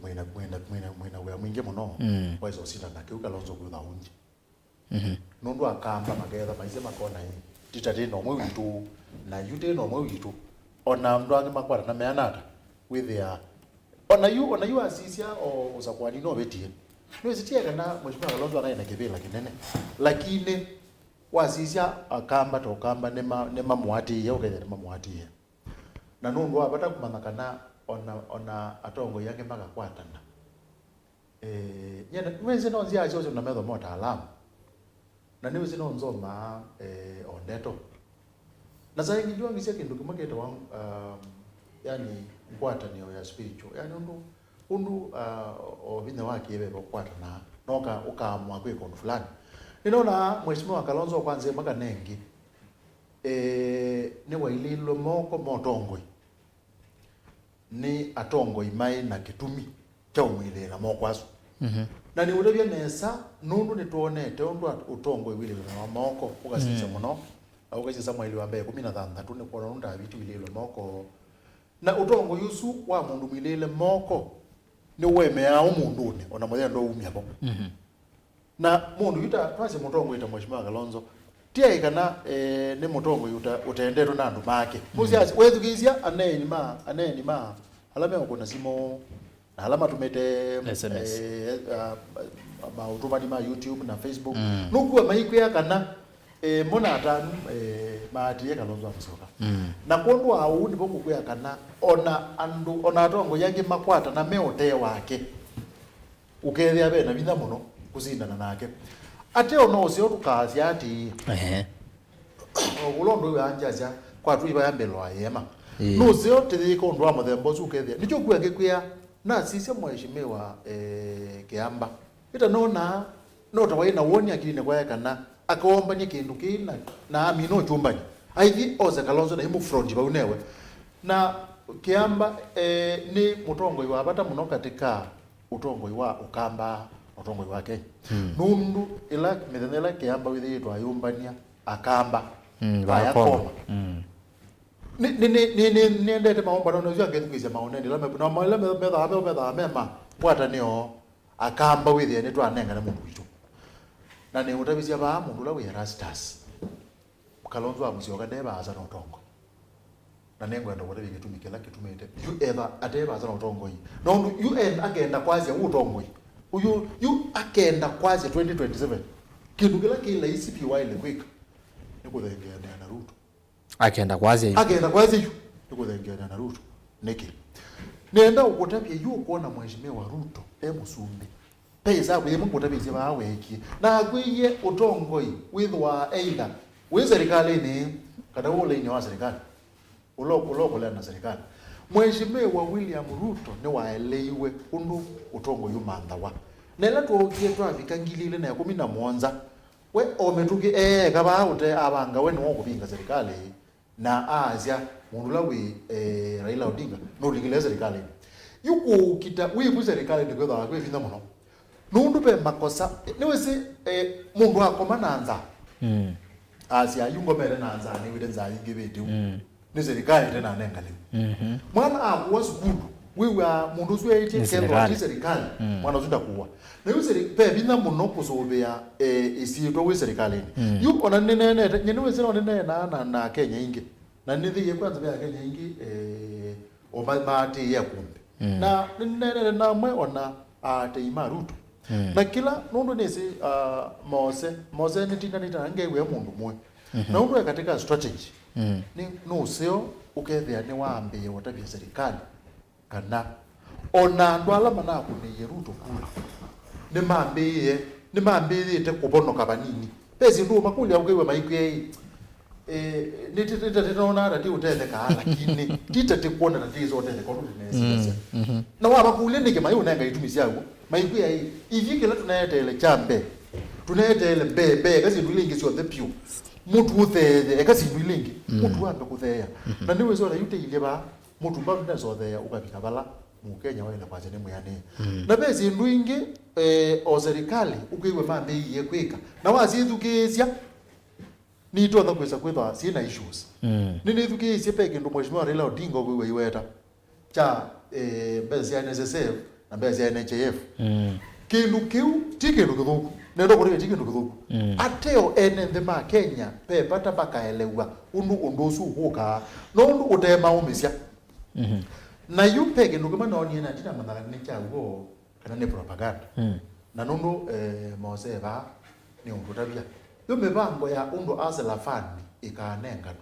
mwina wa mwinge muno wezo sita na kiuka Kilonzo kutha unji nundu akamba magetha maize makona hii titati no mwe witu na yute no mwe witu ona mndu angi makwata na meanata with their ona you asisia o usakwani no betie no zitia kana mheshimiwa Kilonzo anaina kibela kinene lakini wasisia akamba to kamba nema mwati yao kenya nema mwati na nundu apata kumanakana ona atongo yange mpaka kwatana nyene wenze no nzia acho na metho MBATHA-MUTAALAMU na niwe zino nzoma ondeto na zaidi njua ngisia kindu kimaketa wangu yani kwata niyo ya spiritual yani undu obine wake yebe kwata na noka ukamwa kwe kono fulani ninaona mheshimiwa Kilonzo kwanza mpaka nengi ni waililo moko motongoi ni atongoi mai na kitumi cha umwile na mokwazo na ni ulebya nesa nundu nituonete undu utongoi wile na moko ukasisa muno ukasisa mwili wa mbeye 13 ni kuona nunda bitu wile moko na utongo yusu wa mundu milele moko ni weme ya umundune ona moya ndo umya bo na mundu yuta twase mutongo ita mheshimiwa Kilonzo tia ikana ni mutongo yuta utendero na ndu make muziazi wethugizia aneni ma alama ukona simo na alama tumete SMS mautuma ni YouTube na Facebook nukuwa maikwe yakana mona atanu maatiye Kilonzo Musyoka na kondu au ndipo kukuya kana ona atongo yangi makwata na meote wake ukethia bena bitha muno kuzindana nake ate ono osio tukazi ati ulondo yanjaja kwa tu iba yambelwa yema no sio tithiko ndo amathembo ukethia nicho kuya kwia na sisi mheshimiwa Kiamba ita nona no tawaina woni akini kwa kana akaomba ni kindu kina na amino chumbani aithi oza Kilonzo na imu front ba unewe na Kiamba ni mutongo wa bata muno katika utongo wa Ukamba utongo wake nundu ila mithenela Kiamba withitwa yumbania akamba baya koma ni ndete maomba no zyo ngethukizia maoneni la na mala metha mema kwata niyo akamba withia ni twanenga na mundu witu na ni utabizia ba mundu la we Erastus Kilonzo Musyoka ndeba aza no tongo na nengwenda wote bigitumikela kitumete you ever ateba aza no tongo yi no you agenda kwazi utongo yi uyu you agenda kwazi 2027 kindu kila ICP wile quick nikudhengea na Ruto agenda kwazi yu nikudhengea na Ruto niki nenda ukutapia yu kuona mheshimiwa Ruto musumbi pesa bwe mukutapia bawe iki na agwiye utongo yi withwa either we serikali ni kada ule ni wa serikali uloko la na serikali mheshimiwa William Ruto ni waelewe undu utongo yumanda wa nela tuokie twafika ngilile na 17 we ometuki kaba ute abanga we no kubinga serikali na azia mundu lawi Raila Odinga no ligile serikali yuko kita we bu serikali ndiko da kwe finda muno nundu pe makosa niwese mundu akoma nanza Asia yungo mere na nzani wide nzani ngibetu ni serikali tena nenga leo mwana akuwa sukulu wiwa mundu ucio eti kendo serikali mwana ucio ndakuwa na yu pe bina muno kuzobea isiitwa wi serikalini yu ona nene nyene wezera ona nene na Kenya ingi na nithi ye kwanza ya Kenya ingi o mati ya kumbe na nene na mwe ona ate imaruto na kila nundu nisi mose ni tinda ngewe mundu mwe na undu katika strategy ni no seo ukethia ni waambie watabia serikali kana ona ndwala mana kune Ruto kula ni maambie te kubonoka banini pezi ndu makulia ugewe maikwe nititona rati utetheka lakini titete kuona tatizo utetheka ndo nesi na waba kule nige mayo nanga itumisi yago maikwe ivike la tunayetele chambe tunayetele bebe kazi ndulingi sio the pure mutu utheye ekasi ndulingi mutu wambe kutheya na niwe zora yute ile ba mutu mba ndazo theya ukabika bala mu Kenya wale kwa jene muyane na bezi nduingi o serikali ukiwe mambe yiye kwika na wazithukizia ni to kweza kwetha sina issues nini thukizia peke ndo mheshimiwa Raila Odinga kwiwe iweta cha bezi ya NSSF na bezi ya NHIF kindu kiu tikindu kithuku nendo kuri tikindu kithuku ateo ene ma Kenya pe pata bakaelewa undu usu huka no undu utema umisia na yupege ndugema noni na tina mandala ni chago kana ne propaganda na nundu moseba ni undu tabia yo mebango ya undu azela fan ikanenga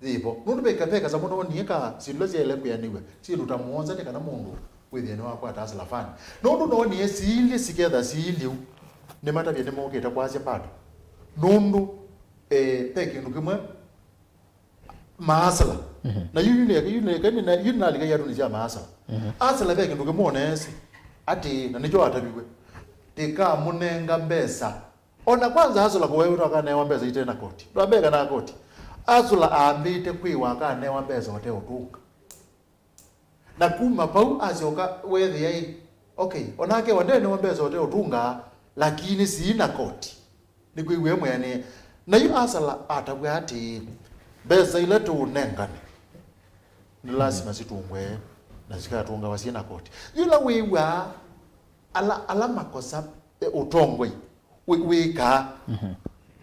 thibo nundu peka za mundu nieka sindozi ele kuyaniwe sindu tamuonza ni kana mundu withene wakwa atazela fan nundu noni esili together sili ne matabia ne moketa kwaje pato nundu peke ndugema maasala na yune alika yadu ni jama asala asala beke nduke monesi ati na nijo atabiwe tika munenga mbesa ona kwanza asala kwa wewe akane wa mbesa itena koti ndabeka na koti asala ambite kwiwa akane wa mbesa wote otuka na kuma pau azoka wewe yai okay onake wandene wa mbesa wote otunga lakini sina koti ni kwiwe mwene na yu asala atabwe ati beza ile tu nengane ni lazima situngwe na zikatunga wasina koti yula wiwa ala makosa utongwe wika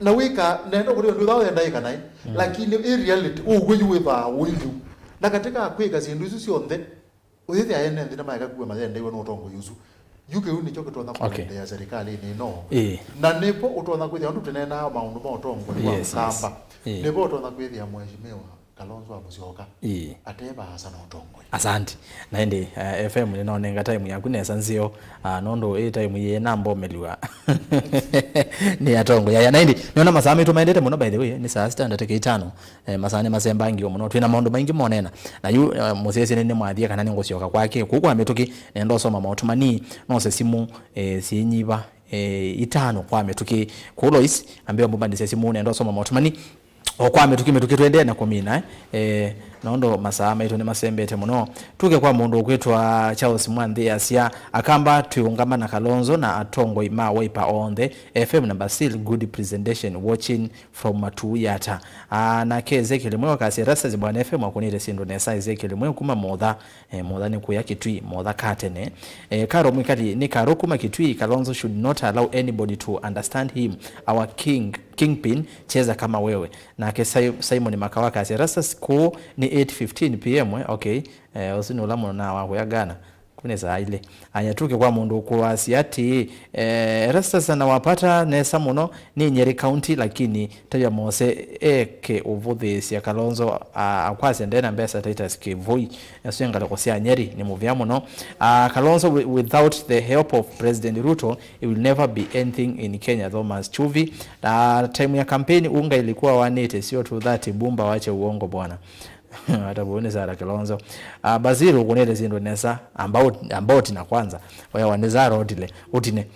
na wika nendo kuri ndu dawo yenda ikana lakini in reality ugwe ba wilu na katika kwika zindu isu sionde uyithi ayene ndina maika kuwe mazende iwe no utongo yusu yuke uni choke tuona kwa ya serikali ni no na nepo utona kwithia ndu tenena maundu ma utongo wa Ukamba nepo utona kwithia mheshimiwa Kalonzo-MUTETI ateba hasa na utongo asante na ndi FM ninaonenga time yaku nesa nzio nondo time ye nambo meliwa ni atongo ya na ndi niona masami tumaendete muno by the way ni saa 6:05 masane masembangi muno twina maundu maingi monena na yu musese nene mwathia kana ningosioka kwake kuko ametuki nendo soma mautumani no se simu sinyiba itano kwa ametuki kulois ambaye mbandise simu nendo soma mautumani okwame tukime na kumina nondo masaa maitu ni masembete muno tuke kwa mundu kwetwa Charles Mwandhi asia akamba tuungama na Kalonzo na atongo ima wipa on the FM na BASIL good presentation watching from Matu Yatta na ke Ezekiel mwe kasi rasa zibwana FM akunire sindo nesa Ezekiel mwe kuma modha ni kuya kitui modha katene karo mwikati ni karo kuma kitui Kalonzo should not allow anybody to understand him our kingpin cheza kama wewe na ke Simon Makawaka asirasa siku ni 8:15 PM okay usini ulamu na wakuyagana kuneza ile anyatuke kwa mundu kwa siati rasta sana wapata nesa muno ni Nyeri County lakini taja mose eke uvuthi sia Kalonzo akwase ndena mbesa titus kivoi yasenga lokosia Nyeri ni muvya muno Kalonzo without the help of President Ruto it will never be anything in Kenya. Thomas Chuvi time ya kampeni unga ilikuwa 180 sio to that bumba wache uongo bwana atabone za Kalonzo BASIL ukunele zindo nesa ambao tina kwanza waya waneza rodile utine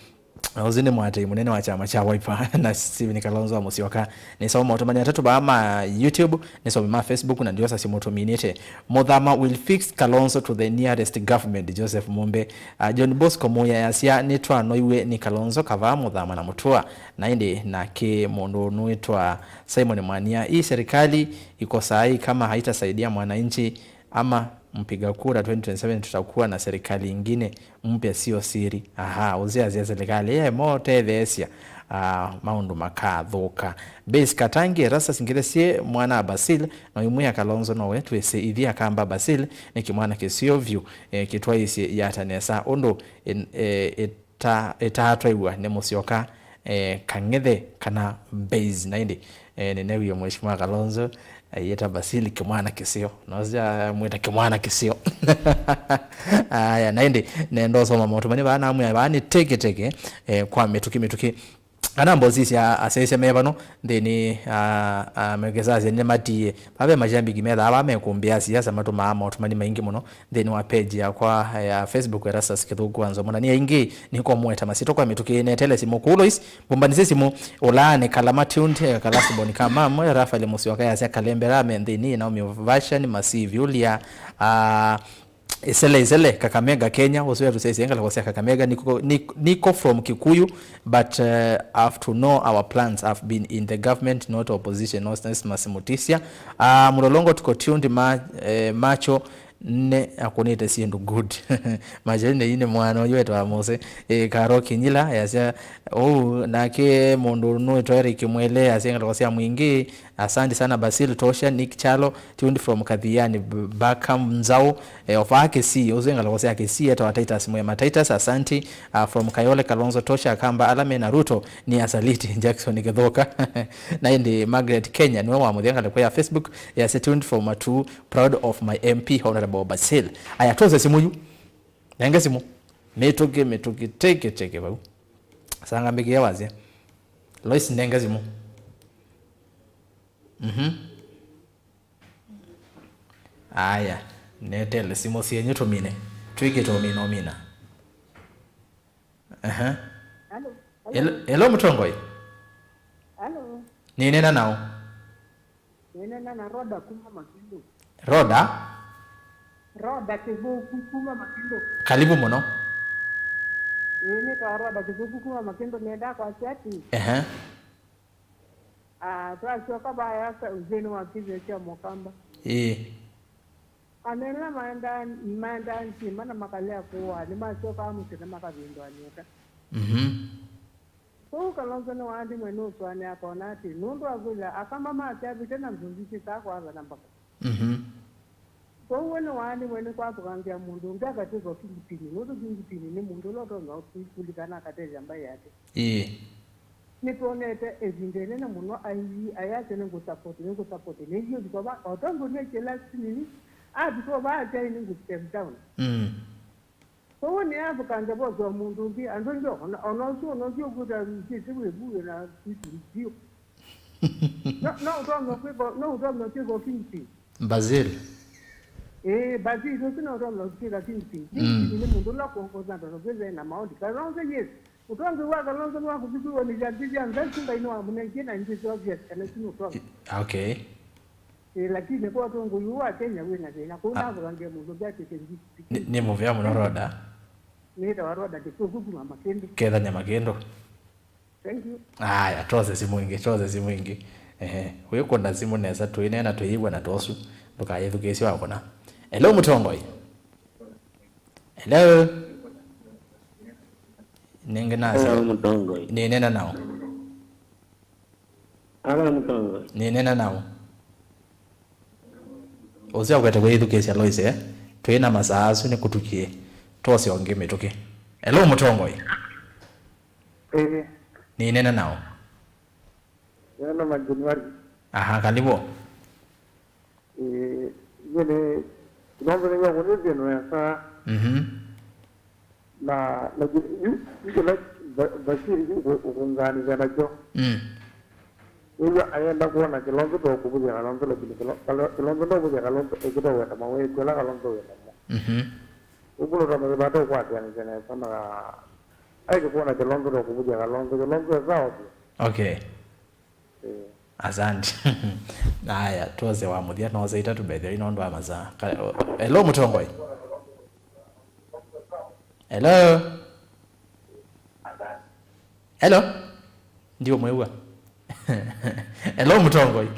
uzine mwate munene wa chama cha Wiper na Steven Kalonzo-MUTETI ni sawa mautumani atatu ba ama YouTube ni sawa ma Facebook na ndio sasa motominete Modhama will fix Kalonzo to the nearest government. Joseph Mumbe John Bosco moya yasia nitwa noiwe ni Kalonzo kava Modhama na mutua na indi na ke mondo nuitwa Simon Mwania hii serikali iko sahi kama haitasaidia mwananchi ama mpiga kura 2027 tutakuwa na serikali ingine mpya, sio siri. Uzia serikali mote thesia maundu makathuka. Base Katangi rasa singiresie mwana BASIL na imuya Kalonzo no wetu ese ithia kamba BASIL ni kimwana kisio view kitwa isi YATTA nesa ondo etahatwa ne musioka kangethe kana base naindi nenewi ya mheshimiwa Kalonzo yeta BASIL kimwana kisio noza mwita kimwana kisio naindi nendo soma moto mani bana amwe bani teke kwa metuki anambo sisi asese mebano ndeni megezazi ne matie babe majambi gimetha abame kumbia siasa matu maama otumani maingi muno ndeni wa page ya kwa ya Facebook erasa sikithuku anzo mona ni ingi niko mweta masito kwa mituki ne tele simu kulois bombani simu olane kalamati unte kalasiboni kama mwe Rafael Musyoka ya kalembera mendeni na umi version massive yulia Isele Kakamega Kenya uswe tusese ngala kwa Kakamega niko from Kikuyu but have to know our plans. Have been in the government not opposition no sense masimutisia mulolongo tuko tuned macho ne akunite siendo good majene ine mwana wetu amose karoki nyila yasia nake mundu no toeri kimwele asenga kwa mwingi. Asante sana BASIL tosha Nick Chalo tuned from Kadhiani Bakam Nzao of AENI uzenga kwa AENI hata wataita mwema Titus. Asante from Kayole Kalonzo tosha kamba alame na Ruto ni asaliti Jackson Gedhoka na ndi Margaret Kenya niwe wa mudhenga kwa Facebook ya tuned from Matu proud of my MP Honorable BASIL ayatoze simuyu nanga simu metoke teke bau sanga mbege yawaze Lois nanga simu aya netele simu siyenye tumine twike tumino mina hello mutongoi ninena nao ninena na Roda kuma Makindo Roda kivuku kuma Makindo karibu muno ni to Roda kivuku kuma Makindo nenda kwa chati twashoka baya sa uzeni wa kize cha Ukamba anena manda ntima na makalea kuwa ni mashoka amusina makavindo anyeta Kalonzo no wandi mwenu swane akona ati nundu agula akamba mate abitena mzunzishi takwaza nambaka wena wandi mwenu kwa tukangia mundu ngaga tizo Filipini nundu Filipini ni mundu loto no kulikana katezi ambaye yake niponete ezindele na muno ayate nengo support nengo bikoba otongo nekela sini bikoba ate nengo step down ni hapo kanja bozo mundu ndi anzo ono kuta sisi webuwe na sisi ndio no kiko kinti BASIL BASIL no kiko kinti ni mundu la kongoza ndo beze na maondi Kalonzo yes utongo wa Kalonzo wa kubiwa ni jadi anza singa ino amunenge na nje zo vya kana sino utongo okay lakini kwa utongo yuwa Kenya wena tena kuna kurangia mundu gati kenji ni movia muno Roda nita waroda kikuku mama Kendo kedha nyama Kendo. Thank you. Aya toze simu ingi huyo konda simu neza tuinena tuigwa na tosu tukayethukesi wako na hello mutongoi hello nenge nasa mutongoi ninena nao mutongoi ninena nao ozia kwete kwethukesi aloise tuina masaasu ni kutukie tose onge metoke hello mutongoi ninena nao yana majunuari karibu yele Kalonzo ni wangu ni no yasa na yule BASIL ukungani kana jo Uya ayenda kuona Kalonzo to kubuja Kalonzo la Kalonzo ndo kubuja Kalonzo ekido weta mawe kwela Kalonzo weta ubulo rama bato kwa tena sana aike kuona Kalonzo to kubuja Kalonzo zao okay asante haya tuoze wa mudia na wazaita tubedhe inondo amaza hello mutongoi hello ndio mweua hello mutongoi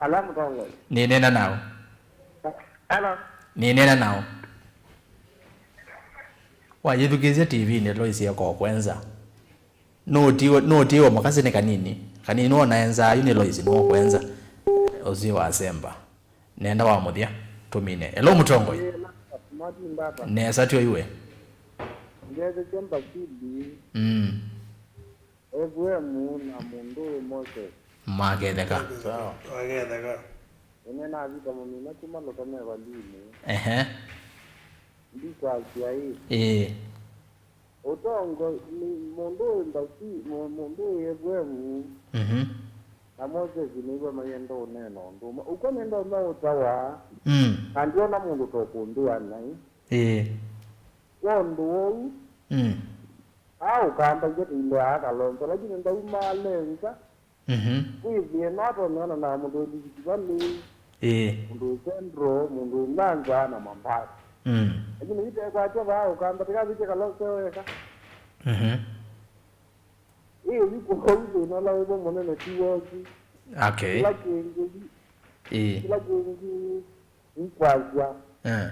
ala mutongoi ninena nao Hello. Ni nena nao. Wayithukizia TV ni Lois yako kwenza. No tiwa makasi ni kanini. Kanini wona enza yuni Lois no kwenza. Ozi wa Asemba. Nenda wa muthia tumine. Hello Mutongoi. Nesa tio iwe. Ngeze jamba kidi. Ewe mu na mundu Moses. Magetheka. Sawa. Magetheka. Ene na vita mimi na kuma lo kama walini. Ndiko akia hii. Otongo ni mundu ndaki mundu ewe mu. Na Moses ni kwa mayendo neno nduma. Uko nendo na utawa. Andio na mundu tokundua nai. Wondo. Au Ukamba get ile Kalonzo lakini ndio malenga. Hivi nato naona na mundu ndikibali. Mundu Centro, mundu Nyanza na Mombasa. Lakini ite kwa chova Ukamba tikabije Kalonzo weka. Yuko huko na lawo mbona na tiwoki. Okay. Lakini nkwaja.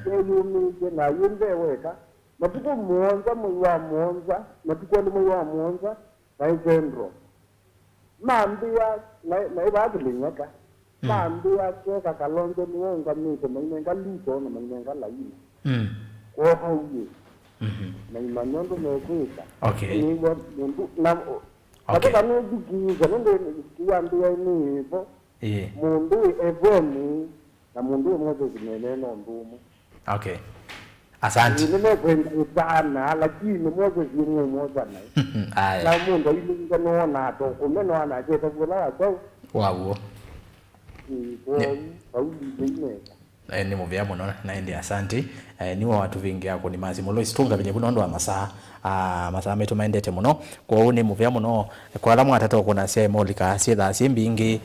Yumi na yumbe weka. Matuko muonza mwa muonza, matuko ni mwa muonza na Centro. Mambia na ibadilingaka. Mambia kwa Kalonzo ni wonga mito mainenga lito na mainenga laini. Kwa hiyo. Na imanyondo mekuita. Okay. Ni mundu na Katika nujiki nende kiambia ni hivyo. Mundu evoni na mundu mmoja zimeneno ndumu. Okay. Asante. Nimekuendana lakini mmoja zingine mmoja na. Na mundu ile ngano to kumeno anacheta kula so. Wow. Ni muvya muno naende asante. Niwa watu vingi yako ni mazi mulo isitunga vile kuno ndo wa masaa metu maendete muno kwa ni muvya muno kwa lamu atata kuna sia molika sia da simbingi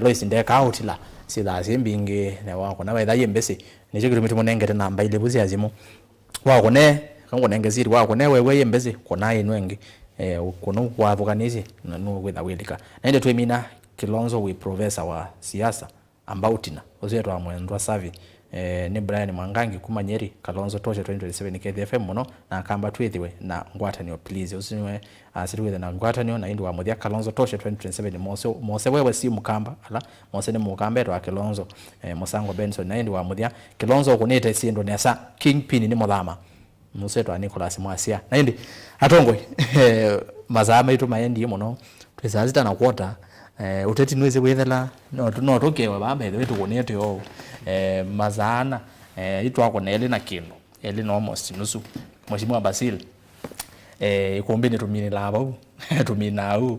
Lois ndeka outla sia da simbingi ne wako na wetha yembesi ni chikiru mitu munengete namba ile buzi azimu wako ne kango nengeziri wako ne wewe yembesi kuna inwengi kuno wa vukanisi no wetha welika naende twemina Kilonzo we professor wa siasa ambautina ozeto amwendwa savi ni Brian Mwangangi kuma Nyeri Kalonzo toshe 2027 KFM muno na kamba twithiwe na ngwatanio please usiwe asiriwe na ngwatanio na indu wa muthia Kalonzo toshe 2027 mose wewe si mukamba ala mose ni mukamba wa Kilonzo Musango Benson na indu wa muthia Kilonzo kunete si ndo nesa kingpin ni muthama mose to Nicholas Mwasia na indi atongwe mazama itu maendi muno twizazita na kwota uteti nweze wethela no tokewa baba wetu kunete yo mazana itu ako nele na kino ele no almost nusu mheshimiwa BASIL Ikumbi ni tumini labo tumina au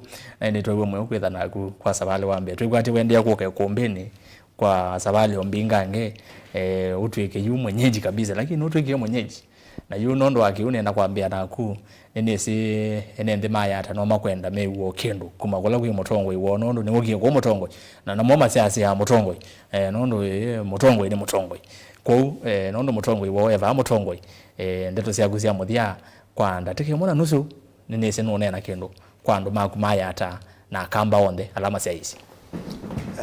ni twewe mwe kwetha na kwa sabali wambe twigwati wende yako kwa Ikumbini kwa sabali ombingange utweke yu mwenyeji kabisa lakini utweke mwenyeji na yu nondo wakiune na kwambia naku nene si enende mayata no makwenda mewo kendo kuma kola ku Mutongo iwo nondo ni wogie ko Mutongo na moma siasa ya Mutongo nondo Mutongo ni Mutongo ko nondo Mutongo iwo eva Mutongo ndeto siagusia muthia kwanda tike mona nusu nene se no nena kendo kwando makumayata na kamba onde alama sia isi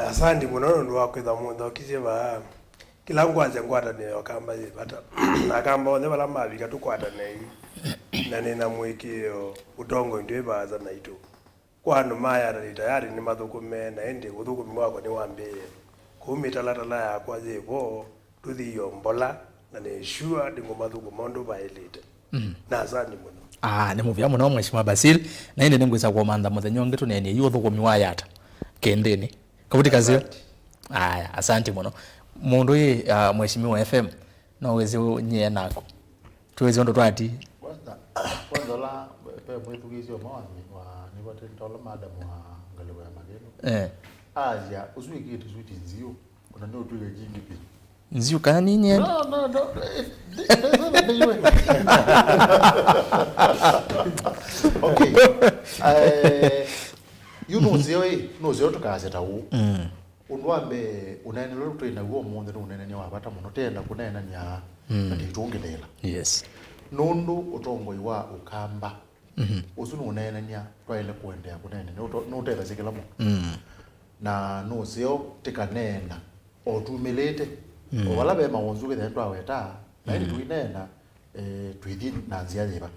asante muno ndo wakwitha mundo kiziba kila ngwanze ngwata ne Ukamba bata na kamba onde bala mabika tukwata ne na nena mwikio utongo ndio baza na itu kwano maya ni tayari ni mathukume na ende uthukumi wako ni wambie kumitalala ya kwa zevo tuthi yombola na ne sure ndingo mathukumo ndo baelite na asante muno ni muvya muno mheshimiwa BASIL na ende ningwisa kwa manda muthenyonge tu nene yu uthukumi wa yata kendeni kabuti kazi asante muno mundu yi mheshimiwa FM no wezi nye nako tuwezi ndo twati kwanza la pe mwithugizio mawani wa ni wote ntola madam wa ngalewa mageno aja uswiki kitu switi nzio kuna ndio tu jingi pi nzio kana nini no okay you know zio tukaze tawu unwambe unene lo twina wo munde unene ni wabata muno tenda kunena nya nditungelela yes nundu utongo iwa Ukamba usunu unene nya twaile kuendea kunene no tera zikela mu na no sio tikanena otumelete wala be mawonzu be ndo aweta na ili tuinena tuithi na nzia yeba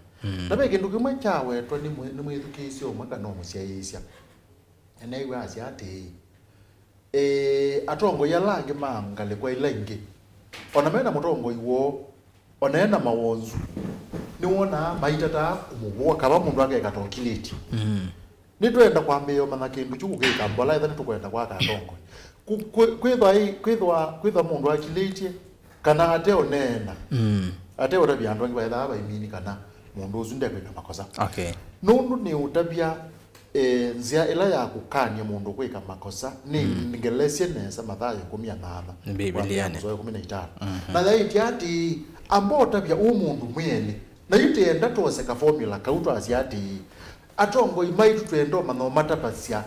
na be kindu kimwe chawe to ni mwithukisio mwaka no musiaisia ene iwa asia ati atongo yalange mangale kwa ilengi ona mena mutongo iwo ona ena mawonzu ni wona maitata kumuwa kaba mundu ake katokiliti nitwenda kwambia mana kindu chukugika mbola ithani tukwenda kwa katongo kwithwa mundu akiliti kana ate onena ate otabia andu angi baitha baimini kana mundu uzunde kwika makosa nundu ni utabia nzia ila ya kukania mundu kwika makosa ni ngelesie nesa mathayo 18 Bibiliani 15 na laiti ati ambo utabia umundu mwene na yutienda tuoseka formula kauto asiati atongo imaitu tuendo manomata pasia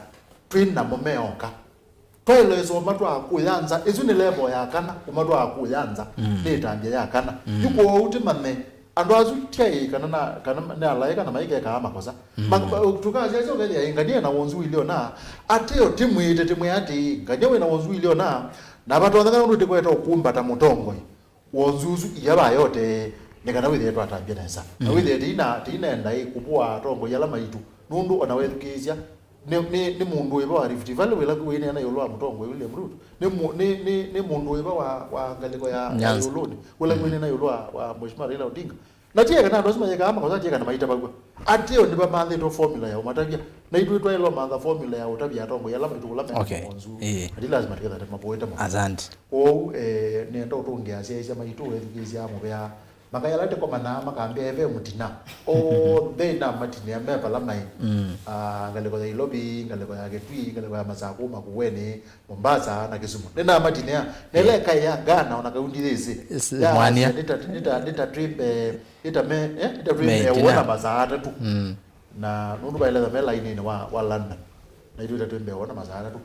twina momeoka twelezo matwa akuyanza izuni level ya kana umatwa akuyanza netambia ya kana yuko utimane ando azutia kana na alaika na maike ka makosa tukaje zo gele ingania na wonzu ilio na ateo timu ati nganya na wonzu ilio na bato ngana ndo kweta ukumba ta mutongo wonzuzu yaba yote nikana withi yetu atambia nesa na withi tina ndai kupua tongo yala maitu nundu ona wethukizia ni mundu weba wa Rift Valley wela kuine na yolwa mutongo yule mrutu ni mundu weba wa ngaliko ya yoloni wela kuine na yolwa wa Mheshimiwa Raila Odinga na tie kana ndo sima yeka ama kwa tie kana maita bagwa atio ndi ba mathe to formula ya umatabia na itu itwa ilo matha formula ya utabia tongo yala maitu la mwanzu ati lazima tikatha mapoeta mo asante ni ndo tungea sia maitu wethukizia mubea makayalate kwa mana makambia eve mutina na matini ya mepa la mai ngaliko ya ilobi ngaliko ya getui ngaliko ya masaku makuwene Mombasa na Kisumu nena matini ya neleka ya Ghana onakaundi hizi mwania nita trip ya uona mazahata tu na nundu baile za mela ini wa London na itu trip ya uona mazahata tu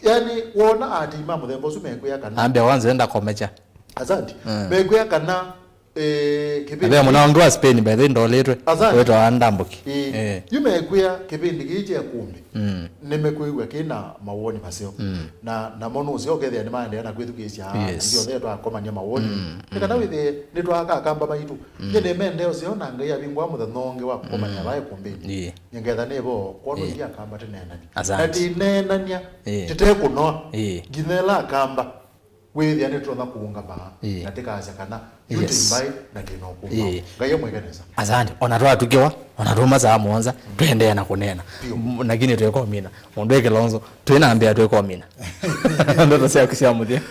yani uona ati imamu thembo sumeku ya kana ambia wanze enda komecha asante megwe kana kipindi abe muna ngwa Spain by the ndo letwe weto andambuki yumegwe kipindi kije kumbi nimekuigwa kina mawoni paseo na mono usio kethia ni maende na kwithukisia ndio theto akomania mawoni kana withi nitwaka kamba maitu nyene mende usio na ngai abingwa muthanonge wa komania bae kumbi nyengetha nebo kono ndia kamba tenena na tinenania titekuno ginela kamba wewe yani tunaona kuunga ba katika acha kana yote mbai na kinokuwa ngaye mwegeneza asante onatoa tukiwa onatuma za muanza tuendelea na kunena lakini tuweko mina mondeke Kilonzo tuinaambia tuweko mina ndo tosea kisia mudia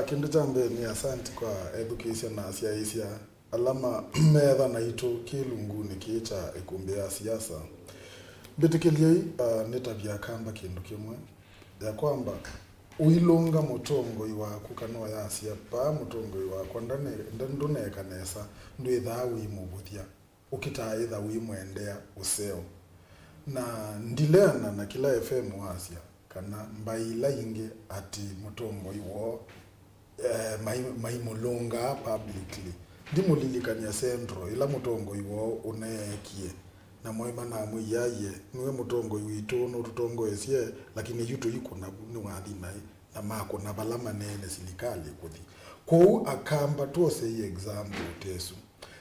kindu chambe ni asante kwa education na siasa alama medha na ito kilunguni kicha Ikumbi ya siasa bitikili netabia kamba kindu kimwe ya kwamba uilonga mutongo iwa kukanwa ya asia pa mutongo iwa kwa ndone kanesa ndo idhawu imubuthia ukitaitha uimwendea useo na ndilena na kila FM wa asia kana mbaila inge ati mutongo iwo maimulonga publicly ndimulilikania centro ila mutongo iwo unekie na moima na muyaye niwe mutongo witu no tutongo esie lakini yuto yuko na niwathi na mako na balama nene silikali kuthi kwa akamba tuose hii example tesu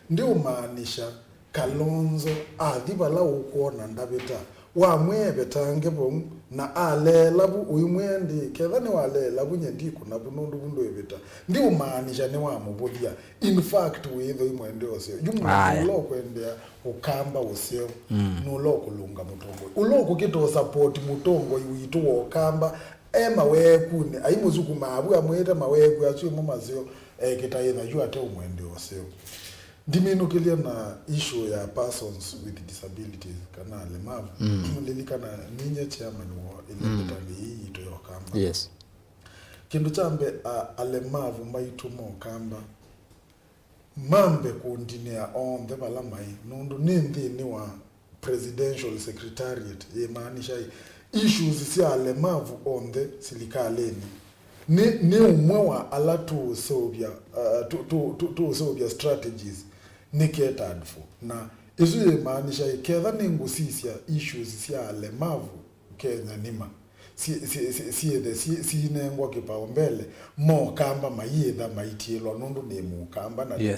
ndio maanisha Kalonzo adhibala ukuona ndabeta wa mwebe tange bom na alela bu uimwendi kethani walela bunyendi kuna bunundu bundu ebeta ndio maanisha ne wa mubudia in fact wetho imwende osio yumu kwendea ukamba osio nulo kulunga mutongo uloko kito support mutongo yitu ukamba ema wekune aimuzuku mabu amweta maweku asu mumazio kitaitha yu ate umwende osio Diminukilia na issue ya persons with disabilities kana lemavu lilikana ninye chairman wa ilibetani hii ito ya Ukamba yes kindu chambe alemavu MAITU Ukamba mambe kundinea on the balamai nundu ni wa presidential secretariat maanisha issues si alemavu on the silikaleni ni umwe wa alatu sobia to sobia strategies catered for na isu maanisha iketha ningusisia issues sia alemavu Kenya nima si nengwa kipaumbele mo kamba mayetha maitilo nundu ni mukamba na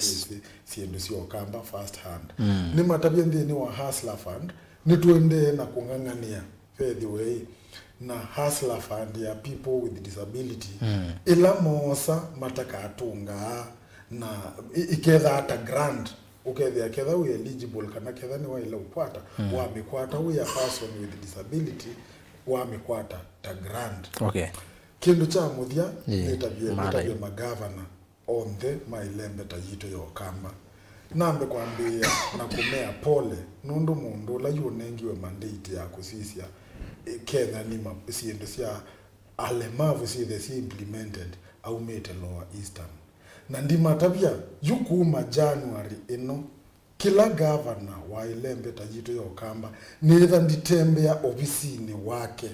siendo si okamba first hand ni matabia ndini wa hustler fund ni tuende na kungangania the way na hustler fund ya people with disability ila mosa mataka atunga na iketha ata grant ukethia ketha we eligible kana ketha ni wa ila upata wa mikwata we a person with disability wa mikwata ta grant kindu cha muthia nitabie magavana on the mailembe tajito yo kamba nambe kwambia na kumea pole nundu mundu la yunengiwe mandate ya kusisia Kenya ni masiendo sia alemavu si implemented au mete lower eastern na ndima tabia yukuma January ino kila governor wa ilembe tajito yo kamba nitha nditembea ofisini wake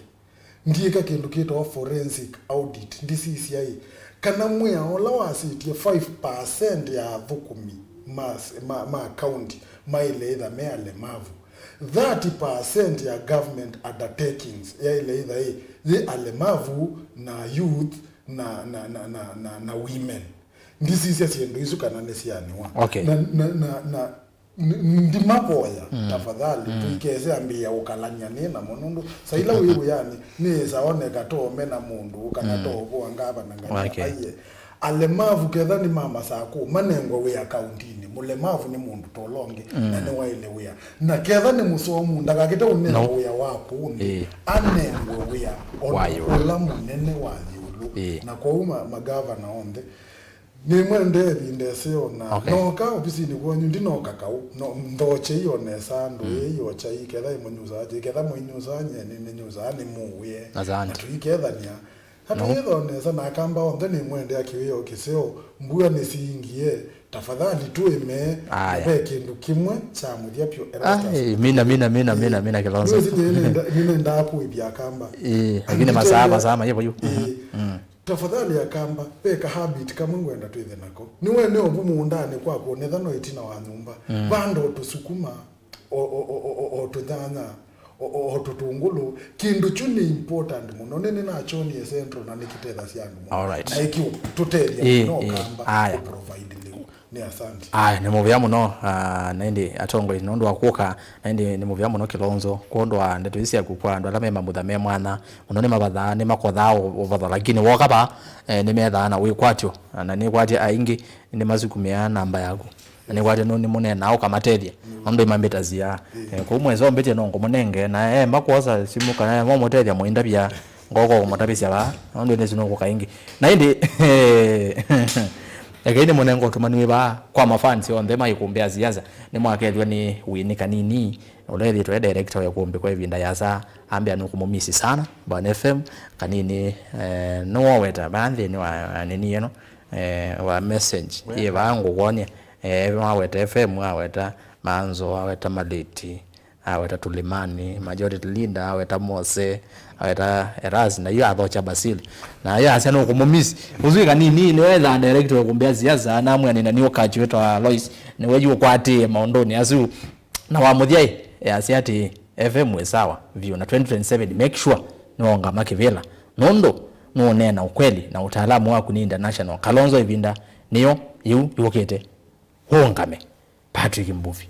ndieka kindu kito forensic audit ndicci kana mwya ola wasitie 5% ya thukumi ma county maile either me alemavu 30% ya government undertakings ya ile either the alemavu na youth na women ndicci siendo isu kana nesiani wa na ndimapoya tafadhali tuikeze ambia ukalanya nina mundu saila wiru yani ni zaoneka to mena mundu kana to bwa ngaba nangana aye alemavu ketha ni mama sako manengo we accountini mulemavu ni mundu tolonge na ni waile we na ketha ni musomu ndagakita unene we wako ni anengo we ola munene wazi na kwa uma magavana onde ni mwende ndeseo na noka ofisini kwanyu ndinoka kau no ndoche iyo nesando iyo cha iketha imunyuza aje ketha munyuza nye ni nyuza ni muwe na tuiketha nya hata hiyo nesa na kamba onde ni mwende akiyo kiseo mbuya nisingie tafadhali tueme pe kindu kimwe cha muthia pyo mina Kilonzo nina hapo ibya kamba lakini masama yepo tafadhali ya kamba peka habit kama ngwenda twithe nako niwe ne obumu ndane kwako netha no itina wa nyumba bando tusukuma otudana otutungulu kindu chuni important muno nene na choni central na nikitetha sianu na ikio tuteria no kamba provide ni asante ni muvya muno naindi atongo inondo wakuka naindi ni muvya muno Kilonzo kondwa ndeto isi yakukwa ndo alame mamudhame mwana muno ni mabadha ni makodhao ovadha lakini wakaba ni medha na wikwatyo na ni kwati aingi ni mazukumia namba yaku ni kwati no ni munena au kamatedia ndo imambeta zia kwa mwezo mbete nongo munenge na makoza simuka na momotedia muinda bya ngoko motabisia ba ndo nezino kukaingi naindi Again monengo tumaniwe ba kwa mafansi on them Ikumbi Siasa ni mwakelwe ni winika nini oleli to director ya Ikumbi kwa hivinda yasa ambia nukumumisi sana bwana FM kanini no weta bandhi ni wa nini yeno wa message ye bangu gonya waweta FM waweta manzo waweta maleti aweta tulimani majority leader aweta Mose aweta Eras na hiyo adhocha BASIL na yeye asana kumumisi uzwika nini ni wewe director wa Ikumbi Siasa na amwe ni niyo kachi wetu wa Lois ni wewe kwati maondoni azu na wamuthia asiati FM we sawa view na 2027 make sure noonga makivela nondo nonena ukweli na utaalamu wako ni international Kalonzo ivinda niyo yukete hongame Patrick Mbuvi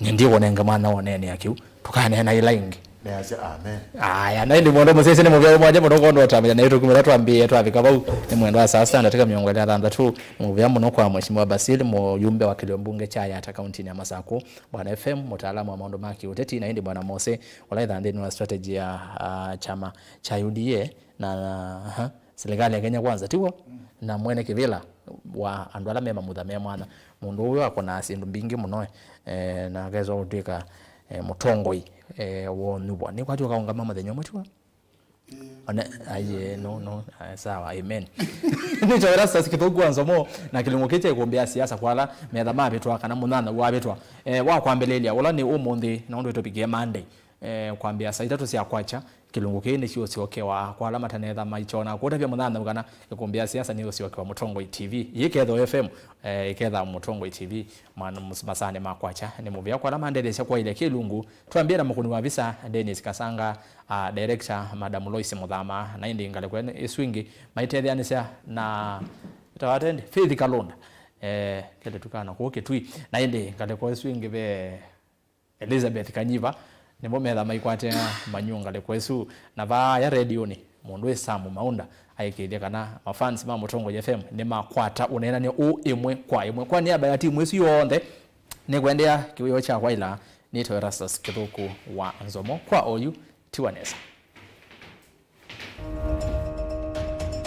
ndio wonenga mwana wonene yakiu tukane na ilaingi Nasi amen. Aya na ndi mondo musese ni muvya mwaje mondo kondo tamenya na yetu twambie twavika bau ni mwendo wa sasa nataka miongo ya randa tu muvya muno kwa mheshimiwa BASIL muyumbe wa Kilombunge cha Yatta county ya Masako bwana FM mtaalamu wa maondo maki Uteti na ndi bwana Mose walaidha ndeni wa strategy ya chama cha UDA na serikali ya Kenya kwanza tiwo na mwene kivila wa andwala mema mudhamia mwana mundu huyo akona asindu mbingi muno na gezo utika mutongoi wonubwa ni kwati wakaunga mama the nyomotwa aye no sawa amen ni chawera sasa kitogwa nzomo na kilimo kete Ikumbi Siasa kwala metha mabetwa kana munana wabetwa wa kwambelelia wala ni umundi na ndo topigia Monday kwambia saa 3 cia kwacha kilungu kini sio siokewa kwa alama tanetha maichona kuota pia muthana mugana ikumbia siasa ni siokewa Mutongo TV yiketho FM iketha Mutongo TV masane makwacha ni muvia kwa alama ndelesha kwa ile kilungu tuambira mukuni wa visa Dennis Kasanga director Madam Lois Muthama na indi ngale kwene iswingi maitethyanisa na tawatende Faith Kalonda kele tukana ko ketui na indi ngale kwa iswingi be Elizabeth Kanyiva nimbo metha maikwate manyunga le kwesu na ba ya radio ni mundu esamu maunda aikithia kana mafans ma Mutongo FM ni makwata unena ni o imwe kwa niaba ya timu esu yonthe ni kwendea kiwiyo cha kwaila ni Erastus Kithuku wa Nzomo kwa oyu tiwanesa.